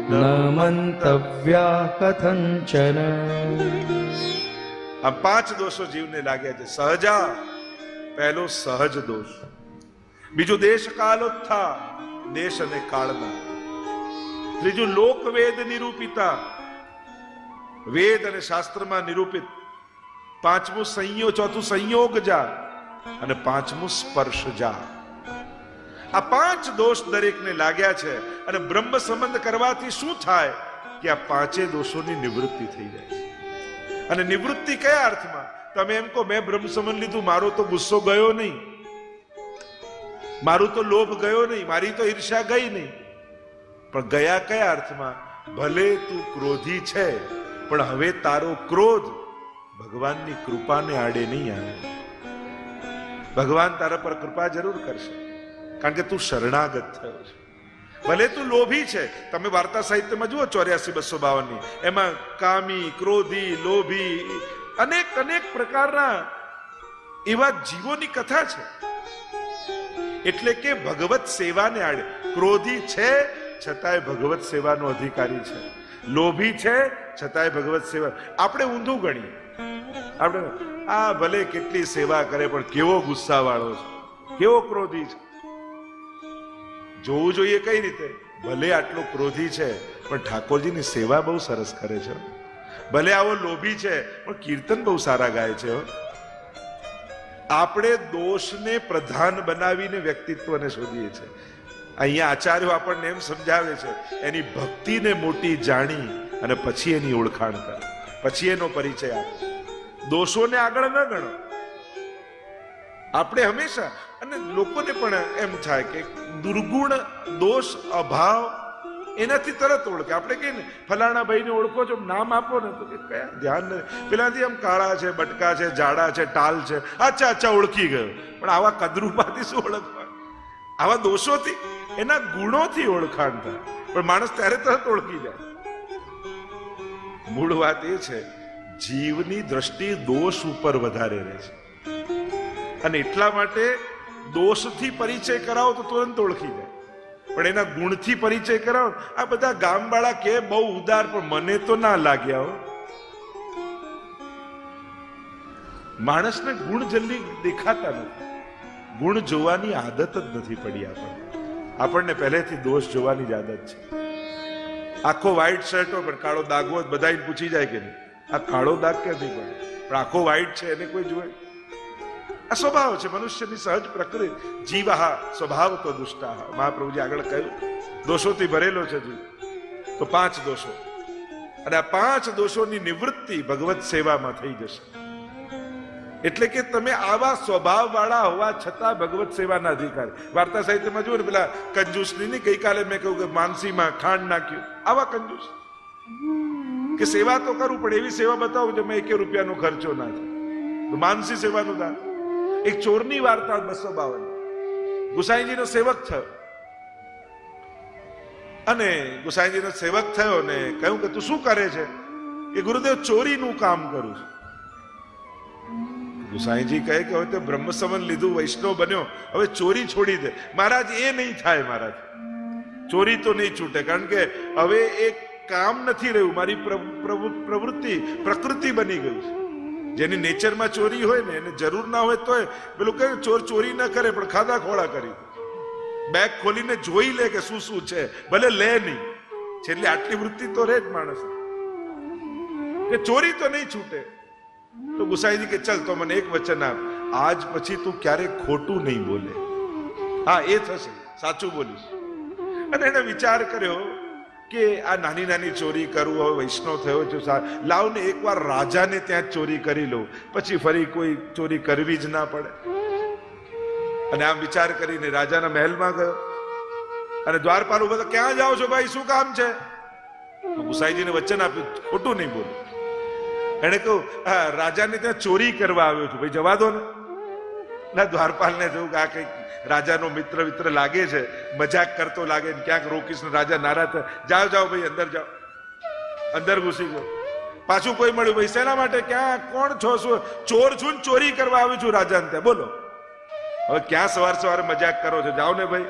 ન મંતવ્યા કથંચન. આ 5 દોષો જીવને લાગ્યા છે. સહજા, પહેલો સહજ દોષ. બીજું દેશ કાલોત્થા, દેશ અને કાળના. ત્રીજું લોકવેદ નિરૂપિતા, વેદ અને શાસ્ત્રમાં નિરૂપિત પાંચમું સંયોગ, ચોથું સંયોગ જા અને પાંચમું સ્પર્શ જા. આ પાંચ દોષ દરેકને લાગ્યા છે અને બ્રહ્મ સંબંધ કરવાથી શું થાય કે આ પાંચે દોષોની નિવૃત્તિ થઈ જાય છે. અને નિવૃત્તિ કયા અર્થમાં? તમે એમ કહો મેં બ્રહ્મ સંબંધ લીધું, મારો તો ગુસ્સો ગયો નહીં, મારું તો લોભ ગયો નહીં, મારી તો ઈર્ષ્યા ગઈ નહીં. પણ ગયા કયા અર્થમાં? ભલે તું ક્રોધી છે પણ હવે તારો ક્રોધ ભગવાનની કૃપાને આડે નહીં આવે. ભગવાન તારા પર કૃપા જરૂર કરશે, કારણ કે તું શરણાગત થયો છે. ભલે તું લોભી છે, તમે વાર્તા સાહિત્યમાં જુઓ 84-252 એમાં કામી, ક્રોધી, લોભી, અનેક અનેક પ્રકારના એવા જીવોની કથા છે. એટલે કે ભગવત સેવાને આડે ક્રોધી છે છતાંય ભગવત સેવાનો અધિકારી છે, લોભી છે છતાંય ભગવત સેવા. આપણે ઊંધું ગણીએ, આપણે આ ભલે કેટલી સેવા કરે પણ કેવો ગુસ્સા વાળો છે, કેવો ક્રોધી છે. જોવું જોઈએ કઈ રીતે? ભલે આટલો ક્રોધી છે પણ ઠાકોરજીની સેવા બહુ સરસ કરે છે. ભલે આવો લોભી છે પણ કીર્તન બહુ સારા ગાય છે. આપણે દોષને પ્રધાન બનાવીને વ્યક્તિત્વને શોધીએ છીએ. અહીંયા આચાર્યો આપણને એમ સમજાવે છે, એની ભક્તિને મોટી જાણી અને પછી એની ઓળખાણ કરો, પછી એનો પરિચય આપો. દોષોને આગળ ન ગણો. આપણે હંમેશા, અને લોકોને પણ એમ થાય કે દુર્ગુણ, દોષ, અભાવ એનાથી તરત ઓળખે. આપણે કહીએ ને ફલાણા ભાઈને ઓળખો છો, નામ આપો ને તો કે કયા ધ્યાન નથી, પેલાથી આમ કાળા છે, બટકા છે, જાડા છે, ટાલ છે, અચ્છા અચ્છા ઓળખી ગયો. પણ આવા કદરૂપાથી શું ઓળખવા? આવા દોષોથી, એના ગુણોથી ઓળખાણ થાય. પણ માણસ ત્યારે તરત ઓળખી જાય. મૂળ વાત એ છે, જીવની દ્રષ્ટિ દોષ ઉપર વધારે રહે છે. અને એટલા માટે દોષથી પરિચય કરાવો તો તુરંત ઓળખી જાય. પણ એના ગુણથી પરિચય કરાવો. આ બધા ગામવાળા કે બહુ ઉદાર, પણ મને તો ના લાગ્યા હો. માણસને ગુણ જલ્દી દેખાતા નથી. ગુણ જોવાની આદત જ નથી પડી આપણને પહેલેથી દોષ જોવાની જ આદત છે. આખો વ્હાઈટ શર્ટ હોય પણ કાળો દાગ હોય, બધા પૂછી જાય કે નહીં આ કાળો દાગ ક્યાંથી પડે? પણ આખો વ્હાઈટ છે એને કોઈ જોવે? આ સ્વભાવ છે મનુષ્યની સહજ પ્રકૃતિ. જીવાહ સ્વભાવ તો દુષ્ટાહ. મહાપ્રભુજી આગળ કહ્યું દોષોથી ભરેલો છે જીવ. તો 5 દોષો, અને આ 5 દોષોની નિવૃત્તિ ભગવત સેવામાં થઈ જશે. એટલે કે તમે આવા સ્વભાવ વાળા હોવા છતાં ભગવત સેવાના અધિકારી. વાર્તા સાહિત્યમાં જુઓ ને પેલા કંજૂસની નહીં, ગઈકાલે મેં કહ્યું કે માનસીમાં ખાંડ નાખ્યું, આવા કંજૂસ કે સેવા તો કરું પણ એવી સેવા બતાવો જેમાં 1 રૂપિયાનો ખર્ચો ના થાય. તો માનસી સેવાનું દાન. એક ચોરની વાર્તા 252. ગુસાઈજીનો સેવક થયો અને ગુસાઈજીનો સેવક થયો ને કહ્યું કે તું શું કરે છે? કે ગુરુદેવ ચોરીનું કામ કરું છું. ગુસાઈજી કહે કે હવે તે બ્રહ્મ સંબંધ લીધું, વૈષ્ણવ બન્યો, હવે ચોરી છોડી દે. મહારાજ એ નહીં થાય, મહારાજ ચોરી તો નહીં છૂટે, કારણ કે હવે એક કામ નથી રહ્યું, મારી પ્રવૃત્તિ પ્રકૃતિ બની ગયું છે. જેની નેચરમાં ચોરી હોય ને એને જરૂર ના હોય તોય પેલું કહે ચોર ચોરી ના કરે પણ ખાધા ખોળા કરી, બેગ ખોલીને જોઈ લે કે શું શું છે, ભલે લે નહીં, છેલ્લે આટલી વૃત્તિ તો રહે જ માણસ કે ચોરી તો નહીં છૂટે. તો ગુસાઈજી કે ચલ તો મને એક વચન આપ, આજ પછી તું ક્યારે ખોટું નહીં બોલે. હા એ થશે, સાચું બોલીશ. અને એને વિચાર કર્યો કે આ નાની નાની ચોરી કરું, હવે વૈષ્ણવ થયો છું, લાવ ને એકવાર રાજાને ત્યાં ચોરી કરી લઉં, પછી ફરી કોઈ ચોરી કરવી જ ના પડે. અને આમ વિચાર કરીને રાજાના મહેલમાં ગયો અને દ્વારપાલ ઉભો તો, ક્યાં જાઓ છો ભાઈ, શું કામ છે? ગુસાઈજીને વચન આપ્યું ખોટું નહીં બોલું. એને કહ્યું રાજાને ત્યાં ચોરી કરવા આવ્યો છું, ભાઈ જવા દો ને. ના દ્વારપાલને થયું કે આ કઈક રાજાનો મિત્ર લાગે છે, મજાક કરતો લાગે, ક્યાંક રોકીશ ને રાજા નારાજ થાય. જાઓ જાઓ ભાઈ અંદર જાઓ. અંદર ઘૂસી ગયો. પાછું કોઈ મળ્યું, ભાઈ શેના માટે, ક્યાં, કોણ છો? શું? ચોર છું, ચોરી કરવા આવ્યો છું રાજાને ત્યાં. બોલો હવે ક્યાં સવારે મજાક કરો છો, જાઓ ને ભાઈ.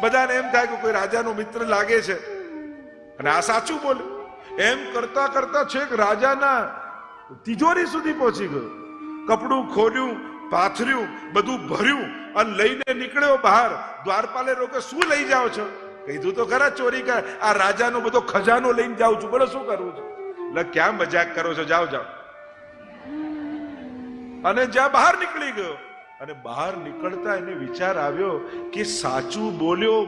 બધાને એમ થાય કે કોઈ રાજાનો મિત્ર લાગે છે અને આ સાચું બોલે. એમ કરતા કરતા છેક રાજાના તિજોરી સુધી પહોંચી ગયો. કપડું ખોલ્યું, પાથર્યું, બધું ભર્યું અને લઈને નીકળ્યો બહાર. દ્વારપાલે રોકે, શું લઈ જાઓ છો? કીધું તો ખરા ચોરી કર, આ રાજાનો બધો ખજાનો લઈને જાઉં છું, બોલો શું કરવું છે? એટલે ક્યાં મજાક કરો છો, જાઓ જાઓ. અને જ્યાં બહાર નીકળી ગયો, અને બહાર નીકળતા એને વિચાર આવ્યો કે સાચું બોલ્યો,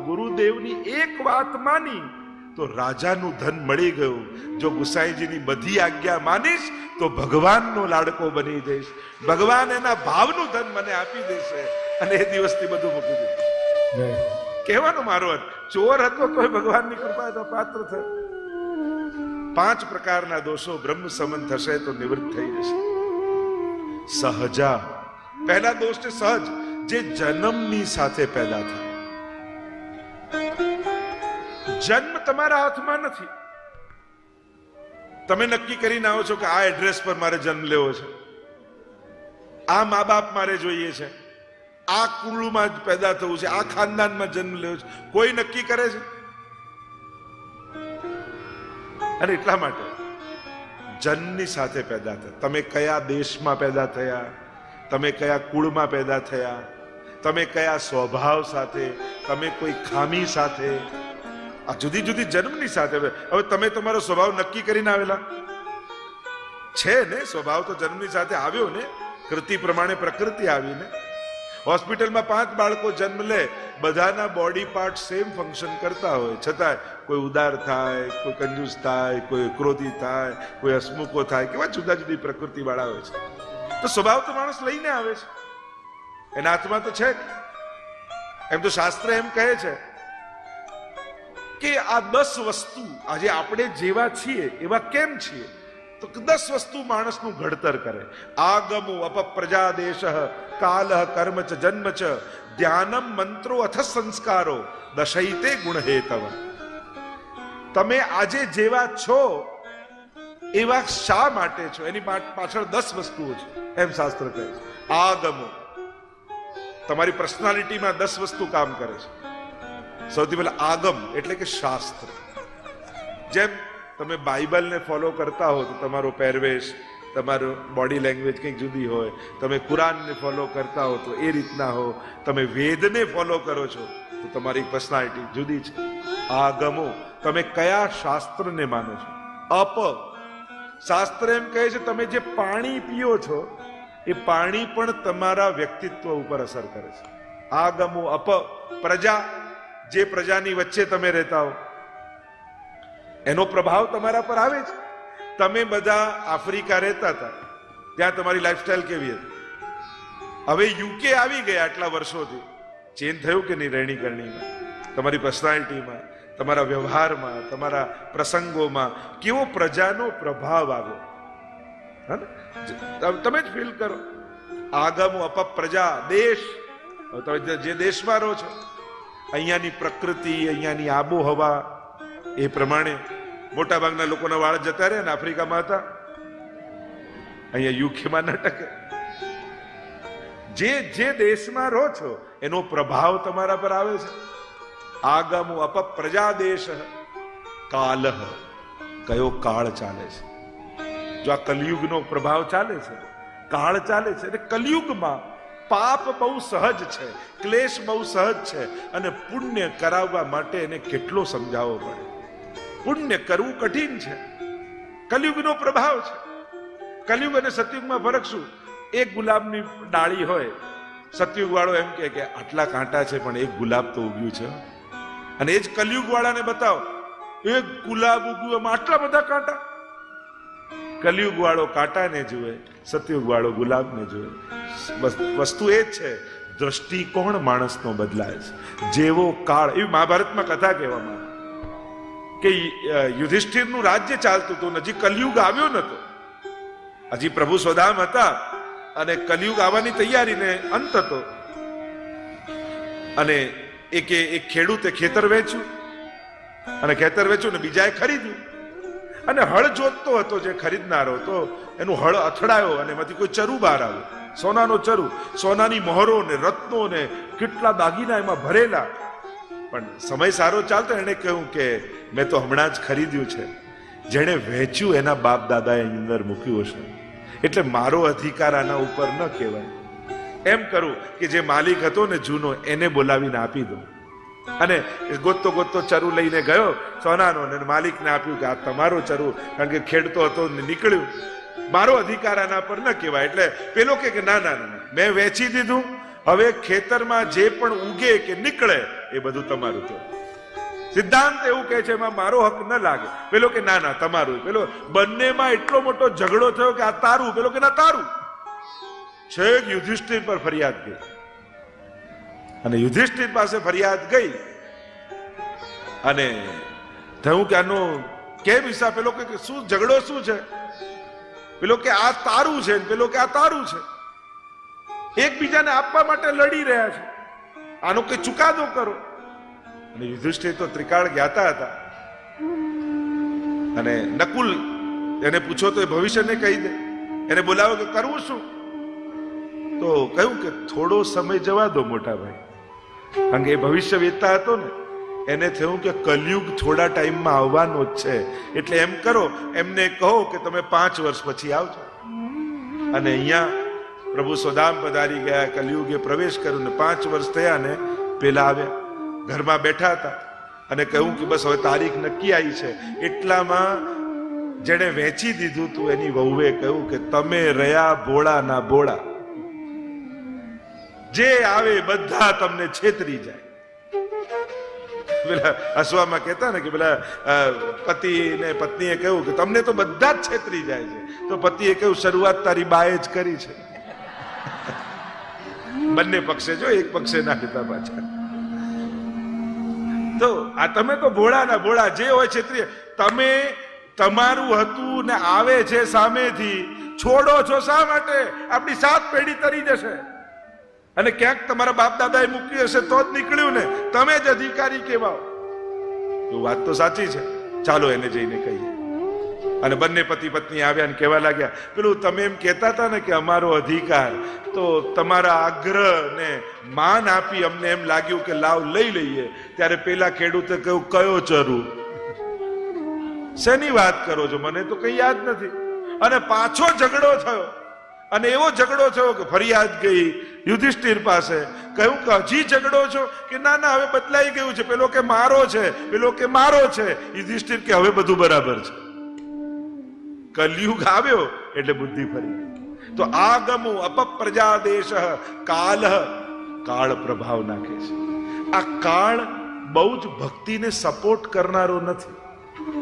ગુરુદેવની એક વાત માની તો રાજાનું ધન મળી ગયું. જો ગુસાઈજીની બધી આજ્ઞા માનીશ તો ભગવાનનો લાડકો બની જઈશ, ભગવાન એના ભાવનું ધન મને આપી દેશે. અને એ દિવસથી બધું મૂકી દીધું. કહેવાનો મારો અર્થ, ચોર હતો તોય ભગવાનની કૃપા તો પાત્ર થયો. 5 પ્રકારના દોષો બ્રહ્મ સમન થશે તો નિવૃત્ત થઈ જશે. સહજા, પહેલા દોષ છે સહજ, જે જન્મની સાથે પેદા થાય. જન્મ તમારા હાથમાં નથી. તમે નક્કી કરીને આવો છો કે આ એડ્રેસ પર મારે જન્મ લેવો છે, આ મા બાપ મારે જોઈએ છે, આ કુળમાં જ પેદા થવું છે, આ ખાનદાનમાં જન્મ લેવો છે. કોઈ નક્કી કરે છે? અને એટલા માટે જન્મની સાથે પેદા થયા. તમે કયા દેશમાં પેદા થયા, તમે કયા કુળમાં પેદા થયા, તમે કયા સ્વભાવ સાથે, તમે કોઈ ખામી સાથે, આ જુદી જુદી જન્મની સાથે. હવે તમે તમારો સ્વભાવ નક્કી કરીને આવેલા છે ને? સ્વભાવ તો જન્મની સાથે આવ્યો ને, કૃતિ પ્રમાણે પ્રકૃતિ આવીને. હોસ્પિટલમાં 5 બાળકો જન્મ લે, બધાના બોડી પાર્ટ સેમ ફંક્શન કરતા હોય, છતાં કોઈ ઉદાર થાય, કોઈ કંજૂસ થાય, કોઈ ક્રોધી થાય, કોઈ હસમુખો થાય, કેવા જુદા જુદી પ્રકૃતિ વાળા હોય છે. તો સ્વભાવ તો માણસ લઈને આવે છે, એના હાથમાં તો છે. એમ તો શાસ્ત્ર એમ કહે છે કે આ 10 વસ્તુ, આજે આપણે જેવા છીએ એવા કેમ છીએ, તો 10 વસ્તુ માણસનું ઘડતર કરે. આગમો અપપ્રજાદેશ કાલ કર્મ ચ જન્મ ચ ધ્યાનમ મંત્રો અથ સંસ્કારો દશૈતે ગુણ હેતવ. તમે આજે જેવા છો એવા શા માટે છો, એની પાછળ 10 વસ્તુઓ છે, એમ શાસ્ત્ર કહે છે. આગમો, તમારી પર્સનાલિટીમાં 10 વસ્તુ કામ કરે છે. સૌથી પહેલા આગમ એટલે કે શાસ્ત્ર. જેમ તમે બાઇબલને ફોલો કરતા હો તો તમારો પહેરવેશ, તમારો બોડી લેંગ્વેજ કંઈક જુદી હોય. તમે કુરાનને ફોલો કરતા હો તો એ રીતના હો. તમે વેદને ફોલો કરો છો તો તમારી પર્સનાલિટી જુદી છે. આગમો, તમે કયા શાસ્ત્રને માનો છો. અપ, શાસ્ત્ર એમ કહે છે તમે જે પાણી પીઓ છો એ પાણી પણ તમારા વ્યક્તિત્વ ઉપર અસર કરે છે. આગમો અપ. પ્રજા, જે પ્રજાની વચ્ચે તમે રહેતા હો એનો પ્રભાવ તમારા પર આવે છે. તમે બધા આફ્રિકા રહેતા હતા, ત્યાં તમારી લાઈફસ્ટાઈલ કેવી હતી. હવે યુકે આવી ગયા આટલા વર્ષોથી, ચેન્જ થયું કે નહીં? રહેણી કરણીમાં, તમારી પર્સનાલિટીમાં, તમારા વ્યવહારમાં, તમારા પ્રસંગોમાં કેવો પ્રજાનો પ્રભાવ આવ્યો, તમે જ ફીલ કરો. આગમ અપ પ્રજા. દેશ, તમે જે દેશમાં રહો છો અહીંયાની પ્રકૃતિ, અહીંયાની આબોહવા એ પ્રમાણે મોટા ભાગના લોકોના વાળ જતા રહ્યા ને આફ્રિકામાં હતા, અહીંયા યુકેમાં ન ટકે. જે દેશમાં રહો છો એનો પ્રભાવ તમારા પર આવે છે. આગમો અપ પ્રજાદેશ કાલહ, કયો કાળ ચાલે છે. જો આ કલયુગનો પ્રભાવ ચાલે છે, કાળ ચાલે છે, એટલે કલયુગમાં પાપ બહુ સહજ છે, ક્લેશ બહુ સહજ છે, અને પુણ્ય કરાવવા માટે એને કેટલો સમજાવવો પડે. પુણ્ય કરવું કઠિન છે. કલયુગનો પ્રભાવ છે. કલયુગ અને સતયુગમાં ફરક શું? એક ગુલાબની ડાળી હોય, સતયુગ વાળો એમ કે આટલા કાંટા છે પણ એક ગુલાબ તો ઉગ્યું છે. અને એ જ કલયુગ વાળાને બતાવો, એક ગુલાબ ઉગ્યું એમાં આટલા બધા કાંટા. કલયુગ વાળો કાંટાને જુએ, સતયુગ વાળો ગુલાબને જુએ. વસ્તુ એ જ છે, દ્રષ્ટિકોણ માણસનો બદલાય છે. જેવો કાળ, એવી મહાભારતમાં કથા કહેવામાં કે યુધિષ્ઠિરનું રાજ્ય ચાલતું હતું, હજી કલયુગ આવ્યો નતો, હજી પ્રભુ સ્વધામ હતા અને કલયુગ આવવાની તૈયારી ને અંત હતો. અને એક ખેડૂતે ખેતર વેચ્યું, અને ખેતર વેચ્યું ને બીજાએ ખરીદ્યું, અને હળ જોતતો હતો જે ખરીદનારો, તો એનું હળ અથડાયો અને એમાંથી કોઈ ચરુ બહાર આવ્યો, સોનાનો ચરુ. સોનાની મહોરો ને રત્નો ને કેટલા દાગીના એમાં ભરેલા. પણ સમય સારો ચાલતો, એને કહ્યું કે મેં તો હમણાં જ ખરીદ્યું છે. જેણે વેચ્યું એના બાપ દાદાએ અંદર મૂક્યું હશે, એટલે મારો અધિકાર આના ઉપર ન કહેવાય. એમ કરું કે જે માલિક હતો ને જૂનો, એને બોલાવીને આપી દો. અને ગોતતો ગોતતો ચરુ લઈને ગયો સોનાનો, અને માલિકને આપ્યું કે આ તમારો ચરુ, કારણ કે ખેડતો હતો ને નીકળ્યું, મારો અધિકાર આના પર ન કહેવાય. એટલે પેલો કે ના ના ના, મેં વેચી દીધું, હવે ખેતરમાં જે પણ ઉગે કે નીકળે એ બધું તમારું છે. સિદ્ધાંત એવું કહે છે એમાં મારો હક ન લાગે. પેલો કે ના ના તમારું. પેલો બંનેમાં એટલો મોટો ઝઘડો થયો કે આ તારું, પેલો કે ના તારું. છેક યુધિષ્ઠિર પર ફરિયાદ ગઈ, અને યુધિષ્ઠિર પાસે ફરિયાદ ગઈ અને થયું કે આનો કેમ હિસાબ. પેલો કે શું ઝઘડો શું છે? પેલો કે આ તારું છે, પેલો કે આ તારું છે. એકબીજાને આપવા માટે લડી રહ્યા છે, આનો કઈ ચુકાદો કરો. અને યુધિષ્ઠિર તો ત્રિકાળ જ્ઞાતા હતા, અને નકુલ એને પૂછો તો એ ભવિષ્યને કહી દે. એને બોલાવો કે કરવું શું? તો કહ્યું કે થોડો સમય જવા દો મોટા ભાઈ, કારણ કે એ ભવિષ્ય વેચતા હતો ને, એને થયું કે કલયુગ થોડા ટાઈમમાં આવવાનો જ છે, એટલે એમ કરો, એમને કહો કે તમે 5 વર્ષ પછી આવજો. અને અહીંયા પ્રભુ સ્વધામ પધારી ગયા, કલયુગે પ્રવેશ કર્યો ને 5 વર્ષ થયા ને પેલા આવ્યા, ઘરમાં બેઠા હતા અને કહ્યું કે બસ હવે તારીખ નક્કી આવી છે. એટલામાં જેને વેચી દીધું તું એની વહુએ કહ્યું કે તમે રહ્યા ભોળા ના ભોળા, જે આવે બધા તમને છેતરી જાય. પેલા હસવામાં કહેતા ને કે પેલા પતિ ને પત્નીએ કહ્યું કે તમને તો બધા જ છેતરી જાય છે. તો પતિએ કહ્યું શરૂઆત તારી બાએ જ કરી છે. બંને પક્ષે જો, એક પક્ષે ના કહેતા પાછા. તો આ તમે તો ભોળા ના ભોળા, જે હોય છેતરી. તમે તમારું હતું ને આવે છે સામેથી, છોડો છો શા માટે? આપણી 7 પેઢી તરી જશે, અને ક્યાંક તમારા બાપ દાદાએ મૂક્યું હશે તો જ નીકળ્યું ને, તમે જ અધિકારી કહેવાઓ. તો વાત તો સાચી છે, ચાલો એને જઈને કહીએ. અને બંને પતિ પત્ની આવ્યા અને કહેવા લાગ્યા, પેલું તમે એમ કહેતા હતા ને કે અમારો અધિકાર, તો તમારા આગ્રહને માન આપી અમને એમ લાગ્યું કે લાવ લઈ લઈએ. ત્યારે પેલા ખેડૂતે કહ્યું, કયો ચરુ? શેની વાત કરો છો? મને તો કઈ યાદ નથી. અને પાછો ઝઘડો થયો, અને એવો ઝઘડો થયો કે ફરિયાદ ગઈ યુધિષ્ઠિર પાસે. કહ્યું કે હજી ઝઘડો છો? કે ના ના હવે બદલાઈ ગયું છે. પેલો કે મારો છે, પેલો કે મારો છે. યુધિષ્ઠિર કે હવે બધું બરાબર છે. કલયુગ આવ્યો એટલે બુદ્ધિ ફરી. તો આગમો અપપ્રજાદેશ કાલ, કાળ પ્રભાવ નાખે છે. આ કાળ બહુ જ ભક્તિને સપોર્ટ કરનારો નથી,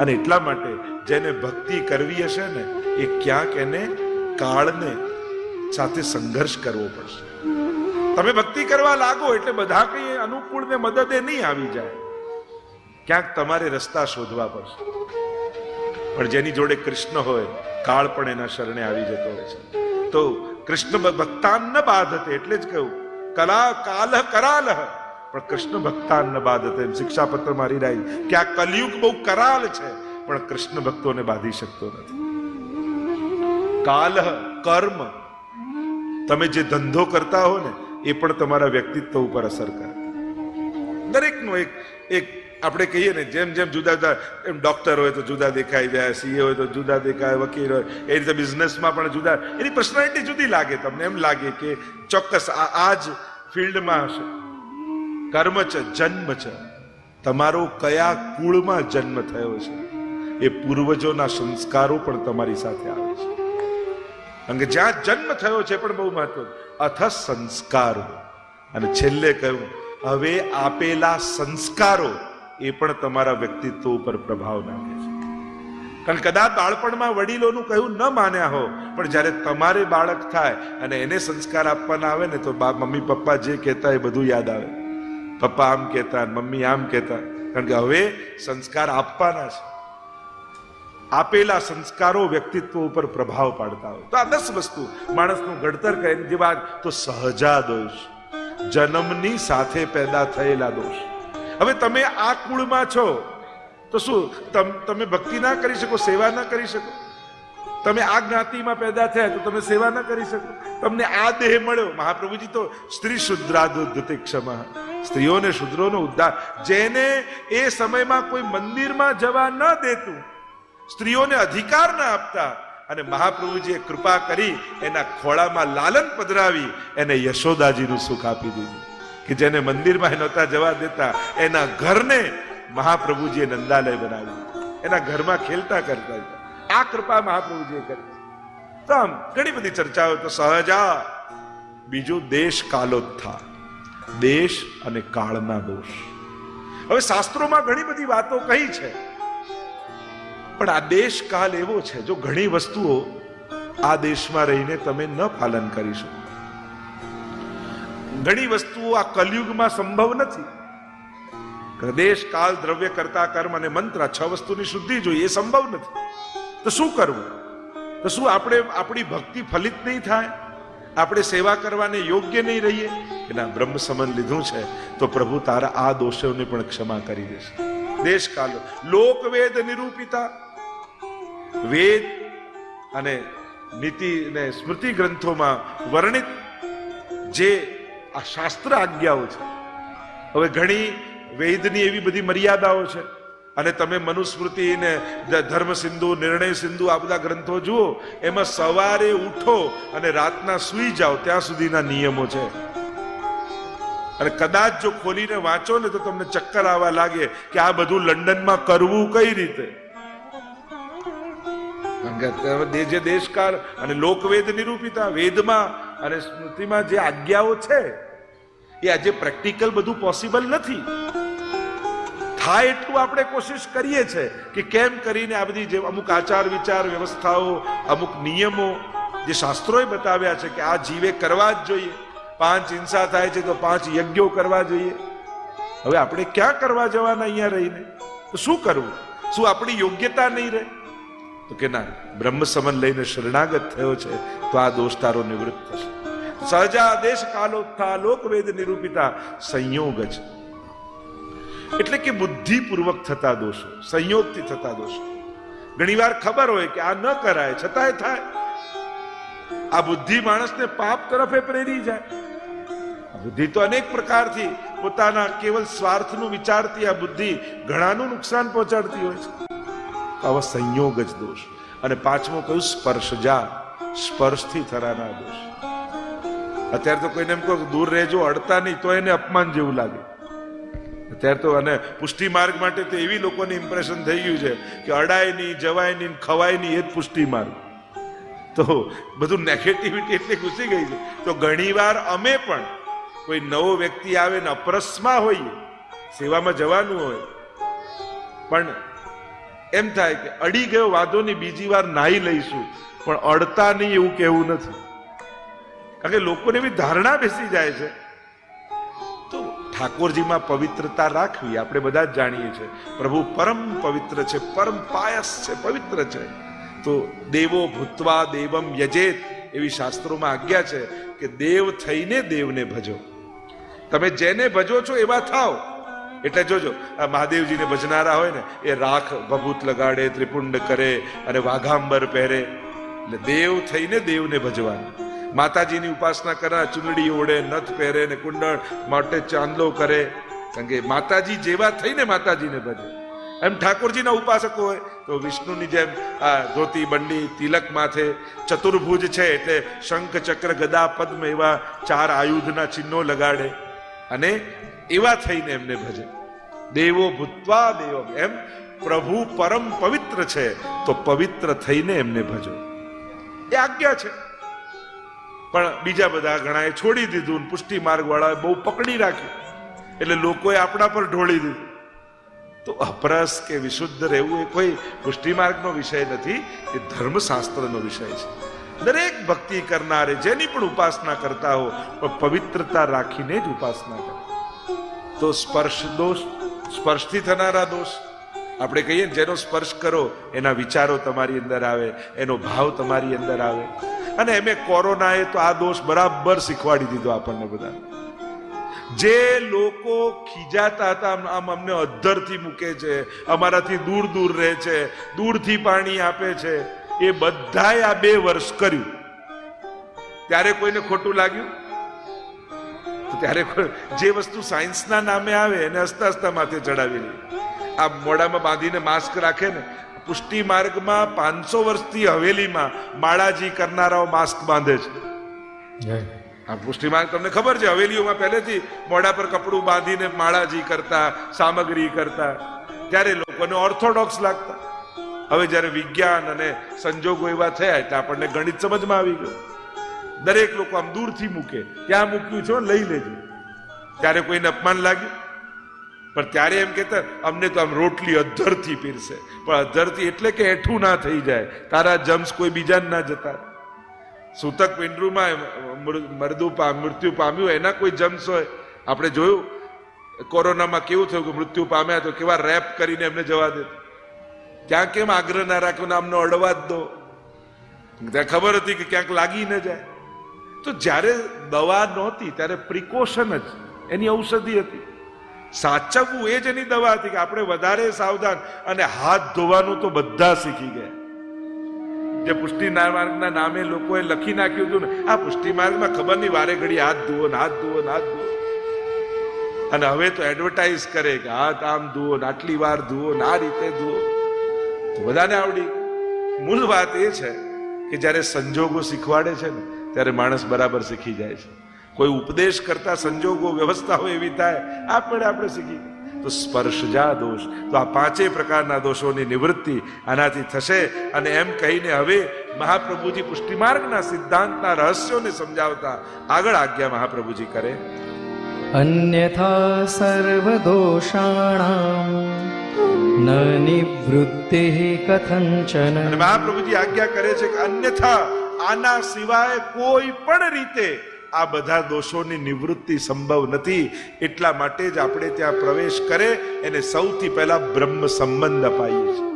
અને એટલા માટે જેને ભક્તિ કરવી હશે ને, એ ક્યાંક એને કાળને સાથે સંઘર્ષ કરવો પડશે. તમે ભક્તિ કરવા લાગો એટલે બધા કઈ અનુકૂળ ને મદદે નહીં આવી જાય, ક્યાંક તમારે રસ્તા શોધવા પડશે. પણ જેની જોડે કૃષ્ણ હોય, કાળ પણ એના શરણે આવી જતો હોય છે. તો કૃષ્ણ ભક્તાન ન બાધતે, એટલે જ કહ્યું કલા કાલ કરાલ, પણ કૃષ્ણ ભક્તાન ન બાધતે. શિક્ષાપત્ર મારી રહી કે આ કલયુગ બહુ કરાલ છે, પણ કૃષ્ણ ભક્તોને બાંધી શકતો નથી. કાલ કર્મ, તમે જે ધંધો કરતા હો ને એ પણ તમારા વ્યક્તિત્વ ઉપર અસર કરે. દરેકનો એક આપણે કહીએ ને, જેમ જેમ જુદા જુદા, એમ ડોક્ટર હોય તો જુદા દેખાઈ જાય, સીએ હોય તો જુદા દેખાય, વકીલ હોય એ રીતે બિઝનેસમાં પણ જુદા, એની પર્સનાલિટી જુદી લાગે. તમને એમ લાગે કે ચોક્કસ આ જ ફિલ્ડમાં હશે. કર્મ છે, જન્મ છે, તમારો કયા કુળમાં જન્મ થયો છે એ પૂર્વજોના સંસ્કારો પણ તમારી સાથે આવે છે. કારણ કે જ્યાં જન્મ થયો છે પણ બહુ મહત્વ. અથ સંસ્કારો, અને છેલ્લે કહ્યું હવે આપેલા સંસ્કારો એ પણ તમારા વ્યક્તિત્વ ઉપર પ્રભાવ નાખે છે. કારણ કદાચ બાળપણમાં વડીલોનું કહ્યું ન માન્યા હો, પણ જ્યારે તમારે બાળક થાય અને એને સંસ્કાર આપવાના આવે ને, તો મમ્મી પપ્પા જે કહેતા એ બધું યાદ આવે. પપ્પા આમ કહેતા, મમ્મી આમ કહેતા, કારણ કે હવે સંસ્કાર આપવાના છે. આપેલા સંસ્કારો વ્યક્તિત્વ ઉપર પ્રભાવ પાડતા હોય. તો આ 10 વસ્તુ માણસનું ઘડતર કરે. જે વાત તો સહજા દોષ, જન્મની સાથે પેદા થયેલા દોષ. હવે તમે આ કુળમાં છો તો શું તમે ભક્તિ ના કરી શકો, સેવા ના કરી શકો? તમે આ જ્ઞાતિમાં પેદા થયા તો તમે સેવા ના કરી શકો? તમને આ દેહ મળ્યો, મહાપ્રભુજી તો સ્ત્રી શુદ્રાદુદ્ધતિ ક્ષમા, સ્ત્રીઓને શુદ્રોનો ઉદ્ધાર. જેને એ સમયમાં કોઈ મંદિરમાં જવા ન દેતું, સ્ત્રીઓને અધિકાર ના આપતા, અને મહાપ્રભુજીએ કૃપા કરી એના ખોળામાં લાલન પધરાવી એને યશોદાજીનું સુખ આપી દીધું. કે જેને મંદિરમાં નહોતા જવા દેતા એના ઘરને મહાપ્રભુજીએ નંદાલય બનાવ્યું, એના ઘરમાં ખેલતા કરતા હતા. આ કૃપા મહાપ્રભુજીએ કરી. તો આમ ઘણી બધી ચર્ચાઓ. તો સહજા, બીજું દેશ કાલોત્થા, દેશ અને કાળના દોષ. હવે શાસ્ત્રોમાં ઘણી બધી વાતો કહી છે, પણ આ દેશ કાલ એવો છે, જો ઘણી વસ્તુઓ આ દેશમાં રહીને તમે ન પાલન કરી શકો. ઘણી વસ્તુઓ આ કલયુગમાં સંભવ નથી. દેશ કાલ દ્રવ્ય કરતા કર્મ અને મંત્ર, 6 વસ્તુની શુદ્ધિ જોઈએ, એ સંભવ નથી. તો શું કરવું? તો શું આપણે આપણી ભક્તિ ફલિત નહીં થાય? આપણે સેવા કરવાને યોગ્ય નહીં રહીએ? કે ના, બ્રહ્મ સમન લીધું છે તો પ્રભુ તારા આ દોષોને પણ ક્ષમા કરી દેશે. દેશ કાલ, લોક વેદ નિરૂપિતા, વેદ અને નીતિ અને સ્મૃતિ ગ્રંથોમાં વર્ણિત જે આ શાસ્ત્ર આજ્ઞાઓ છે. હવે ઘણી વેદની એવી બધી મર્યાદાઓ છે, અને તમે મનુસ્મૃતિ ને ધર્મ સિંધુ, નિર્ણય સિંધુ આ બધા ગ્રંથો જુઓ, એમાં સવારે ઉઠો અને રાતના સૂઈ જાઓ ત્યાં સુધીના નિયમો છે. અને કદાચ જો ખોલીને વાંચો ને તો તમને ચક્કર આવવા લાગે કે આ બધું લંડનમાં કરવું કઈ રીતે. જે દેશકાળ અને લોકવેદ નિરૂપિતા, વેદમાં અને સ્મૃતિમાં જે આજ્ઞાઓ છે એ આજે પ્રેક્ટિકલ બધું પોસિબલ નથી. થાય એટલું આપણે કોશિશ કરીએ છીએ કે કેમ કરીને આ બધી જે અમુક આચાર વિચાર વ્યવસ્થાઓ, અમુક નિયમો જે શાસ્ત્રોએ બતાવ્યા છે કે આ જીવે કરવા જ જોઈએ. 5 હિંસા થાય છે તો 5 યજ્ઞો કરવા જોઈએ. હવે આપણે ક્યાં કરવા જવાના અહીંયા રહીને? તો શું કરવું? શું આપણી યોગ્યતા નહીં રહે? તો કે ના, બ્રહ્મ સમન લઈને શરણાગત થયો છે તો આ દોષ તારો નિવૃત્ત થશે. સહજા દેશ કાલોત્થા, લોકવેદ નિરૂપિતા, સંયોગ છે. એટલે કે બુદ્ધિપૂર્વક થતા દોષો, સંયોગથી થતા દોષો. ઘણી વાર ખબર હોય કે આ ન કરાય છતાંય થાય. આ બુદ્ધિ માણસને પાપ તરફે પ્રેરી જાય. બુદ્ધિ તો અનેક પ્રકારથી પોતાના કેવલ સ્વાર્થનું વિચારતી આ બુદ્ધિ ઘણાનું નુકસાન પહોંચાડતી હોય છે. આવા સંયોગ જ દોષ. અને 5મો કહ્યું સ્પર્શજા, સ્પર્શથી થનારા દોષ. અત્યારે તો કોઈને એમ કહો દૂર રહેજો, અડતા નહીં, તો એને અપમાન જેવું લાગે. અત્યારે તો અને પુષ્ટિ માર્ગ માટે તો એવી લોકોને ઇમ્પ્રેશન થઈ ગયું છે કે અડાય નહીં, જવાય નહીં, ખવાય નહીં, એ જ પુષ્ટિ માર્ગ. તો બધું નેગેટિવિટી એટલી ઘૂસી ગઈ છે. તો ઘણીવાર અમે પણ કોઈ નવો વ્યક્તિ આવે ને અપરસમાં હોઈએ, સેવામાં જવાનું હોય, પણ એમ થાય કે અડી ગયો વાંધો નહીં, બીજી વાર નાહી લઈશું, પણ અડતા નહીં એવું કહેવું નથી. કારણ કે લોકોને એવી ધારણા બેસી જાય છે. તો ઠાકોરજીમાં પવિત્રતા રાખવી આપણે બધા જ જાણીએ છીએ. પ્રભુ પરમ પવિત્ર છે, પરમ પાયસ છે, પવિત્ર છે. તો દેવો ભૂત્વા દેવમ યજેત એવી શાસ્ત્રોમાં આજ્ઞા છે કે દેવ થઈને દેવને ભજો. તમે જેને ભજો છો એવા થાવ. એટલે જોજો, આ મહાદેવજીને ભજનારા હોય ને એ રાખ ભભૂત લગાડે, ત્રિપુંડ કરે અને વાઘાંબર પહેરે. એટલે દેવ થઈને દેવને ભજવાનું. માતાજીની ઉપાસના કરનાર ચુંદડી ઓળે, નથ પહેરે ને કુંડળ માટે ચાંદલો કરે, કારણ કે માતાજી જેવા થઈને માતાજીને ભજે. એમ ઠાકોરજીના ઉપાસકો હોય તો વિષ્ણુની જેમ આ ધોતી, બંડી, તિલક માથે, ચતુર્ભુજ છે એટલે શંખ, ચક્ર, ગદા, પદ્મ એવા 4 આયુધના ચિહ્નો લગાડે અને એવા થઈને એમને ભજે. દેવો ભૂત્વા દેવમ, એમ પ્રભુ પરમ પવિત્ર છે તો પવિત્ર થઈને એમને ભજો. એ આજ્ઞા છે. પણ બીજા બધા ઘણાએ છોડી દીધું. પુષ્ટિ માર્ગ વાળાએ બહુ પકડી રાખ્યું એટલે લોકોએ આપણા પર ઢોળી દીધું. તો અપરસ કે વિશુદ્ધ રહેવું એ કોઈ પુષ્ટિ માર્ગનો વિષય નથી, એ ધર્મશાસ્ત્રનો વિષય છે. દરેક ભક્તિ કરનારે જેની પણ ઉપાસના કરતા હો પણ પવિત્રતા રાખીને જ ઉપાસના કરે. તો સ્પર્શ દોષ, સ્પર્શથી થનારા દોષ. આપણે કહીએ ને જેનો સ્પર્શ કરો એના વિચારો તમારી અંદર આવે, એનો ભાવ તમારી અંદર આવે. અને એમે કોરોનાએ તો આ દોષ બરાબર શીખવાડી દીધો આપણને બધા. જે લોકો ખીજાતા હતા, આમ અમને અધ્ધરથી મૂકે છે, અમારાથી દૂર દૂર રહે છે, દૂરથી પાણી આપે છે, એ બધાએ આ 2 વર્ષ કર્યું. ત્યારે કોઈને ખોટું લાગ્યું? તો ત્યારે જે વસ્તુ સાયન્સના નામે આવે એને હસતા હસતા માથે ચડાવી લે. આ મોઢામાં બાંધીને માસ્ક રાખે ને, પુષ્ટિ માર્ગમાં 500 વર્ષથી હવેલીમાં માળાજી કરનારાઓ માસ્ક બાંધે છે. આ પુષ્ટિમાર્ગ તમને ખબર છે, હવેલીઓમાં પહેલેથી મોઢા પર કપડું બાંધીને માળાજી કરતા, સામગ્રી કરતા, ત્યારે લોકોને ઓર્થોડોક્સ લાગતા. હવે જયારે વિજ્ઞાન અને સંજોગો એવા થયા એટલે આપણને ગણિત સમજમાં આવી ગયું. દરેક લોકો આમ દૂરથી મૂકે, ત્યાં મૂક્યું છો લઈ લેજો. ત્યારે કોઈને અપમાન લાગ્યું? પણ ત્યારે એમ કહેતા અમને તો આમ રોટલી અધ્ધરથી પીરસે. પણ અધ્ધરથી એટલે કે એઠું ના થઈ જાય, તારા જમ્સ કોઈ બીજાને ના જતા. સૂતક પિંડરૂમાં મૃત્યુ પામ્યું, એના કોઈ જમ્સ હોય? આપણે જોયું કોરોનામાં કેવું થયું કે મૃત્યુ પામ્યા તો કેવા રેપ કરીને એમને જવા દે. ત્યાં કેમ આગ્રહ ના રાખ્યો ને આમને અડવા જ દો? ત્યાં ખબર હતી કે ક્યાંક લાગી ન જાય. તો જ્યારે દવા નહોતી ત્યારે પ્રિકોશન જ એની ઔષધિ હતી. સાચવવું એ જ એની દવા હતી કે આપણે વધારે સાવધાન. અને હાથ ધોવાનું તો બધા શીખી ગયા. જે પુષ્ટિ માર્ગના નામે લોકોએ લખી નાખ્યું હતું ને, આ પુષ્ટિ માર્ગમાં ખબર નહીં વારે ઘડી હાથ ધુઓ ને હાથ ધુઓ ને હાથ ધુઓ. અને હવે તો એડવર્ટાઇઝ કરે કે હાથ આમ ધુઓ ને આટલી વાર ધુઓ ને આ રીતે ધુઓ. તો બધાને આવડી. મૂળ વાત એ છે કે જ્યારે સંજોગો શીખવાડે છે ને ત્યારે માણસ બરાબર શીખી જાય છે. કોઈ ઉપદેશ કરતા સંજોગો વ્યવસ્થા હોય એવી થાય, આપણે શીખી. તો સ્પર્શજા દોષ, તો આ 5 પ્રકારના દોષોની નિવૃત્તિ આનાથી થશે. અને એમ કહીને હવે મહાપ્રભુજી પુષ્ટિ માર્ગના સિદ્ધાંતના રહસ્યોને સમજાવતા આગળ આજ્ઞા મહાપ્રભુજી કરે. અન્યથા સર્વદોષાણામ ન નિવૃત્તિ કથંચન. અને મહાપ્રભુજી આજ્ઞા કરે છે કે અન્યથા, આના સિવાય કોઈ પણ રીતે આ બધા દોષોની નિવૃત્તિ સંભવ નથી. એટલા માટે જ આપણે ત્યાં પ્રવેશ કરે એને સૌથી પહેલા બ્રહ્મ સંબંધ અપાઈએ છીએ.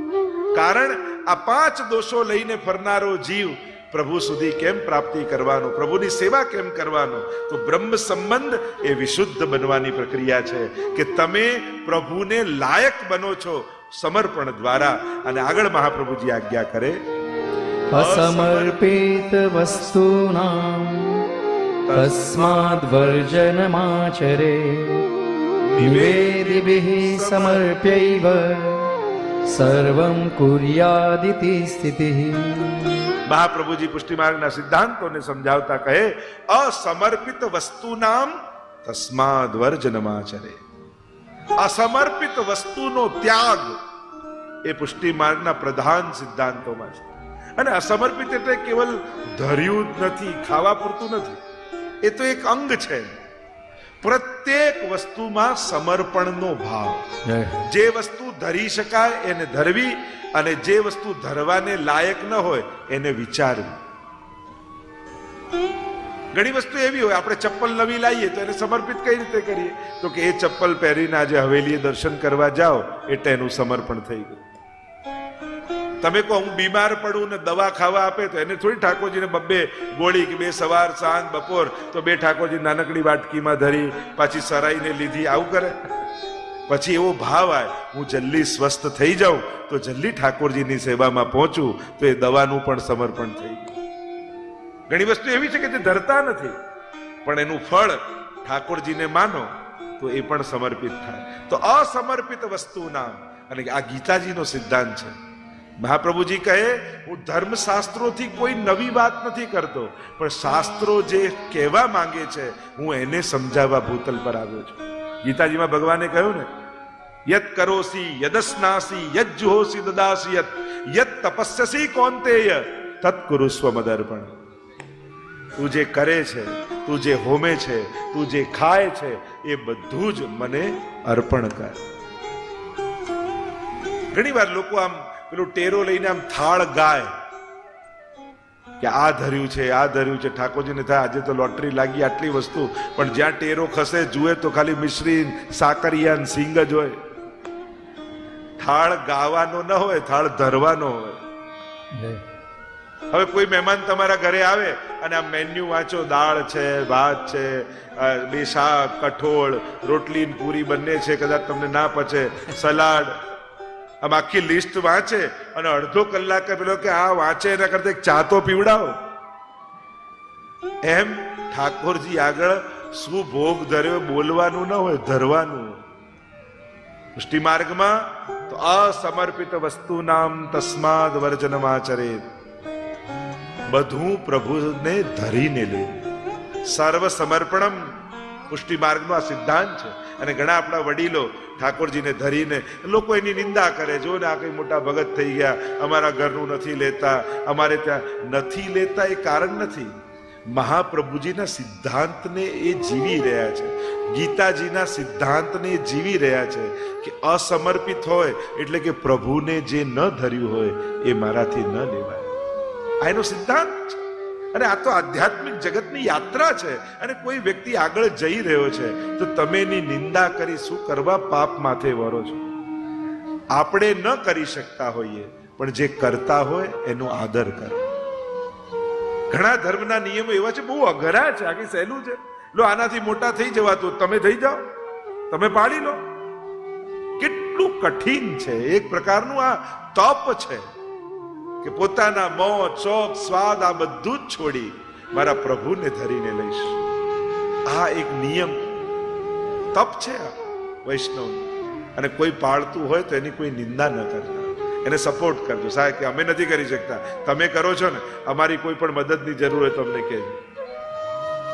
કારણ આ 5 દોષો લઈને ફરનારો જીવ પ્રભુ સુધી કેમ પ્રાપ્તિ કરવાનો, પ્રભુની સેવા કેમ કરવાનો? તો બ્રહ્મ સંબંધ એ વિશુદ્ધ બનવાની પ્રક્રિયા છે કે તમે પ્રભુને લાયક બનો છો સમર્પણ દ્વારા. અને આગળ મહાપ્રભુજી આજ્ઞા કરે, અસમર્પિત વસ્તુનામ તસ્માદ વર્જનમાચરે નિવેદિભિઃ સમર્પ્યૈવ સર્વં કુર્યાદિતિ સ્થિતિઃ. મહાપ્રભુજી પુષ્ટિ માર્ગના સિદ્ધાંતોને સમજાવતા કહે, અસમર્પિત વસ્તુનામ તસ્માદ વર્જનમાચરે. અસમર્પિત વસ્તુનો ત્યાગ એ પુષ્ટિ માર્ગના પ્રધાન સિદ્ધાંતોમાં છે. અને અસમર્પિત એટલે કેવલ ધર્યું જ નથી, ખાવા પૂરતું નથી. એ તો એક અંગ છે. પ્રત્યેક વસ્તુમાં સમર્પણનો ભાવ. જે વસ્તુ ધરી શકાય એને ધરવી, અને જે વસ્તુ ધરવાને લાયક ન હોય એને વિચારવી. ઘણી વસ્તુ એવી હોય, આપણે ચપ્પલ નવી લાવીએ તો એને સમર્પિત કઈ રીતે કરીએ? તો કે એ ચપ્પલ પહેરીને આજે હવેલીએ દર્શન કરવા જાઓ એટલે એનું સમર્પણ થઈ ગયું. તમે કહો હું બીમાર પડું ને દવા ખાવા આપે તો એને થોડી ઠાકોરજીને 2 ગોળી કે 2 સવાર સાંજ બપોર તો 2 ઠાકોરજી નાનકડી વાટકીમાં ધરી પાછી સરાઈને લીધી, આવું કરે? પછી એવો ભાવ આવે હું જલ્દી સ્વસ્થ થઈ જાઉં તો જલ્દી ઠાકોરજીની સેવામાં પહોંચું, તો એ દવાનું પણ સમર્પણ થઈ ગયું. ઘણી વસ્તુ એવી છે કે જે ધરતા નથી પણ એનું ફળ ઠાકોરજીને માનો તો એ પણ સમર્પિત થાય. તો અસમર્પિત વસ્તુ નામ. અને આ ગીતાજીનો સિદ્ધાંત છે. મહાપ્રભુજી કહે હું ધર્મશાસ્ત્રોથી કોઈ નવી વાત નથી કરતો, પણ શાસ્ત્રો જે કહેવા માંગે છે હું એને સમજાવવા ભૂતલ પર આવ્યો છું. ગીતાજીમાં ભગવાને કહ્યું ને, યત કરોસી યદસ્નાસી યજ્જુહોસી દદાસી યત તપસ્યસી કૌંતેય તત્ કુરુસ્વ મદર્પણ. તું જે કરે છે, તું જે હોમે છે, તું જે ખાય છે એ બધું જ મને અર્પણ કર. ઘણી વાર લોકો આમ પેલું ટેરો લઈને આમ થાળ ગાય કે આ ધર્યું છે, આ ધર્યું છે. ઠાકોરજીને થાય આજે તો લોટરી લાગી આટલી વસ્તુ, પણ જ્યાં ટેરો ખસે જુએ તો ખાલી મિશ્રી સાકરિયા સિંગ જ હોય. થાળ ગાવાનો ન હોય, થાળ ધરવાનો હોય. હવે કોઈ મહેમાન તમારા ઘરે આવે અને આ મેન્યુ વાંચો, દાળ છે, ભાત છે, 2 શાક, કઠોળ, રોટલી પૂરી બંને છે, કદાચ તમને ના પચે, સલાડ, આમ આખી લિસ્ટ વાંચે અને અડધો કલાક પેલો કે આ વાંચે એના કરતા એક ચા તો પીવડાવો. એમ ઠાકોરજી આગળ શું ભોગ ધર્યો બોલવાનું ન હોય, ધરવાનું. પુષ્ટિ માર્ગમાં તો અસમર્પિત વસ્તુ નામ તસ્માદ વર્જનમાચરે. બધું પ્રભુને ધરીને લેવું, સર્વ સમર્પણમ પુષ્ટિ માર્ગનો આ સિદ્ધાંત છે. અને ઘણા આપણા વડીલો ઠાકોરજીને ધરીને લોકો એની નિંદા કરે, જો ને આ કઈ મોટા ભગત થઈ ગયા, અમારા ઘરનું નથી લેતા, અમારે ત્યાં નથી લેતા એ કારણ નથી. મહાપ્રભુજીના સિદ્ધાંતને એ જીવી રહ્યા છે, ગીતાજીના સિદ્ધાંતને એ જીવી રહ્યા છે કે અસમર્પિત હોય એટલે કે પ્રભુને જે ન ધર્યું હોય એ મારાથી ન લેવાય. આ એનો સિદ્ધાંત છે. અને આ તો આધ્યાત્મિક જગતની યાત્રા છે. અને કોઈ વ્યક્તિ આગળ જઈ રહ્યો છે તો તમે એની નિંદા કરી શું કરવા? પાપ માથે વરો છો. આપણે ન કરી શકતા હોઈએ પણ જે કરતા હોય એનો આદર કરો. ઘણા ધર્મના નિયમો એવા છે, બહુ અઘરા છે, આખી સહેલું છે. લો આનાથી મોટા થઈ જવાતું, તમે થઈ જાઓ, તમે પાડી લો. કેટલું કઠિન છે. એક પ્રકારનું આ તપ છે કે પોતાના મોં, શોખ, સ્વાદ આ બધું જ છોડી મારા પ્રભુને ધરીને લઈશ. આ એક નિયમ તપ છે આ વૈષ્ણવ. અને કોઈ પાળતું હોય તો એની કોઈ નિંદા ન કરતા, એને સપોર્ટ કરજો. સાહેબ કે અમે નથી કરી શકતા, તમે કરો છો ને, અમારી કોઈ પણ મદદની જરૂર હોય તો અમને કહેજો.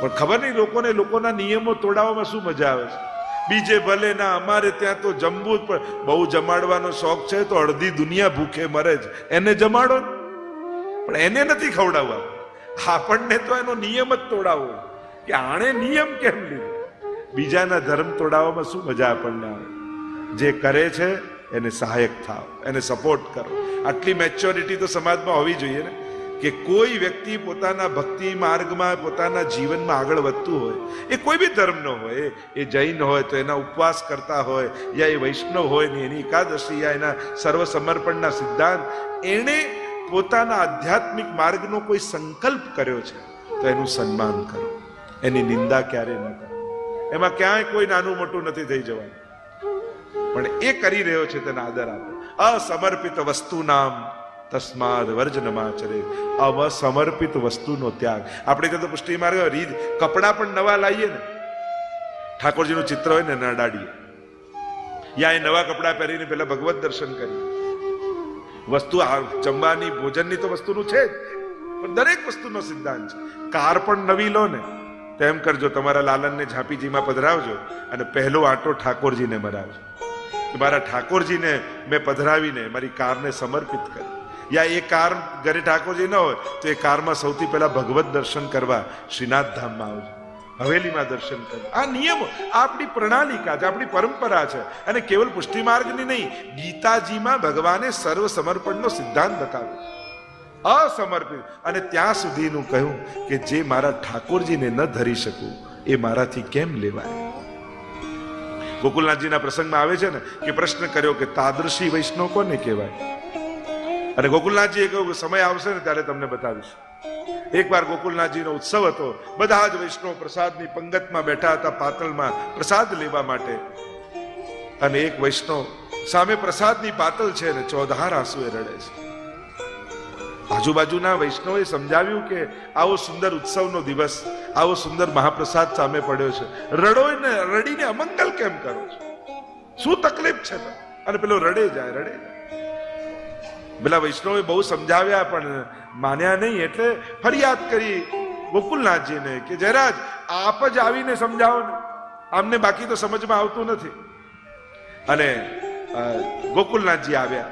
પણ ખબર નહીં લોકોને લોકોના નિયમો તોડાવવામાં શું મજા આવે છે. બીજે ભલે ના, અમારે ત્યાં તો જમવું જ પણ બહુ જમાડવાનો શોખ છે તો અડધી દુનિયા ભૂખે મરે જ, એને જમાડો ને. પણ એને નથી ખવડાવવા, આપણને તો એનો નિયમ જ તોડાવવો કે આણે નિયમ કેમ લીધો. બીજાના ધર્મ તોડાવવામાં શું મજા આપણને આવે. જે કરે છે એને સહાયક થાવ, એને સપોર્ટ કરો. આટલી મેચ્યોરિટી તો સમાજમાં હોવી જોઈએ ને કે કોઈ વ્યક્તિ પોતાના ભક્તિ માર્ગમાં પોતાના જીવનમાં આગળ વધતું હોય, એ કોઈ બી ધર્મનો હોય, એ જૈન હોય તો એના ઉપવાસ કરતા હોય, યા એ વૈષ્ણવ હોય ને એની એકાદશી, યા એના સર્વ સમર્પણના સિદ્ધાંત, એણે પોતાના આધ્યાત્મિક માર્ગનો કોઈ સંકલ્પ કર્યો છે તો એનું સન્માન કરો, એની નિંદા ક્યારે ન કરો. એમાં ક્યાંય કોઈ નાનું મોટું નથી થઈ જવાનું, પણ એ કરી રહ્યો છે તેને આદર આપો. અસમર્પિત વસ્તુ નામ તસ્માદ વર્જનમાચરે. અસમર્પિત વસ્તુનો ત્યાગ. આપણે ત્યાં તો પુષ્ટિ માર્ગ રીત કપડા પણ નવા લાવીએ ને, ઠાકોરજીનું ચિત્ર હોય ને નડાડીએ, યા એ નવા કપડા પહેરીને પેલા ભગવત દર્શન કરીએ. વસ્તુ જમવાની ભોજનની તો વસ્તુનું છે જ, પણ દરેક વસ્તુનો સિદ્ધાંત છે. કાર પણ નવી લો ને તેમ કરજો, તમારા લાલનને ઝાંપીજીમાં પધરાવજો અને પહેલો આંટો ઠાકોરજીને મરાવજો. મારા ઠાકોરજીને મેં પધરાવીને મારી કારને સમર્પિત કરી. યા એ કાર ઘરે ઠાકોરજી ન હોય તો એ કારમાં સૌથી પહેલા ભગવત દર્શન કરવા શ્રીનાથ ધામમાં આવજો, હવેલીમાં દર્શન કરજો. આ નિયમો, આપણી પ્રણાલિકા છે, આપણી પરંપરા છે. અને કેવલ પુષ્ટિ માર્ગની નહીં, ગીતાજીમાં ભગવાને સર્વ સમર્પણનો સિદ્ધાંત બતાવ્યો, અસમર્પિત. અને ત્યાં સુધીનું કહ્યું કે જે મારા ઠાકોરજીને ન ધરી શકું એ મારાથી કેમ લેવાય. ગોકુલનાથજીના પ્રસંગમાં આવે છે ને કે પ્રશ્ન કર્યો કે તાદૃશી વૈષ્ણવ કોને કહેવાય. અને ગોકુલનાથજીએ કહ્યું કે સમય આવશે ને ત્યારે તમને બતાવીશ. એકવાર ગોકુલનાથજીનો ઉત્સવ હતો, બધા જ વૈષ્ણવ પ્રસાદની પંગતમાં બેઠા હતા, પાતળમાં પ્રસાદ લેવા માટે. અને એક વૈષ્ણવ સામે પ્રસાદની પાતળ છે ને ચોધાર આંસુએ રડે છે. આજુબાજુના વૈષ્ણવે સમજાવ્યું કે આવો સુંદર ઉત્સવનો દિવસ, આવો સુંદર મહાપ્રસાદ સામે પડ્યો છે, રડો ને રડીને અમંગલ કેમ કરો છો, શું તકલીફ છે? અને પેલો રડે જાય. પેલા વૈષ્ણવે બહુ સમજાવ્યા પણ માન્યા નહીં, એટલે ફરિયાદ કરી ગોકુલનાથજીને કે જયરાજ આપ જ આવીને સમજાવો ને, આમને બાકી તો સમજમાં આવતું નથી. અને ગોકુલનાથજી આવ્યા.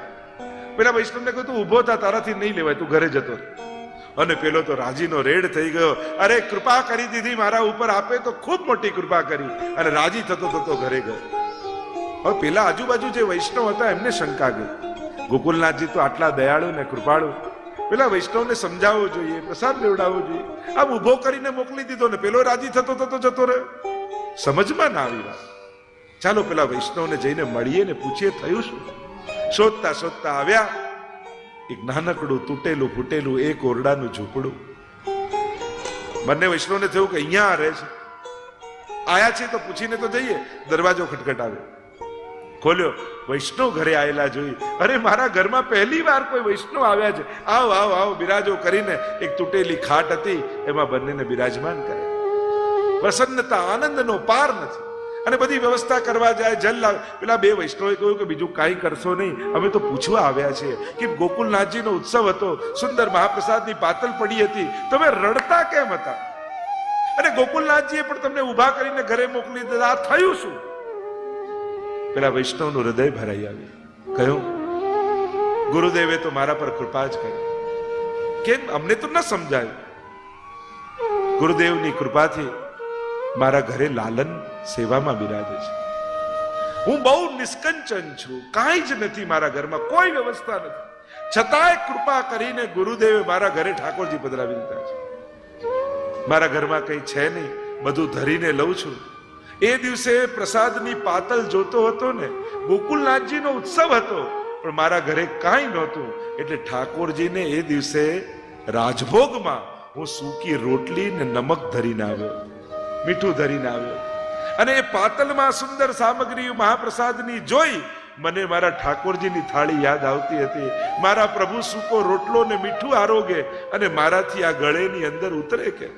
પેલા વૈષ્ણવને કહ્યું તું ઉભો થા, તારાથી નહીં લેવાય, તું ઘરે જતો. અને પેલો તો રાજીનો રેડ થઈ ગયો, અરે કૃપા કરી દીધી મારા ઉપર, આપે તો ખૂબ મોટી કૃપા કરી. અને રાજી થતો થતો ઘરે ગયો. હવે પેલા આજુબાજુ જે વૈષ્ણવ હતા એમને શંકા ગઈ, ગોકુલનાથજી તો આટલા દયાળુ ને કૃપાળુ, પેલા વૈષ્ણવને સમજાવવો જોઈએ, પ્રસાદ લેવડાવવો જોઈએ. આમ ઉભો કરીને મોકલી દીધો ને પેલો રાજી થતો થતો જતો રહ્યો. સમજમાં ના આવી વાત. ચાલો પેલા વૈષ્ણવને જઈને મળીએ ને પૂછીએ થયું શું. શોધતા શોધતા આવ્યા એક નાનકડું તૂટેલું ફૂટેલું એક ઓરડાનું ઝૂંપડું. બંને વૈષ્ણવને થયું કે અહીંયા રહે છે, આયા છે તો પૂછીને તો જઈએ. દરવાજો ખટખટાવ્યો, ખોલ્યો, વૈષ્ણવ ઘરે આવેલા જોઈ. અરે મારા ઘરમાં પહેલી વાર કોઈ વૈષ્ણવ આવ્યા છે, આવો આવો આવો બિરાજો કરીને એક તૂટેલી ખાટ હતી એમાં બંનેને બિરાજમાન કરે. પ્રસન્નતા, આનંદનો પાર નથી. અને બધી વ્યવસ્થા કરવા જાય, જલ લાવે. પેલા બે વૈષ્ણવે કહ્યું કે બીજું કાંઈ કરશો નહીં, અમે તો પૂછવા આવ્યા છીએ કે ગોકુલનાથજીનો ઉત્સવ હતો, સુંદર મહાપ્રસાદની પાતળ પડી હતી, તમે રડતા કેમ હતા? અને ગોકુલનાથજીએ પણ તમને ઊભા કરીને ઘરે મોકલી દીધા. આ થયું શું? પેલા વૈષ્ણવનું હૃદય ભરાઈ આવ્યું. કહ્યું, ગુરુદેવે તો મારા પર કૃપા જ કરી, કેમ અમને તો ન સમજાયું. ગુરુદેવની કૃપાથી મારા ઘરે લાલન સેવામાં બિરાજે છે. હું બહુ નિષ્કંચન છું, કાંઈ જ નથી મારા ઘરમાં, કોઈ વ્યવસ્થા નથી. છતાંય કૃપા કરીને ગુરુદેવે મારા ઘરે ઠાકોરજી પધરાવી દીધા છે. મારા ઘરમાં કંઈ છે નહીં, બધું ધરીને લઉં છું. એ દિવસે પ્રસાદની પાતળ જોતો હતો ને, ગોકુલનાથજીનો ઉત્સવ હતો, પણ મારા ઘરે કાંઈ નહોતું. એટલે ઠાકોરજીને એ દિવસે રાજભોગમાં હું સૂકી રોટલી ને નમક ધરીને આવ્યો, મીઠું ધરીને આવ્યો. અને એ પાતળમાં સુંદર સામગ્રી મહાપ્રસાદની જોઈ મને મારા ઠાકોરજીની થાળી યાદ આવતી હતી. મારા પ્રભુ સૂકો રોટલો ને મીઠું આરોગે અને મારાથી આ ગળેની અંદર ઉતરે કે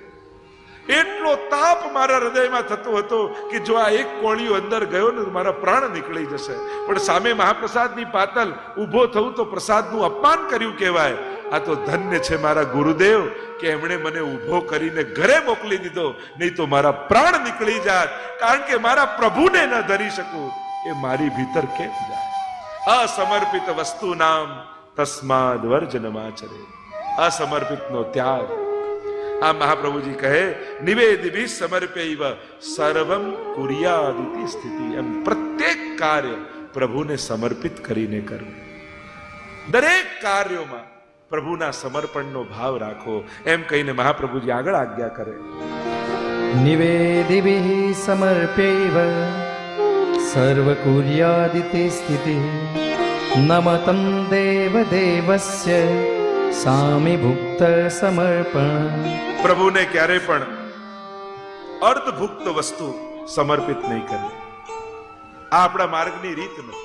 એટલો તાપ મારા હૃદયમાં થતો હતો કે જો આ એક કોળિયો અંદર ગયો ને મારા પ્રાણ નીકળી જશે. પણ સામે મહાપ્રસાદની પાતળ, ઊભો થવું તો પ્રસાદનું અપમાન કર્યું કહેવાય. આ તો ધન્ય છે મારા ગુરુદેવ કે એમણે મને ઊભો કરીને ઘરે મોકલી દીધો, નહીં તો મારા પ્રાણ નીકળી જાત. કારણ કે મારા પ્રભુને ન ધરી શકું એ મારી ભીતર કેમ જાય. અસમર્પિત વસ્તુ નામ તસ્માદ વર્જનમાચરે. અસમર્પિતનો ત્યાગ. આ મહાપ્રભુજી કહે, નિવેદિભિ સમર્પયૈવ સર્વમ કુર્યાદિતિ સ્થિતિ. એમ પ્રત્યેક કાર્ય પ્રભુને સમર્પિત કરીને કરવું. દરેક કાર્યોમાં પ્રભુના સમર્પણનો ભાવ રાખો, એમ કહીને મહાપ્રભુજી આગળ આજ્ઞા કરે. નિવેદિભિઃ સમર્પ્યૈવ સર્વકુર્યાદિતિ સ્થિતિઃ નમतं દેવદેવસ્ય સામિભુક્ત સમર્પણ. પ્રભુને ક્યારે પણ અર્ધભુક્ત વસ્તુ સમર્પિત નહીં કરવી. આ આપણા માર્ગની રીત નથી.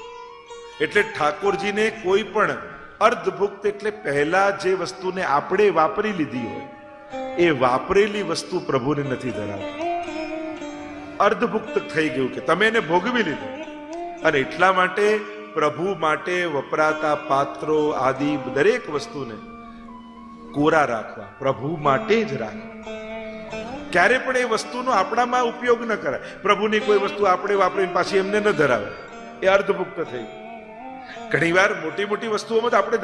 એટલે ઠાકોરજીને કોઈ પણ અર્ધભુક્ત એટલે પહેલા જે વસ્તુને આપણે વાપરી લીધી હોય એ વાપરેલી વસ્તુ પ્રભુને નથી ધરાવતી. અર્ધભુક્ત થઈ ગયું કે તમે એને ભોગવી લીધું. અને એટલા માટે પ્રભુ માટે વપરાતા પાત્રો આદિ દરેક વસ્તુને કોરા રાખવા, પ્રભુ માટે જ રાખવા. ક્યારે પણ એ વસ્તુનો આપણામાં ઉપયોગ ન કરાય. પ્રભુની કોઈ વસ્તુ આપણે વાપરીને પાછી એમને ન ધરાવે, એ અર્ધભુક્ત થઈ. ઘણી વાર મોટી મોટી વસ્તુઓમાં તો આપણે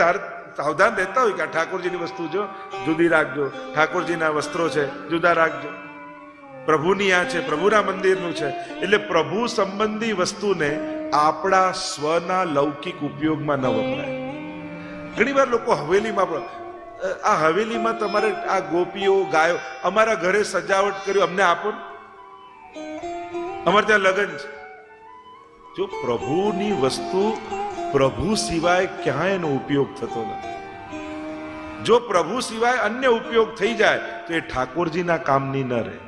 સાવધાન રહેતા હોય કે આ ઠાકોરજીની વસ્તુ જો જુદી રાખજો, ઠાકોરજીના વસ્ત્રો છે જુદા રાખજો, પ્રભુની આ છે, પ્રભુના મંદિરનું છે. એટલે પ્રભુ સંબંધી વસ્તુને આપણા સ્વના લૌકિક ઉપયોગમાં ન વપરાય. ઘણી વાર લોકો હવેલીમાં, આ હવેલીમાં તમારે આ ગોપીઓ ગાયો, અમારા ઘરે સજાવટ કર્યું, અમને આપો, અમારે ત્યાં લગ્ન છે. જો પ્રભુની વસ્તુ પ્રભુ સિવાય ક્યાંય એનો ઉપયોગ થતો નથી. જો પ્રભુ સિવાય અન્ય ઉપયોગ થઈ જાય તો એ ઠાકોરજીના કામની ન રહે,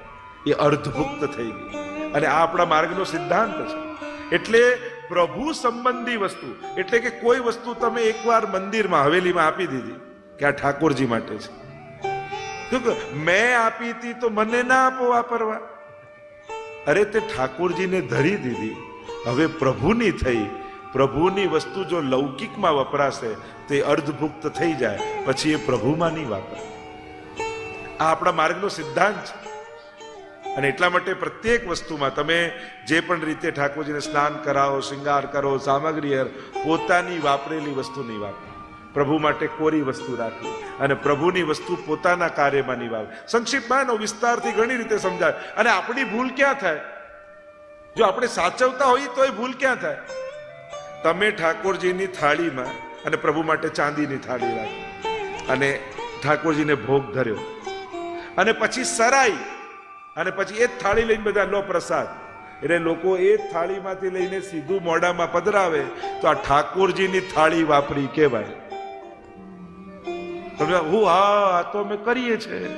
એ અર્ધભુક્ત થઈ ગઈ. અને આ આપણા માર્ગનો સિદ્ધાંત છે. એટલે પ્રભુ સંબંધી વસ્તુ એટલે કે કોઈ વસ્તુ તમે એકવાર મંદિરમાં હવેલીમાં આપી દીધી કે આ ઠાકોરજી માટે છે, મેં આપી હતી તો મને ના આપો વાપરવા. અરે તે ઠાકોરજીને ધરી દીધી, હવે પ્રભુની થઈ. પ્રભુની વસ્તુ જો લૌકિકમાં વપરાશે તે અર્ધભુક્ત થઈ જાય, પછી એ પ્રભુમાં નહીં વાપરાય. આ આપણા માર્ગનો સિદ્ધાંત છે. અને એટલા માટે પ્રત્યેક વસ્તુમાં તમે જે પણ રીતે ઠાકોરજીને સ્નાન કરાવો, શૃંગાર કરો, સામગ્રી પોતાની વાપરેલી વસ્તુ નહીં વાપરો. પ્રભુ માટે કોરી વસ્તુ રાખવી અને પ્રભુની વસ્તુ પોતાના કાર્યમાં નહીં વાપરવી. સંક્ષિપ્તમાં વિસ્તારથી ઘણી રીતે સમજાય. અને આપણી ભૂલ ક્યાં થાય? જો આપણે સાચવતા હોઈએ તો એ ભૂલ ક્યાં થાય? તમે ઠાકોરજીની થાળીમાં અને પ્રભુ માટે ચાંદીની થાળી રાખી અને ઠાકોરજીને ભોગ ધર્યો અને પછી સરાઈ અને પછી એ જ થાળી લઈને બધા લો પ્રસાદ. એટલે લોકો એ જ થાળીમાંથી લઈને સીધું મોઢામાં પધરાવે તો આ ઠાકોરજીની થાળી વાપરી કહેવાય. તમે હા તો અમે કરીએ છીએ.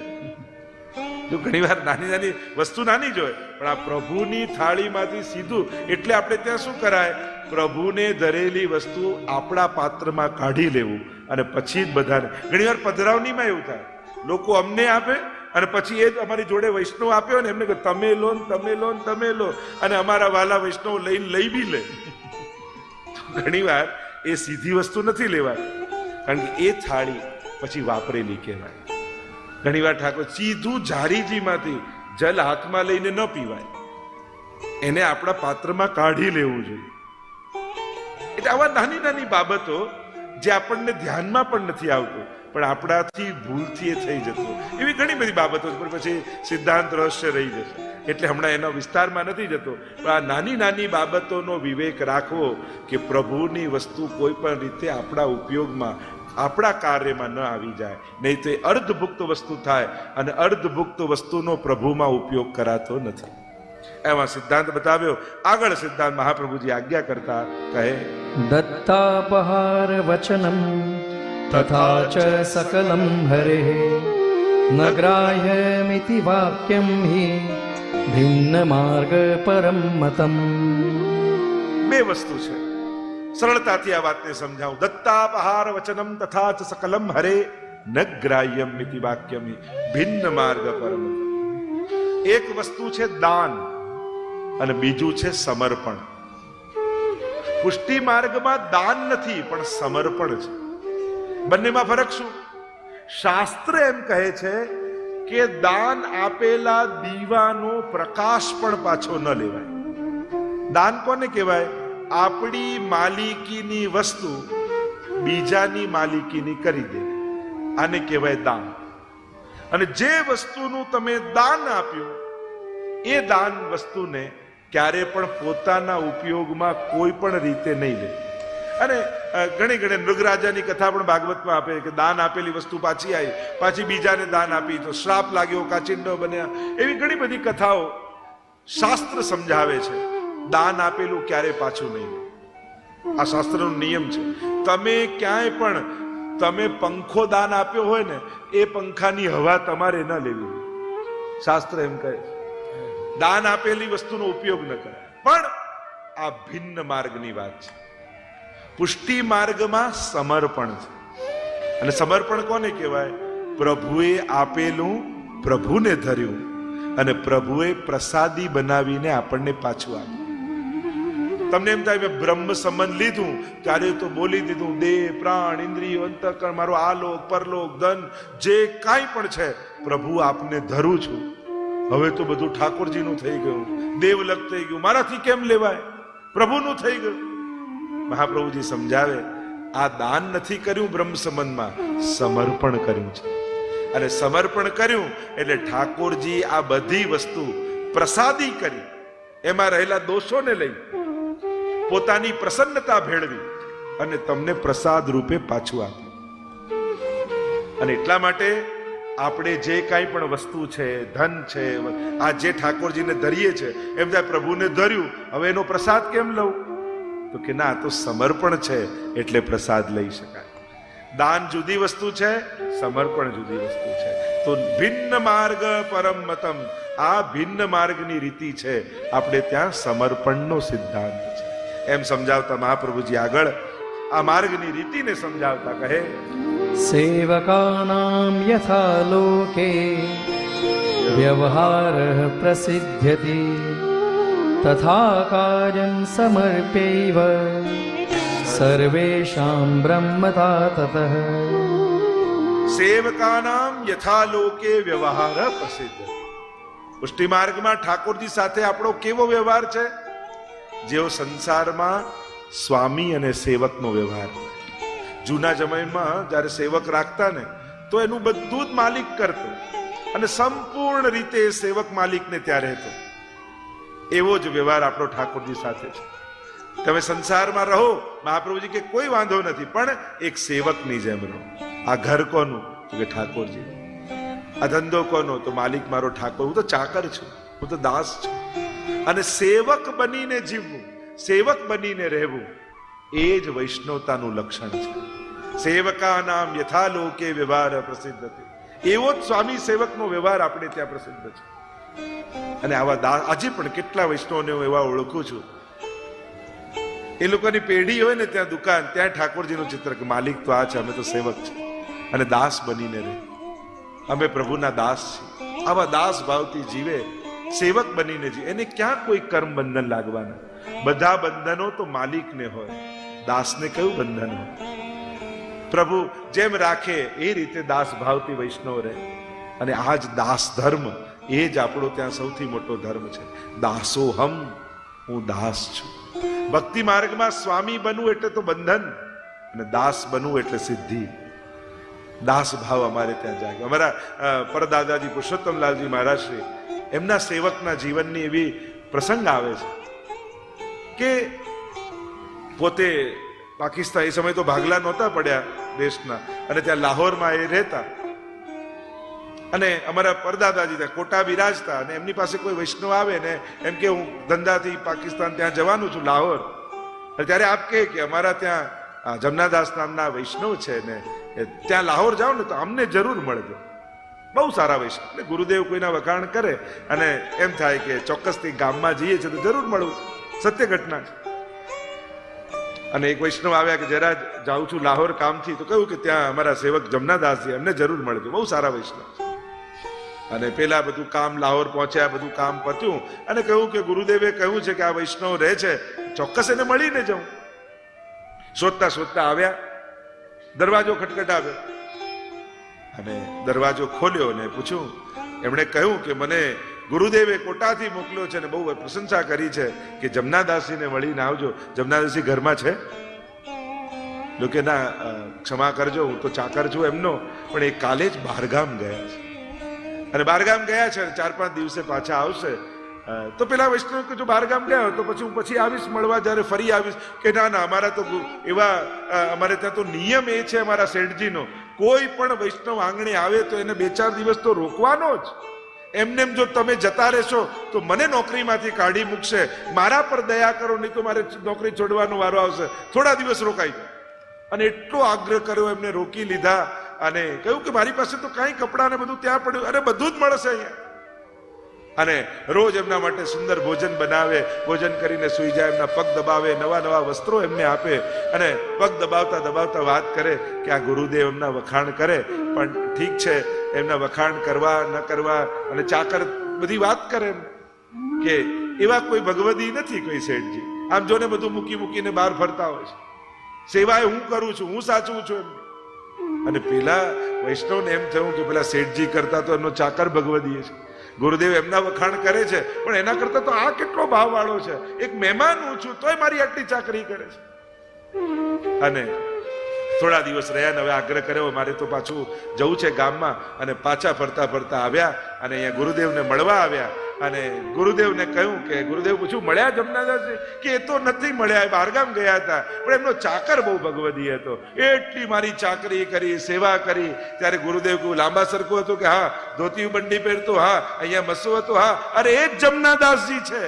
જો ઘણી વાર નાની નાની વસ્તુ નાની જ હોય, પણ આ પ્રભુની થાળીમાંથી સીધું. એટલે આપણે ત્યાં શું કરાય? પ્રભુને ધરેલી વસ્તુ આપણા પાત્રમાં કાઢી લેવું અને પછી જ બધાને. ઘણી વાર પધરાવણીમાં એવું થાય, લોકો અમને આપે અને પછી એ જ અમારી જોડે વૈષ્ણવ આપ્યો ને એમને કહે તમે લો ને તમે લો ને તમે લો, અને અમારા વાલા વૈષ્ણવ લઈ બી લે. ઘણી વાર એ સીધી વસ્તુ નથી લેવાય, કારણ કે એ થાળી પછી વાપરેલી કહેવાય. ઘણી વાર ઠાકોર સીધું ઝારીજીમાંથી, જલ હાથમાં લઈને ન પીવાય, એને આપણા પાત્રમાં કાઢી લેવું જોઈએ. એટલે આવા નાની નાની બાબતો જે આપણને ધ્યાનમાં પણ નથી આવતું, પણ આપણાથી ભૂલથી એ થઈ જતો, એવી ઘણી બધી બાબતો છે. પણ પછી સિદ્ધાંત રહસ્ય રહી જશે, એટલે હમણાં એના વિસ્તારમાં નથી જતો. પણ આ નાની નાની બાબતોનો વિવેક રાખવો કે પ્રભુની વસ્તુ કોઈ પણ રીતે આપણા ઉપયોગમાં, આપણા કાર્યમાં ન આવી જાય, નહીં તો એ અર્ધભુક્ત વસ્તુ થાય, અને અર્ધભુક્ત વસ્તુનો પ્રભુમાં ઉપયોગ કરાતો નથી. એમાં સિદ્ધાંત બતાવ્યો. આગળ સિદ્ધાંત મહાપ્રભુજી આજ્ઞા કરતા કહે, દત્તાપહાર વચનમ તથા ચ સકલમ હરે ન ગ્રાહ્યમિતિ વાક્યમ હિ ભિન્ન માર્ગ પરમ મતમ. બે વસ્તુ છે, સરળતાથી આ વાતને સમજાવું. દત્તાપહાર વચનમ તથા ચ સકલમ હરે ન ગ્રાહ્યમ ઇતિ વાક્યમ હિ ભિન્ન માર્ગ પરમ. એક વસ્તુ છે દાન અને બીજું છે સમર્પણ. પુષ્ટિ માર્ગમાં દાન નથી પણ સમર્પણ છે. બંનેમાં ફરક શું? શાસ્ત્ર એમ કહે છે કે દાન આપેલા દીવાનો પ્રકાશ પણ પાછો ન લેવાય. દાન કોને કહેવાય? આપણી માલિકીની વસ્તુ બીજાની માલિકીની કરી દે, આને કહેવાય દાન. અને જે વસ્તુનું તમે દાન આપ્યું એ દાન વસ્તુને ક્યારે પણ પોતાના ઉપયોગમાં કોઈ પણ રીતે નહીં લે. અને ઘણી ઘણી મૃગરાજાની કથા પણ ભાગવતમાં આપે કે દાન આપેલી વસ્તુ પાછી આવી, પાછી બીજાને દાન આપી તો શ્રાપ લાગ્યો, કાચિંડો બન્યા. એવી ઘણી બધી કથાઓ શાસ્ત્ર સમજાવે છે. દાન આપેલું ક્યારે પાછું નહીં લે, આ શાસ્ત્રનો નિયમ છે. તમે ક્યાંય પણ તમે પંખો દાન આપ્યો હોય ને, એ પંખાની હવા તમારે ન લેવી. શાસ્ત્ર એમ કહે દાન આપેલી વસ્તુનો ઉપયોગ ન કરે. પણ આ ભિન્ન માર્ગની વાત છે. પુષ્ટિ માર્ગમાં સમર્પણ છે. અને સમર્પણ કોને કહેવાય? પ્રભુએ આપેલું પ્રભુને ધર્યું અને પ્રભુએ પ્રસાદી બનાવીને આપણને પાછું આપ્યું. તમને એમ થાય મેં બ્રહ્મ સંબંધ લીધું ત્યારે તો બોલી દીધું, દેહ પ્રાણ ઇન્દ્રિયો અંતઃકરણ, મારો આલોક પરલોક ધન જે કાંઈ પણ છે પ્રભુ આપને ધરું છું. હવે તો બધું ઠાકોરજીનું થઈ ગયું, દેવલક થઈ ગયું, મારાથી કેમ લેવાય? પ્રભુનું થઈ ગયું. મહાપ્રભુજી સમજાવે આ દાન નથી કર્યું બ્રહ્મ સંબંધમાં, સમર્પણ કર્યું છે. અને સમર્પણ કર્યું એટલે ઠાકોરજી આ બધી વસ્તુ પ્રસાદી કરી, એમાં રહેલા દોષોને લઈ પોતાની પ્રસન્નતા ભેળવી અને તમને પ્રસાદ રૂપે પાછું આપ્યું. અને એટલા માટે આપણે જે કાંઈ પણ વસ્તુ છે, ધન છે, આ જે ઠાકોરજીને ધરીએ છે, એમ થાય પ્રભુને ધર્યું, હવે એનો પ્રસાદ કેમ લઉં? તો કે ના, તો સમર્પણ છે એટલે પ્રસાદ લઈ શકાય. દાન જુદી વસ્તુ છે, સમર્પણ જુદી વસ્તુ છે. તો ભિન્ન માર્ગ પરમ મતમ, આ ભિન્ન માર્ગની રીતિ છે. આપણે ત્યાં સમર્પણનો સિદ્ધાંત છે. એમ સમજાવતા મહાપ્રભુજી આગળ આ માર્ગની રીતિને સમજાવતા કહે, સેવકાનામ યથા લોકે વ્યવહારઃ પ્રસિદ્ધ્યતિ તથા કાર્યં સમર્પ્યૈવ સર્વેષાં બ્રહ્મતા તતઃ. સેવકાનામ યથા લોકે વ્યવહાર પ્રસિદ્ધ. પુષ્ટિ માર્ગમાં ઠાકોરજી સાથે આપણો કેવો વ્યવહાર છે? જેવો સંસારમાં સ્વામી અને સેવકનો વ્યવહાર. જૂના જમાનામાં જ્યારે સેવક રાખતા ને તો એનું બધું જ માલિક કરતો અને સંપૂર્ણ રીતે સેવક માલિકને ત્યાં રહેતો. એવો જ વ્યવહાર આપણો ઠાકોરજી સાથે છે. તમે સંસારમાં રહો, મહાપ્રભુજી કે કોઈ વાંધો નથી, પણ એક સેવકની જેમ રહો. આ ઘર કોનું? તો કે ઠાકોરજી. આ ધંધો કોનો? તો માલિક મારો ઠાકોર. હું તો ચાકર છું, હું તો દાસ છું. અને સેવક બનીને જીવવું, સેવક બનીને રહેવું, એ જ વૈષ્ણવતાનું લક્ષણ છે. સેવકા નામ યથા લોકે વ્યવહાર પ્રસિદ્ધ છે. એવો જ સ્વામી સેવકનો વ્યવહાર આપણે ત્યાં પ્રસિદ્ધ છે. અને આવા દાસ આજે પણ કેટલા વૈષ્ણવને હું એવા ઓળખું છું, એ લોકોની પેઢી હોય ને ત્યાં દુકાન, ત્યાં ઠાકોરજીનું ચિત્ર કે માલિક તો આ છે, અમે તો સેવક છે અને દાસ બનીને રહે. અમે પ્રભુના દાસ છીએ. આવા દાસ ભાવથી જીવે, સેવક બનીને જીવે, એને ક્યાં કોઈ કર્મ બંધન લાગવાના? બધા બંધનો તો માલિકને હોય, દાસને કયું બંધન હોય? પ્રભુ જેમ રાખે એ રીતે દાસ ભાવથી વૈષ્ણવ રહે. અને આ જ દાસ ધર્મ, એ જ આપણો ત્યાં સૌથી મોટો ધર્મ છે. દાસોહમ, હું દાસ છું. ભક્તિ માર્ગમાં સ્વામી બનવું એટલે તો બંધન, અને દાસ બનવું એટલે સિદ્ધિ. દાસ ભાવ અમારે ત્યાં જાગે. અમારા પરદાદાજી પુરુષોત્તમલાલજી મહારાજ શ્રી, એમના સેવકના જીવનની એવી પ્રસંગ આવે છે કે પોતે પાકિસ્તાન, એ સમય તો ભાગલા નહોતા પડ્યા દેશના, અને ત્યાં લાહોરમાં એ રહેતા, અને અમારા પરદાદાજી ત્યાં કોટા બિરાજતા, અને એમની પાસે કોઈ વૈષ્ણવ આવે ને એમ કે હું ધંધાથી પાકિસ્તાન ત્યાં જવાનું છું લાહોર, ત્યારે આપ કે અમારા ત્યાં જમનાદાસ નામના વૈષ્ણવ છે ને ત્યાં લાહોર જાઓ ને તો અમને જરૂર મળજો, બહુ સારા વૈષ્ણવ. એટલે ગુરુદેવ કોઈના વખાણ કરે અને એમ થાય કે ચોક્કસથી ગામમાં જઈએ છીએ તો જરૂર મળવું, સત્ય ઘટના છે. અને એક વૈષ્ણવ આવ્યા કે જરા જાઉં છું લાહોર કામથી, તો કહ્યું કે ત્યાં અમારા સેવક જમનાદાસજી, એમને જરૂર મળજો, બહુ સારા વૈષ્ણવ છે. અને પેલા બધું કામ લાહોર પહોંચ્યા, બધું કામ પત્યું, અને કહ્યું કે ગુરુદેવે કહ્યું છે કે આ વૈષ્ણવ રહે છે, ચોક્કસ એને મળીને જાઉં. શોધતા શોધતા આવ્યા, દરવાજો ખટખટાવ્યો, અને દરવાજો ખોલ્યો અને પૂછ્યું. એમણે કહ્યું કે મને ગુરુદેવે કોટાથી મોકલ્યો છે અને બહુ પ્રશંસા કરી છે કે જમનાદાસજીને મળીને આવજો. જમનાદાસજી ઘરમાં છે? જો કે ના, ક્ષમા કરજો, હું તો ચાકર છું એમનો, પણ એ કાલે જ બહારગામ ગયા છે, અને બહારગામ ગયા છે, 4-5 દિવસે પાછા આવશે. તો પેલા વૈષ્ણવ કે જો બહારગામ ગયા હોય તો પછી હું પછી આવીશ મળવા, જ્યારે ફરી આવીશ. કે ના ના, અમારા તો એવા, અમારે ત્યાં તો નિયમ એ છે અમારા શેઠજીનો, કોઈ પણ વૈષ્ણવ આંગણે આવે તો એને 2-4 દિવસ તો રોકવાનો જ. એમને જો તમે જતા રહેશો તો મને નોકરીમાંથી કાઢી મૂકશે. મારા પર દયા કરો, નહીં તો મારે નોકરી છોડવાનો વારો આવશે, થોડા દિવસ રોકાઈ જાય. અને એટલો આગ્રહ કર્યો, એમને રોકી લીધા અને કહ્યું કે મારી પાસે તો કાંઈ કપડાં ને બધું ત્યાં પડ્યું, અરે બધું જ મળશે અહીંયા. અને રોજ એમના માટે સુંદર ભોજન બનાવે, ભોજન કરીને સૂઈ જાય, એમના પગ દબાવે, નવા નવા વસ્ત્રો એમને આપે, અને પગ દબાવતા દબાવતા વાત કરે કે આ ગુરુદેવ એમના વખાણ કરે, પણ ઠીક છે, એમના વખાણ કરવા ન કરવા, અને ચાકર બધી વાત કરે કે એવા કોઈ ભગવદી નથી કોઈ શેઠજી. આમ જો ને બધું મૂકી મૂકીને બહાર ફરતા હોય છે, સેવાએ હું કરું છું, હું સાચું છું એમ. અને પેલા વૈષ્ણવને એમ થયું કે પેલા શેઠજી કરતા તો એમનો ચાકર ભગવદી છે, ગુરુદેવ એમના વખાણ કરે છે, પણ એના કરતા તો આ કેટલો ભાવ વાળો છે, એક મહેમાન હું છું તોય મારી આટલી ચાકરી કરે છે. અને થોડા દિવસ રહ્યા ને હવે આગ્રહ કર્યો મારે તો પાછું જવું છે ગામમાં, અને પાછા ફરતા ફરતા આવ્યા અને અહીંયા ગુરુદેવને મળવા આવ્યા. અને ગુરુદેવને કહ્યું કે ગુરુદેવ પૂછ્યું મળ્યા જમનાદાસજી? કે એ તો નથી મળ્યા, એ બહારગામ ગયા હતા, પણ એમનો ચાકર બહુ ભગવદી હતો, એટલી મારી ચાકરી કરી, સેવા કરી. ત્યારે ગુરુદેવ કહ્યું લાંબા સરખું હતું કે હા, ધોતી બંડી પહેરતો, હા, અહીંયા મસો હતો, હા, અરે એ જ જમનાદાસજી છે.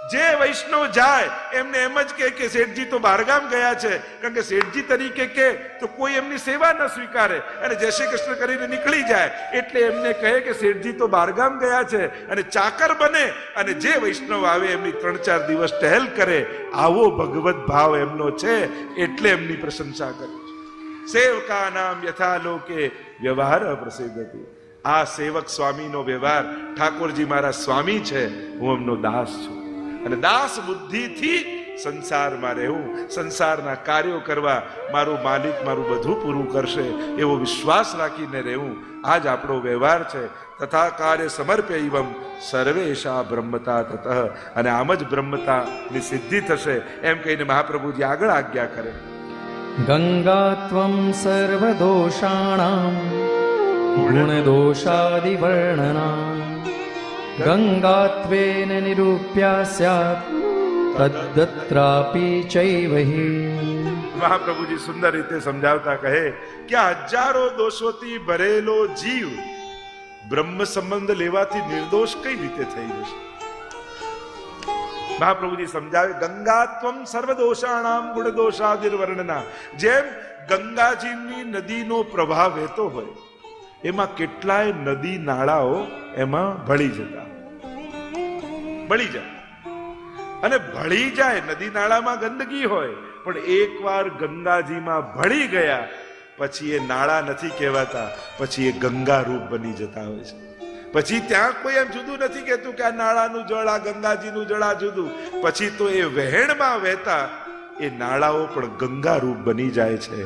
જે વૈષ્ણવ જાય એમને એમ જ કે શેઠજી તો બહારગામ ગયા છે, કારણ કે શેઠજી તરીકે કે તો કોઈ એમની સેવા ન સ્વીકારે, અને જય શ્રી કૃષ્ણ કરીને નીકળી જાય, એટલે એમને કહે કે શેઠજી તો બહારગામ ગયા છે, અને ચાકર બને, અને જે વૈષ્ણવ આવે એમની 3-4 દિવસ ટહેલ કરે. આવો ભગવત ભાવ એમનો છે, એટલે એમની પ્રશંસા કરે છે. સેવકા નામ યથા લોકે વ્યવહાર પ્રસિદ્ધ હતી. આ સેવક સ્વામીનો વ્યવહાર, ઠાકોરજી મારા સ્વામી છે, હું એમનો દાસ છું, અને દાસ બુદ્ધિથી સંસારમાં રહેવું, સંસારના કાર્યો કરવા, મારું માલિક મારું બધું પૂરું કરશે એવો વિશ્વાસ રાખીને રહેવું, આ જ આપણો વ્યવહાર છે. તથા કાર્ય સમર્પ્યૈવમ સર્વેશા બ્રહ્મતા તતઃ, અને આમ જ બ્રહ્મતાની સિદ્ધિ થશે, એમ કહીને મહાપ્રભુજી આગળ આજ્ઞા કરે. ગંગાત્વં સર્વદોષાણાં ગુણદોષાદિવર્ણના ગંગાત્વેન નિરૂપ્યા સ્યાત તદ્દત્રાપી ચૈવ હિ. મહાપ્રભુજી સુંદર રીતે સમજાવતા કહે કે આ હજારો દોષોથી ભરેલો જીવ બ્રહ્મ સંબંધ લેવાથી નિર્દોષ કઈ રીતે થઈ જશે? મહાપ્રભુજી સમજાવે ગંગાત્વમ સર્વદોષાણામ ગુણદોષાદિર્વર્ણના. જેમ ગંગાજીની નદીનો પ્રવાહ વહેતો હોય, એમાં કેટલાય નદી નાળાઓ એમાં ભળી જાય, અને ભળી જાય. નદી નાળામાં ગંદકી હોય, પણ એકવાર ગંગાજીમાં ભળી ગયા પછી એ નાળા નથી કહેવાતા, પછી એ ગંગા રૂપ બની જતા હોય છે. પછી ત્યાં કોઈ એમ જુદું નથી કહેતું કે આ નાળાનું જળ, આ ગંગાજીનું જળ, આ જુદું. પછી તો એ વહેણમાં વહેતા એ નાળાઓ પણ ગંગા રૂપ બની જાય છે.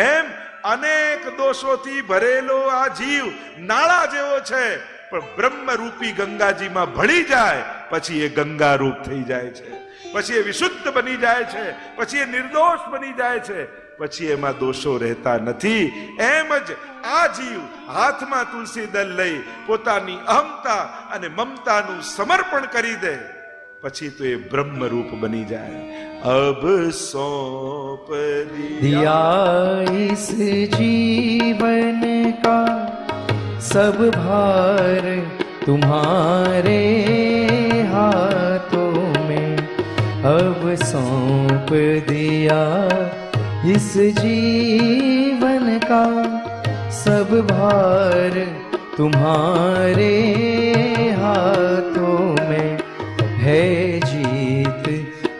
એમ અનેક દોષોથી ભરેલો આ જીવ નાળા જેવો છે, પણ બ્રહ્મ રૂપી ગંગાજીમાં ભળી જાય પછી એ ગંગા રૂપ થઈ જાય છે, પછી એ વિશુદ્ધ બની જાય છે, પછી એ નિર્દોષ બની જાય છે, પછી એમાં દોષો રહેતા નથી. એમ જ આ જીવ હાથમાં તુલસી દલ લઈ પોતાની અહમતા અને મમતાનું સમર્પણ કરી દે પછી તો એ બ્રહ્મ રૂપ બની જાય. અબ સોંપ दिया इस जीवन का सब भार तुम्हारे हाथों में, अब सौंप दिया इस जीवन का सब भार तुम्हारे हाथों में, है जीत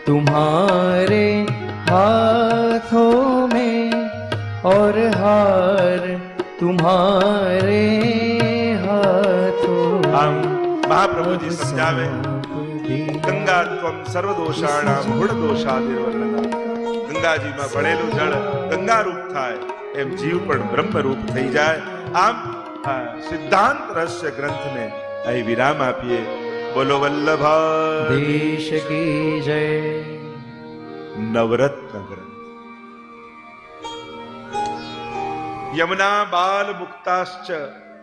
तुम्हारे हाथों में और हार तुम्हारे हाथों આમ મહાપ્રભુજી સમજાવે ગંગા ત્વમ સર્વદોષાણામ ગુણદોષાદિર્વર્ણના. ગંગાજીમાં ભળેલું જળ ગંગા રૂપ થાય એમ જીવ પણ બ્રહ્મ રૂપ થઈ જાય. આમ આ સિદ્ધાંત રહસ્ય ગ્રંથને અહીં વિરામ આપીએ. બોલો વલ્લભા देश की जय. નવરત્ન ગ્રંથ. યમુના બાલ મુક્તાશ્ચ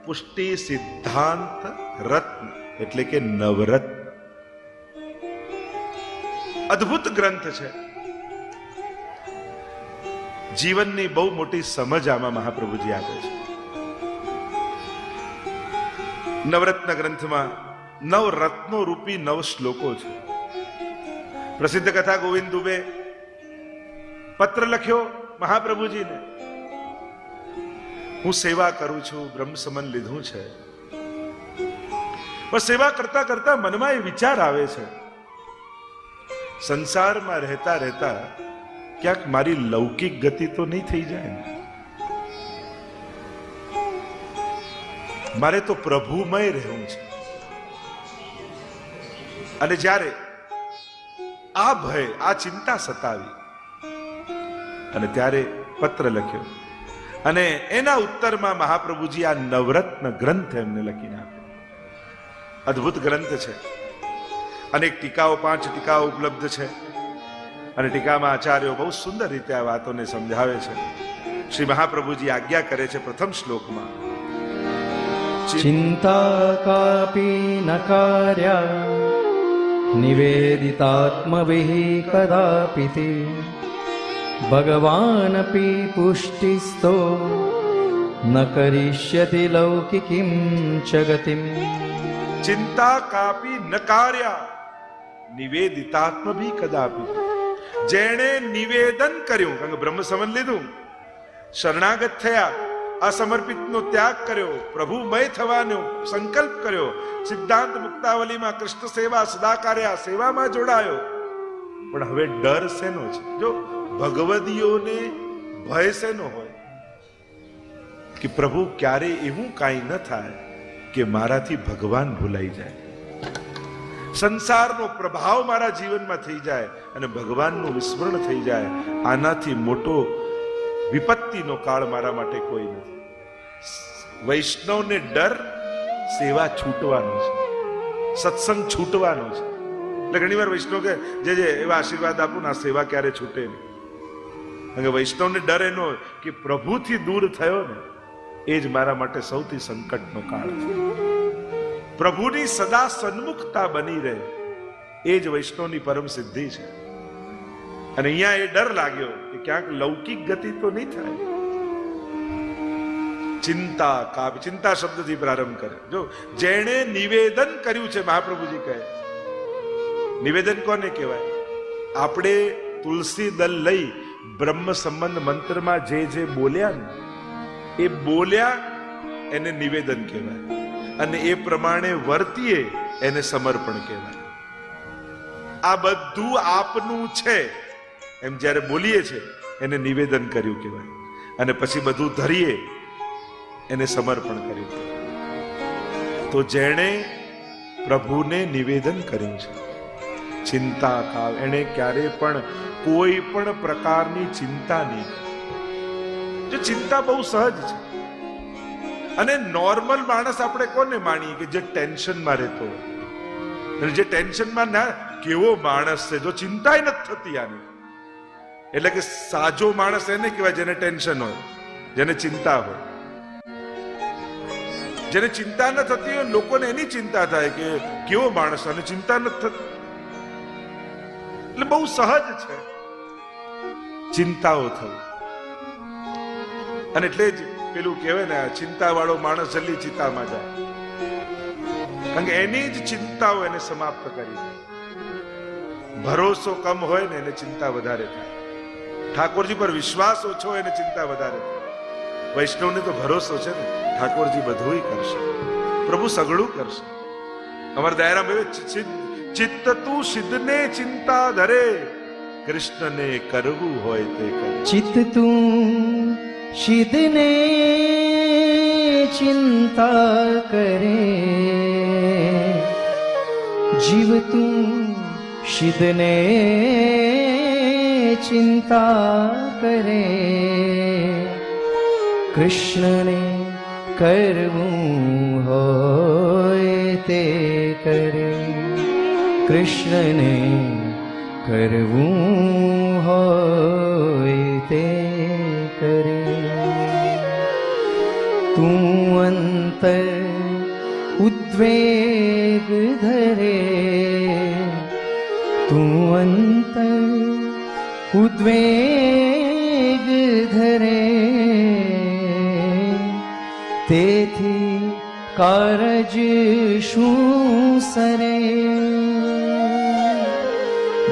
પુષ્ટિ સિદ્ધાંત રત્ન એટલે કે નવરત્ન. અદ્ભુત ગ્રંથ છે. જીવનની બહુ મોટી સમજ આમાં મહાપ્રભુજી આપે છે. નવરત્ન ગ્રંથમાં નવ રત્નો રૂપી નવ શ્લોકો છે. પ્રસિદ્ધ કથા ગોવિંદ દુબે પત્ર લખ્યો મહાપ્રભુજીને, હું સેવા કરું છું, બ્રહ્મ સમન લીધું છે, પણ સેવા કરતા કરતા મનમાં એ વિચાર આવે છે, સંસારમાં રહેતા રહેતા ક્યાંક મારી લૌકિક ગતિ તો નહીં થઈ જાય ને? મારે તો પ્રભુમય રહેવું છે. અને જ્યારે આ ભય, આ ચિંતા સતાવી અને ત્યારે પત્ર લખ્યો અને એના ઉત્તરમાં મહાપ્રભુજી આ નવરત્ન ગ્રંથ એમને લખીને આપ્યો. અદ્ભુત ગ્રંથ છે. અનેક ટીકાઓ, 5 ટીકાઓ ઉપલબ્ધ છે અને ટીકામાં આચાર્યો બહુ સુંદર રીતે આ વાતોને સમજાવે છે. શ્રી મહાપ્રભુજી આજ્ઞા કરે છે પ્રથમ શ્લોકમાં, चिंता कापि न कार्या निवेदितात्मभिः कदापि ते भगवानपि पुष्टिस्तो न करिष्यति लौकिकीं च गतिम्. ચિંતા કાપી ન કાર્યા નિવેદિતાત્મ ભી કદાપી. જેણે નિવેદન કર્યું, કારણ કે બ્રહ્મ સમન લીધું, શરણાગત થયા, અસમર્પિતનો ત્યાગ કર્યો, પ્રભુમય થવાનો સંકલ્પ કર્યો, સિદ્ધાંત મુક્તાવલીમાં કૃષ્ણ સેવા સદા કાર્યા સેવામાં જોડાયો, પણ હવે ડર શેનો છે? જો ભગવદીઓને ભય શેનો હોય કે પ્રભુ ક્યારે એવું કાંઈ ન થાય કે મારાથી ભગવાન ભૂલાઈ જાય, સંસારનો પ્રભાવ મારા જીવનમાં થઈ જાય અને ભગવાનનું વિસ્મરણ થઈ જાય. આનાથી મોટો વિપત્તિનો કાળ મારા માટે કોઈ નથી. વૈષ્ણવને ડર સેવા છૂટવાનો છે, સત્સંગ છૂટવાનો છે. એટલે ઘણી વાર વૈષ્ણવ કે જે એવા આશીર્વાદ આપું ને આ સેવા ક્યારે છૂટે નહીં. કારણ કે વૈષ્ણવને ડર એનો કે પ્રભુથી દૂર થયો ને એ જ મારા માટે સૌથી સંકટનો કાળ છે. પ્રભુની સદા સન્મુખતા બની રહે એ જ વૈષ્ણવની પરમ સિદ્ધિ છે. અને અહીંયા એ ડર લાગ્યો કે ક્યાંક લૌકિક ગતિ તો નહીં થાય. ચિંતા કાપ, ચિંતા શબ્દથી પ્રારંભ કરે. જો જેણે નિવેદન કર્યું છે, મહાપ્રભુજી કહે નિવેદન કોને કહેવાય? આપણે તુલસી દલ લઈ બ્રહ્મ સંબંધ મંત્રમાં જે બોલ્યા ને એ બોલ્યા એને નિવેદન કહેવાય, અને એ પ્રમાણે વર્તીએ એને સમર્પણ કહેવાય. આ બધું આપનું છે એમ જ્યારે બોલીએ છે એને નિવેદન કર્યું કહેવાય, અને પછી બધું ધરીએ એને સમર્પણ કર્યું. તો જેણે પ્રભુને નિવેદન કર્યું છે, ચિંતા કાવ, એને ક્યારે પણ કોઈ પણ પ્રકારની ચિંતા નહીં. જો ચિંતા બહુ સહજ છે. અને નોર્મલ માણસ આપણે કોને માણીએ કે જે ટેન્શનમાં રહેતો હોય, અને જે ટેન્શનમાં ના, કેવો માણસ છે જો ચિંતા નથી થતી આને. એટલે કે સાજો માણસ એને કહેવાય જેને ટેન્શન હોય, જેને ચિંતા હોય. જેને ચિંતા ન થતી હોય લોકોને એની ચિંતા થાય કે કેવો માણસ, અને ચિંતા નથી થતી. એટલે બહુ સહજ છે ચિંતાઓ થવી. અને એટલે જ પેલું કહેવાય ને, ચિંતા વાળો માણસ જલ્દી ચિંતામાં જાય, કારણ કે એની જ ચિંતાઓ એને સમાપ્ત કરી દે. ભરોસો કમ હોય ને એને ચિંતા વધારે થાય. ઠાકોરજી પર વિશ્વાસ ઓછો હોય એને ચિંતા વધારે થાય. વૈષ્ણવને તો ભરોસો છે ને, ઠાકોરજી બધું કરશે, પ્રભુ સગળું કરશે. અમારા દાયરામાં ચિત્ત તું સિદ્ધને ચિંતા ધરે, કૃષ્ણને કરવું હોય તે કરે. ચિત્ત તું શિદને ચિંતા કરે, જીવ તું શિદને ચિંતા કરે, કૃષ્ણને કરવું હોય તે કરે, કૃષ્ણને કરવું હોય તે કરે. તું અંતર ઉદ્વેગ ધરે, તું અંતર ઉદ્વેગ ધરે, તેથી કારજ શું સરે.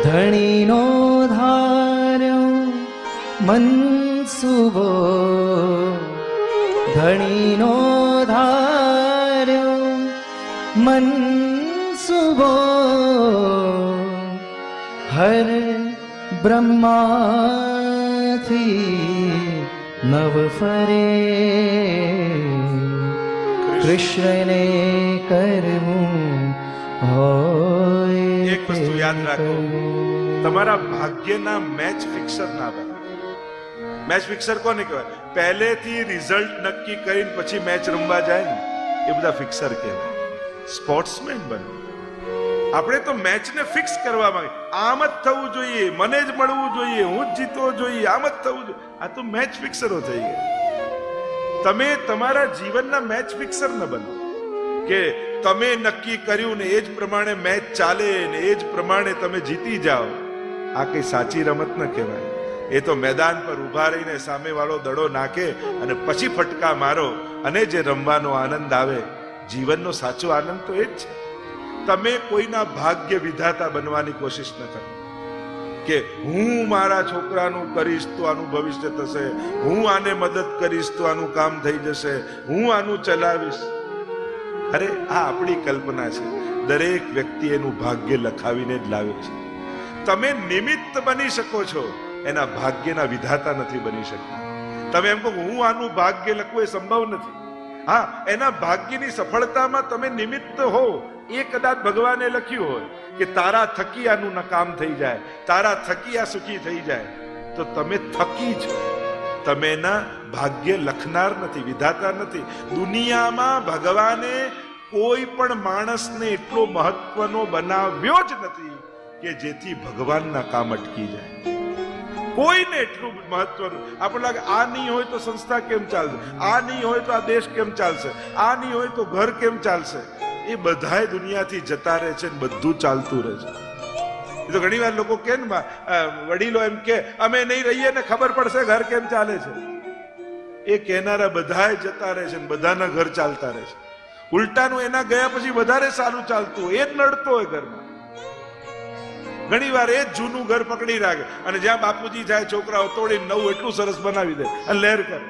ધણીનો ધાર્યો મનસુબો, ધણીનો ધાર્યો મનસુબો, હર બ્રહ્માથી નવ ફરે, કૃષ્ણને કરવું હોય. એક વસ્તુ યાદ રાખો, તમારા ભાગ્યના મેચ ફિક્સર ના બને. મેચ ફિક્સર કોને કહેવાય? પહેલેથી રિઝલ્ટ નક્કી કરીને પછી મેચ રમવા જાય ને, એ બધા ફિક્સર કહેવાય. સ્પોર્ટ્સમેન બનો. આપણે તો મેચને ફિક્સ કરવા માંગે, આમ જ થવું જોઈએ, મને જ મળવું જોઈએ, હું જ જીતવો જોઈએ, આમ જ થવું જોઈએ. આ તો મેચ ફિક્સરો થઈ ગયા. તમે તમારા જીવનના મેચ ફિક્સર ન બનો કે તમે નક્કી કર્યું ને એ જ પ્રમાણે મેચ ચાલે ને એ જ પ્રમાણે તમે જીતી જાઓ. આ કઈ સાચી રમત ન કહેવાય. એ તો મેદાન પર ઉભા રહીને સામે વાળો દડો નાખે અને પછી ફટકા મારો, અને જે રમવાનો આનંદ આવે, જીવનનો સાચો આનંદ તો એ જ છે. તમે કોઈના ભાગ્ય વિધાતા બનવાની કોશિશ ન કરો કે હું મારા છોકરાનું કરીશ તો આનું ભવિષ્ય થશે, હું આને મદદ કરીશ તો આનું કામ થઈ જશે, હું આનું ચલાવીશ. અરે આ આપણી કલ્પના છે. દરેક વ્યક્તિ એનું ભાગ્ય લખાવીને જ લાવે છે. તમે નિમિત્ત બની શકો છો, એના ભાગ્યના વિધાતા નથી બની શકતા. તમે એમ કહો હું આનું ભાગ્ય લખવું, એ સંભવ નથી. હા, એના ભાગ્યની સફળતામાં તમે નિમિત્ત હો. એ કદાચ ભગવાને લખ્યું હોય કે તારા થકી આનું કામ થઈ જાય, તારા થકી આ સુખી થઈ જાય, તો તમે થકી છો. તમે એના ભાગ્ય લખનાર નથી, વિધાતા નથી. દુનિયામાં ભગવાને કોઈ પણ માણસને એટલો મહત્વનો બનાવ્યો જ નથી કે જેથી ભગવાનના કામ અટકી જાય. કોઈને એટલું મહત્વનું. આપણે લાગે આ નહીં હોય તો સંસ્થા કેમ ચાલશે, આ નહીં હોય તો આ દેશ કેમ ચાલશે, આ નહીં હોય તો ઘર કેમ ચાલશે. એ બધાય દુનિયાથી જતા રહે છે, બધું ચાલતું રહે છે. એ તો ઘણી વાર લોકો કે વડીલો એમ કે અમે નહીં રહીએ ને ખબર પડશે ઘર કેમ ચાલે છે. એ કહેનારા બધાય જતા રહે છે, બધાના ઘર ચાલતા રહે છે. ઉલટાનું એના ગયા પછી વધારે સારું ચાલતું હોય, એ જ નડતો હોય ઘરમાં. ઘણી વાર એ જ જૂનું ઘર પકડી રાખે, અને જ્યાં બાપુજી જાય છોકરાઓ તોડીને નવું એટલું સરસ બનાવી દે અને લહેર કરે.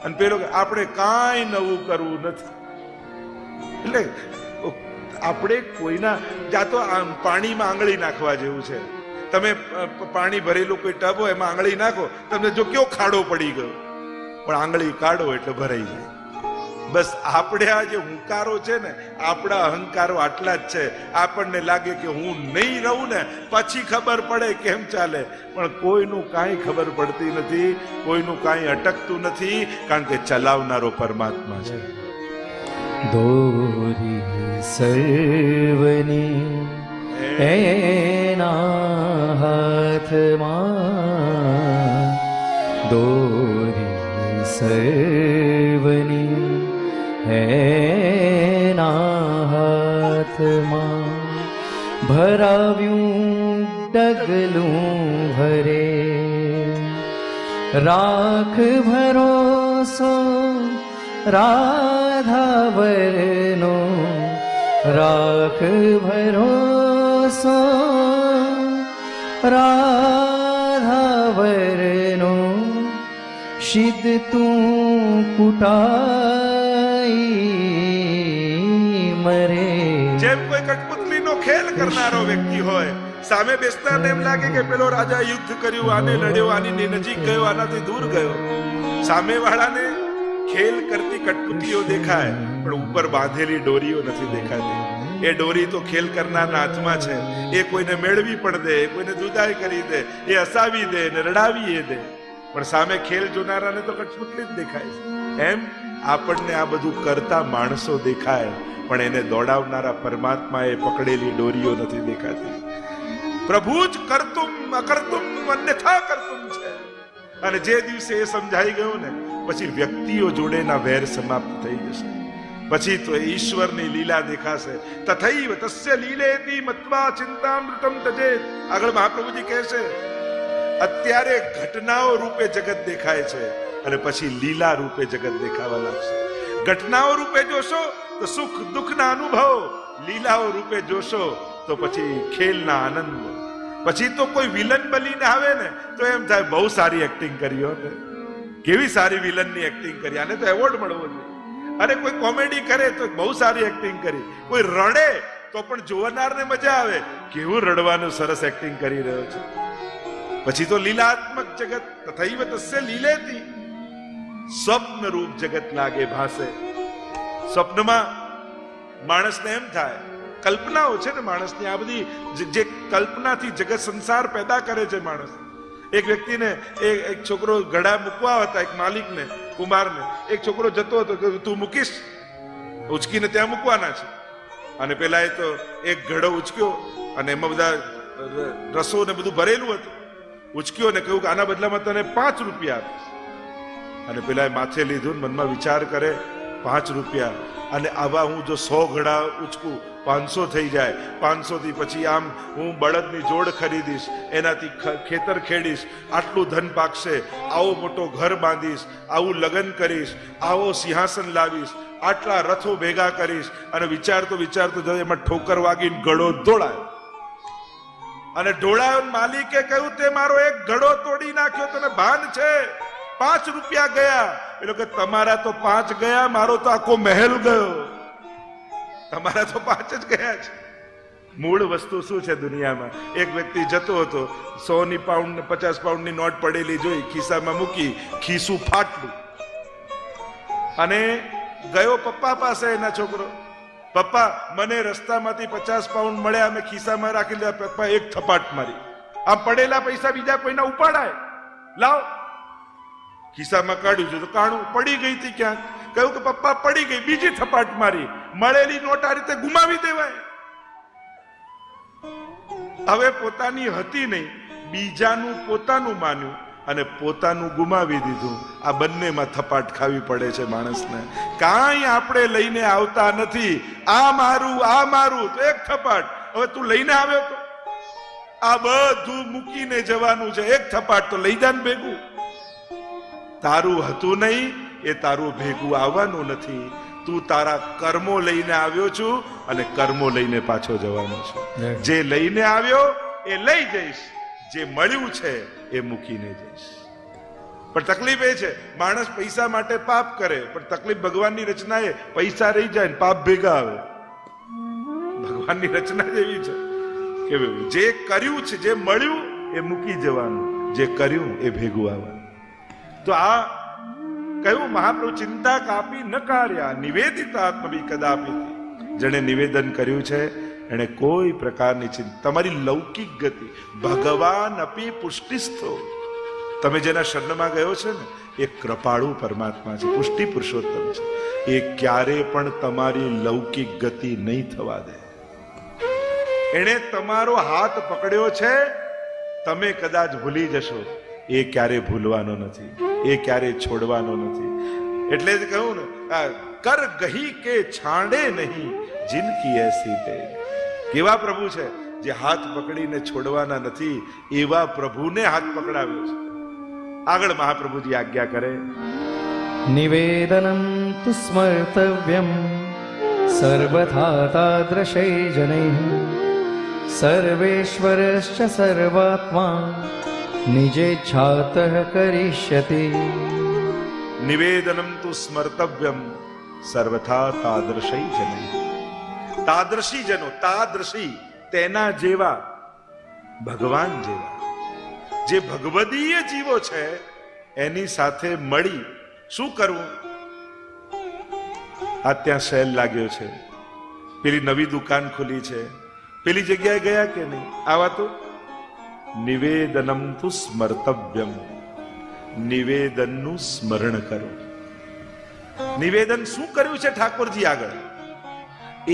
અને પેલો આપણે કાંઈ નવું કરવું નથી. એટલે આપણે કોઈના જાતો પાણીમાં આંગળી નાખવા જેવું છે. તમે પાણી ભરેલું કોઈ ટબ હોય, એમાં આંગળી નાખો, તમને જો કેવો ખાડો પડી ગયો, પણ આંગળી કાઢો એટલે ભરાઈ જાય. બસ આપણે આ જે હુંકારો છે ને, આપણા અહંકારો આટલા જ છે. આપણને લાગે કે હું નહીં રહું ને પછી ખબર પડે કેમ ચાલે, પણ કોઈનું કાંઈ ખબર પડતી નથી, કોઈનું કાંઈ અટકતું નથી, કારણ કે ચલાવનારો પરમાત્મા છે. દોરી સર્વની એના હાથમાં, દોરી સર્વની એના હાથમાં, ભરાવ્યું ડગલું ભરે, રાખ ભરોસો રાધાવરનો, રાખ ભરોસો રાધાવરનો, સિદ્ધ તું કુટાઈ મરે. જેમ કોઈ કઠપુતલીનો ખેલ કરનારો વ્યક્તિ હોય, સામે બેસનારને એમ લાગે કે પેલો રાજા યુદ્ધ કર્યું, આને લડ્યો, આની નજીક ગયો, આનાથી દૂર ગયો. સામે વાળાને ખેલ કરતી કઠપુતલીઓ દેખાય, પણ ઉપર બાંધેલી ડોરીઓ નથી દેખાતી. એ ડોરી તો ખેલ કરનારના હાથમાં છે. એ કોઈને મેળવી પણ દે, કોઈને જુદાઈ કરી દે, એ હસાવી દે ને રડાવી દે, પણ સામે ખેલ જોનારાને તો કઠપુતલી જ દેખાય છે. એમ આપણને આ બધું કરતા માણસો દેખાય, પણ એને દોડાવનારા પરમાત્મા એ પકડેલી ડોરીઓ નથી દેખાતી. પ્રભુ જ કરતુમ અકર્તુમ અન્યથા કરતુમ છે. અને જે દિવસે એ સમજાઈ ગયું ને, પછી વ્યક્તિઓ જોડેના વેર સમાપ્ત થઈ જશે. પછી તો ઈશ્વરની લીલા દેખાશે. તથૈવ તસ્ય લીલેતિ મત્વા ચિંતામૃતમ તજેત. આગળ મહાપ્રભુજી કહે છે, અત્યારે ઘટનાઓ રૂપે જગત દેખાય છે, અને પછી લીલા રૂપે જગત દેખાવા લાગશે. ઘટનાઓ રૂપે જોશો તો સુખ દુઃખના અનુભવ, લીલાઓ રૂપે જોશો તો પછી ખેલના આનંદ. પછી તો કોઈ વિલન બનીને આવે ને તો એમ થાય બહુ સારી એક્ટિંગ કરી હો, કેવી સારી વિલનની એક્ટિંગ કરી, આને તો એવોર્ડ મળવો જોઈએ. અરે કોઈ કોમેડી કરે તો બહુ સારી એક્ટિંગ કરી, કોઈ રડે તો પણ જોનારને મજા આવે, કેવું રડવાનું સરસ એક્ટિંગ કરી રહ્યો છે. પછી તો લીલાત્મક જગત તથૈવ તસ્ય લીલેતિ, સ્વપ્ન રૂપ જગત લાગે ભાસે. સ્વપ્નમાં માણસને એમ થાય, કલ્પનાઓ છે ને માણસની, આ બધી જે કલ્પનાથી જગત સંસાર પેદા કરે છે માણસ. એક વ્યક્તિને એક છોકરો ઘડા મૂકવા હતા, એક માલિકને, કુમારને. એક છોકરો જતો હતો કે તું મૂકીશ, ઉચકીને ત્યાં મૂકવાના છે. અને પેલા એ તો એક ઘડો ઉચક્યો, અને એમાં બધા રસો ને બધું ભરેલું હતું. ઉચક્યો ને કહ્યું કે આના બદલામાં તને 5 રૂપિયા આપીશ. અને પેલા માથે લીધું, મનમાં વિચાર કરે 5 રૂપિયા, અને આવા હું જો 100 ઘડા ઉચકું 500 થઈ જાય, 500 થી પછી આમ હું બળદની જોડ ખરીદીશ, એનાથી ખેતર ખેડીશ, આટલું ધન પાકશે, આવો મોટો ઘર બાંધીશ, આવું લગ્ન કરીશ, આવો સિંહાસન લાવીશ, આટલા રથો ભેગા કરીશ. અને વિચારતો જો એમાં ઠોકર વાગીને ઘડો દોડાયો, અને ઢોળાયો. માલિકે કહ્યું તે મારો એક ઘડો તોડી નાખ્યો, તને ભાન છે? 5 રૂપિયા ગયા. એટલે કે તમારા તો 5 ગયા, મારો તો આખો મહેલ ગયો. તમારા તો 5 જ ગયા છે. મૂળ વસ્તુ શું છે દુનિયામાં? એક વ્યક્તિ જતો હતો, 100 પાઉન્ડ ને 50 પાઉન્ડની નોટ પડેલી જોઈ, ખિસ્સામાં મૂકી, ખિસ્સું ફાટલું, અને ગયો પપ્પા પાસે. એના છોકરો, પપ્પા મને રસ્તામાંથી 50 પાઉન્ડ મળ્યા, અમે ખિસ્સામાં રાખી લીધા. પપ્પા એક થપાટ મારી. આ પડેલા પૈસા બીજા કોઈના ઉપાડાય? લાવ. ખિસ્સામાં કાઢ્યું છે તો કાણું પડી ગઈ હતી ક્યાંક. કહ્યું કે પપ્પા પડી ગઈ, બીજી થપાટ મારી. મળેલી નોટ આ રીતે ગુમાવી દેવાય? હવે પોતાની હતી નહીં, બીજાનું પોતાનું માન્યું અને પોતાનું ગુમાવી દીધું. આ બંનેમાં થપાટ ખાવી પડે છે માણસને. કાંઈ આપણે લઈને આવતા નથી. આ મારું તો એક થપાટ. હવે તું લઈને આવ્યો તો આ બધું મૂકીને જવાનું છે, એક થપાટ તો લઈ જાન ભેગું. તારું હતું નહીં, એ તારું ભેગું આવવાનું નથી. તું તારા કર્મો લઈને આવ્યો છું, અને કર્મો લઈને પાછો જવાનો છું. જે લઈને આવ્યો એ લઈ જઈશ, જે મળ્યું છે એ મૂકીને જઈશ. પણ તકલીફ એ છે, માણસ પૈસા માટે પાપ કરે, પણ તકલીફ ભગવાનની રચના એ પૈસા રહી જાય ને પાપ ભેગા આવે. ભગવાનની રચના જ એવી છે કે જે કર્યું છે, જે મળ્યું એ મૂકી જવાનું, જે કર્યું એ ભેગું આવવાનું. તો આ કહ્યું મહાપ્રભુ ચિંતા કાપી ન કાર્યા નિવેદિતાત્મભી કદાપી. જેણે નિવેદન કર્યું છે એને કોઈ પ્રકારની ચિંતા, તમારી લૌકિક ગતિ ભગવાન અપી પુષ્ટિસ્થો, તમે જેના શરણમાં ગયો છે ને એ કૃપાળુ પરમાત્મા છે, પુષ્ટિ પુરુષોત્તમ છે. એ ક્યારે પણ તમારી લૌકિક ગતિ નહીં થવા દે. એણે તમારો હાથ પકડ્યો છે, તમે કદાચ ભૂલી જશો, એ ક્યારે ભૂલવાનો નથી, એ ક્યારે છોડવાનો નથી. એટલે જ કહ્યું ને, કર ગહી કે છાંડે નહીં જિનકી એસી તે. કેવા પ્રભુ છે જે હાથ પકડીને છોડવાના નથી, એવા પ્રભુને હાથ પકડાવ્યો છે. આગળ મહાપ્રભુજી આજ્ઞા કરે, નિવેદનમ તુ સ્મર્તવ્યમ સર્વથા તાદૃશૈ જનૈઃ સર્વેશ્વરશ્ચ સર્વાત્મા નિજેચ્છાતઃ કરિષ્યતિ. નિવેદનમ તુ સ્મર્તવ્યમ સર્વથા તાદૃશૈ જનૈઃ. તાદૃશી જનો, તાદૃશી તેના જેવા, ભગવાન જેવા, જે ભગવદીય જીવો છે એની સાથે મળી શું કરવું? આ ત્યાં સેલ લાગ્યો છે, પેલી નવી દુકાન ખુલી છે, પેલી જગ્યાએ ગયા કે નહીં? આવા તો નિવેદનમ તુ સ્મર્તવ્યમ, નિવેદનનું સ્મરણ કરો. નિવેદન શું કર્યું છે ઠાકોરજી આગળ?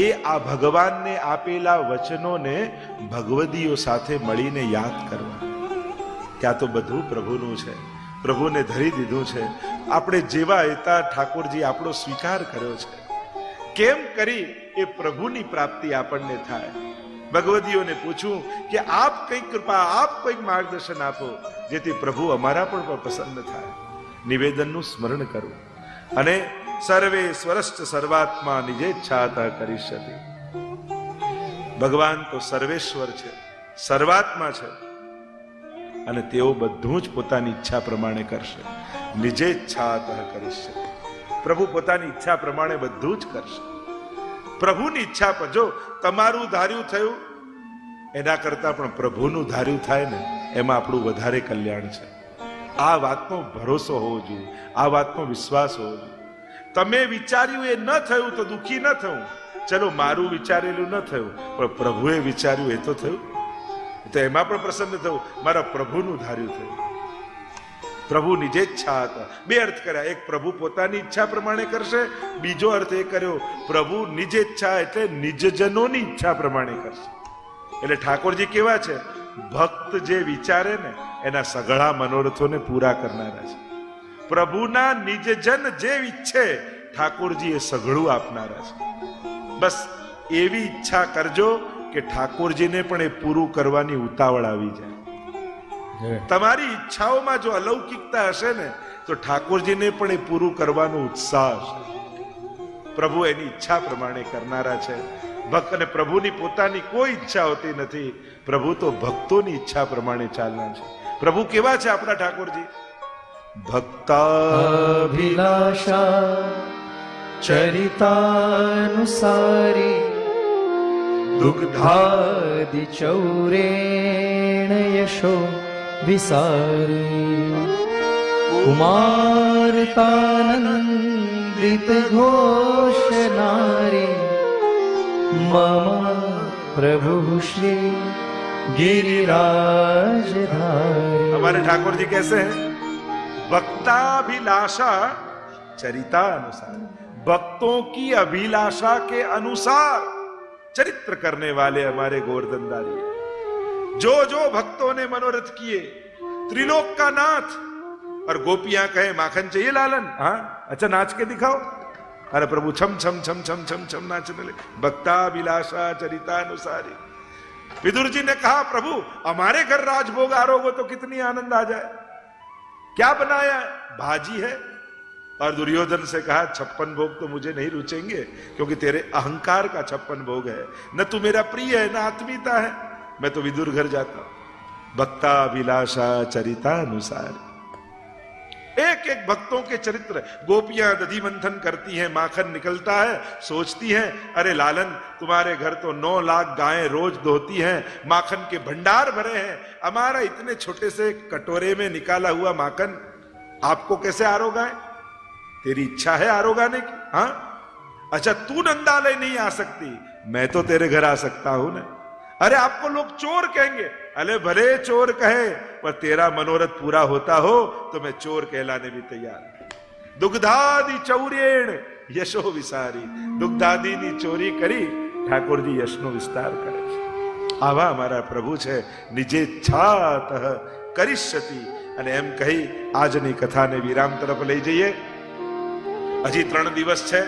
એ આ ભગવાનને આપેલા વચનોને ભગવદીઓ સાથે મળીને યાદ કરવા. ત્યાં તો બધું પ્રભુનું છે, પ્રભુને ધરી દીધું છે. આપણે જેવા હતા ઠાકોરજી આપણો સ્વીકાર કર્યો છે. કેમ કરી એ પ્રભુની પ્રાપ્તિ આપણને થાય? ભગવદીઓને પૂછું કે આપ કઈક કૃપા, આપ કઈક માર્ગદર્શન આપો, જેથી પ્રભુ અમારા પણ પ્રસન્ન થાય. નિવેદનનું સ્મરણ કરવું. અને સર્વે સ્વરશ્ચ સર્વાત્મા નિજેચ્છાતઃ કરિષ્યતિ. ભગવાન તો સર્વેશ્વર છે, સર્વાત્મા છે, અને તેઓ બધું જ પોતાની ઈચ્છા પ્રમાણે કરશે. નિજેચ્છાતઃ કરિષ્યતિ. પ્રભુ પોતાની ઈચ્છા પ્રમાણે બધું જ કરશે. પ્રભુની ઈચ્છા પર જો તમારું ધાર્યું થયું એના કરતા પણ પ્રભુનું ધાર્યું થાય ને એમાં આપણું વધારે કલ્યાણ છે. આ વાતનો ભરોસો હોવો જોઈએ, આ વાતનો વિશ્વાસ હોવો જોઈએ. તમે વિચાર્યું એ ન થયું તો દુઃખી ન થવું. ચલો મારું વિચારેલું ન થયું પણ પ્રભુએ વિચાર્યું એ તો થયું, તો એમાં પણ પ્રસન્ન થવું. મારા પ્રભુનું ધાર્યું થયું. પ્રભુ નિજેચ્છા હતા. બે અર્થ કર્યા. એક પ્રભુ પોતાની ઈચ્છા પ્રમાણે કરશે, બીજો અર્થ એ કર્યો પ્રભુ નિજેચ્છા એટલે નિજજનોની ઈચ્છા પ્રમાણે કરશે. એટલે ઠાકોરજી કેવા છે? ભક્ત જે વિચારે ને એના સઘળા મનોરથોને પૂરા કરનારા છે. પ્રભુના નિજજન જે ઈચ્છે ઠાકોરજી એ સઘળું આપનારા છે. બસ એવી ઈચ્છા કરજો કે ઠાકોરજીને પણ એ પૂરું કરવાની ઉતાવળ આવી જાય. તમારી ઈચ્છાઓમાં જો અલૌકિકતા હશે ને તો ઠાકોરજીને પણ એ પૂરું કરવાનો ઉત્સાહ હશે. પ્રભુ એની ઈચ્છા પ્રમાણે કરનારા છે. ભક્ત અને પ્રભુની પોતાની કોઈ ઈચ્છા હોતી નથી. પ્રભુ તો ભક્તોની ઈચ્છા પ્રમાણે ચાલના છે. પ્રભુ કેવા છે આપણા ઠાકોરજી? ભક્તાભિલાષા ચરિતાનુસારી દુગ્ધાદિ ચૌરેણ યશો વિસારી કુમારતાનંદિત ઘોષ નારી મમ પ્રભુ શ્રી गिरिराजधारी. हमारे ठाकुर जी कैसे हैं? भक्ताभिलाषा चरिता अनुसार, भक्तों की अभिलाषा के अनुसार चरित्र करने वाले हमारे गोवर्धनदारी. जो जो भक्तों ने मनोरथ किए, त्रिलोक का नाथ. और गोपियां कहे माखन चाहिए लालन, हाँ अच्छा नाच के दिखाओ. अरे प्रभु छम छम छम छम छम छम नाचने लगे. भक्ताभिलाषा चरिता अनुसारी. विदुर जी ने कहा प्रभु हमारे घर राजभोग आरोगो तो कितनी आनंद आ जाए. क्या बनाया है? भाजी है. और दुर्योधन से कहा 56 भोग तो मुझे नहीं रुचेंगे क्योंकि तेरे अहंकार का 56 भोग है, न तू मेरा प्रिय है न आत्मीयता है, मैं तो विदुर घर जाता हूं. भक्ताभिलाषा चरिता अनुसार. एक एक भक्तों के चरित्र. गोपियां दधि मंथन करती हैं, माखन निकलता है, सोचती हैं अरे लालन तुम्हारे घर तो 9 लाख गायें रोज दोहती हैं, माखन के भंडार भरे हैं, हमारा इतने छोटे से कटोरे में निकाला हुआ माखन आपको कैसे आरोगा है? तेरी इच्छा है आरोग आने की? हाँ, अच्छा तू नंदालय नहीं आ सकती, मैं तो तेरे घर आ सकता हूं ना। अरे आपको लोग चोर कहेंगे, अरे भले चोर कहे, पर तेरा मनोरथ पूरा होता हो तो मैं चोर कहलाने भी तैयार। दुग्धादि चौरेण यशो विसारी, દુગ્ધાદિની ચોરી કરી ઠાકોરજી યશનો વિસ્તાર કરે છે. આવા અમારા પ્રભુ છે. નિજેચ્છાત કરિષ્યતિ. અને એમ કહી આજની કથાને વિરામ તરફ લઈ જઈએ. હજી 3 દિવસ છે,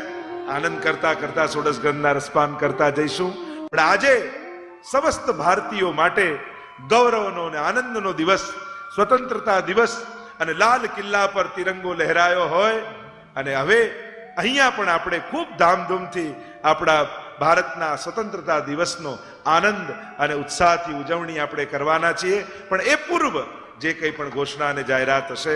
આનંદ કરતા કરતા ષોડશ ગ્રંથના રસપાન કરતા જઈશું. પણ આજે સમસ્ત ભારતીયો માટે ગૌરવનો અને આનંદનો દિવસ, સ્વતંત્રતા દિવસ, અને લાલ કિલ્લા પર તિરંગો લહેરાયો હોય. અને હવે અહીંયા પણ આપણે ખૂબ ધામધૂમથી આપણા ભારતના સ્વતંત્રતા દિવસનો આનંદ અને ઉત્સાહથી ઉજવણી આપણે કરવાના છીએ. પણ એ પૂર્વ જે કંઈ પણ ઘોષણા અને જાહેરાત હશે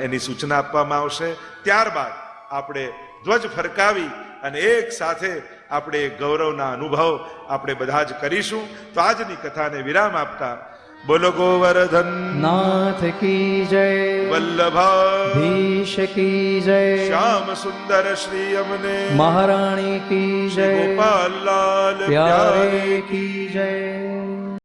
એની સૂચના આપવામાં આવશે. ત્યારબાદ આપણે ધ્વજ ફરકાવી અને એક સાથે આપણે ગૌરવના અનુભવ આપણે બધા જ કરીશું. તો આજની કથાને વિરામ આપતા બોલો ગોવર્ધન નાથ કી જય, વલ્લભાધીશ ધીશ કી જય, શ્યામ સુંદર શ્રી અમને મહારાણી કી જય, ગોપાલ લાલ પ્યારે કી જય.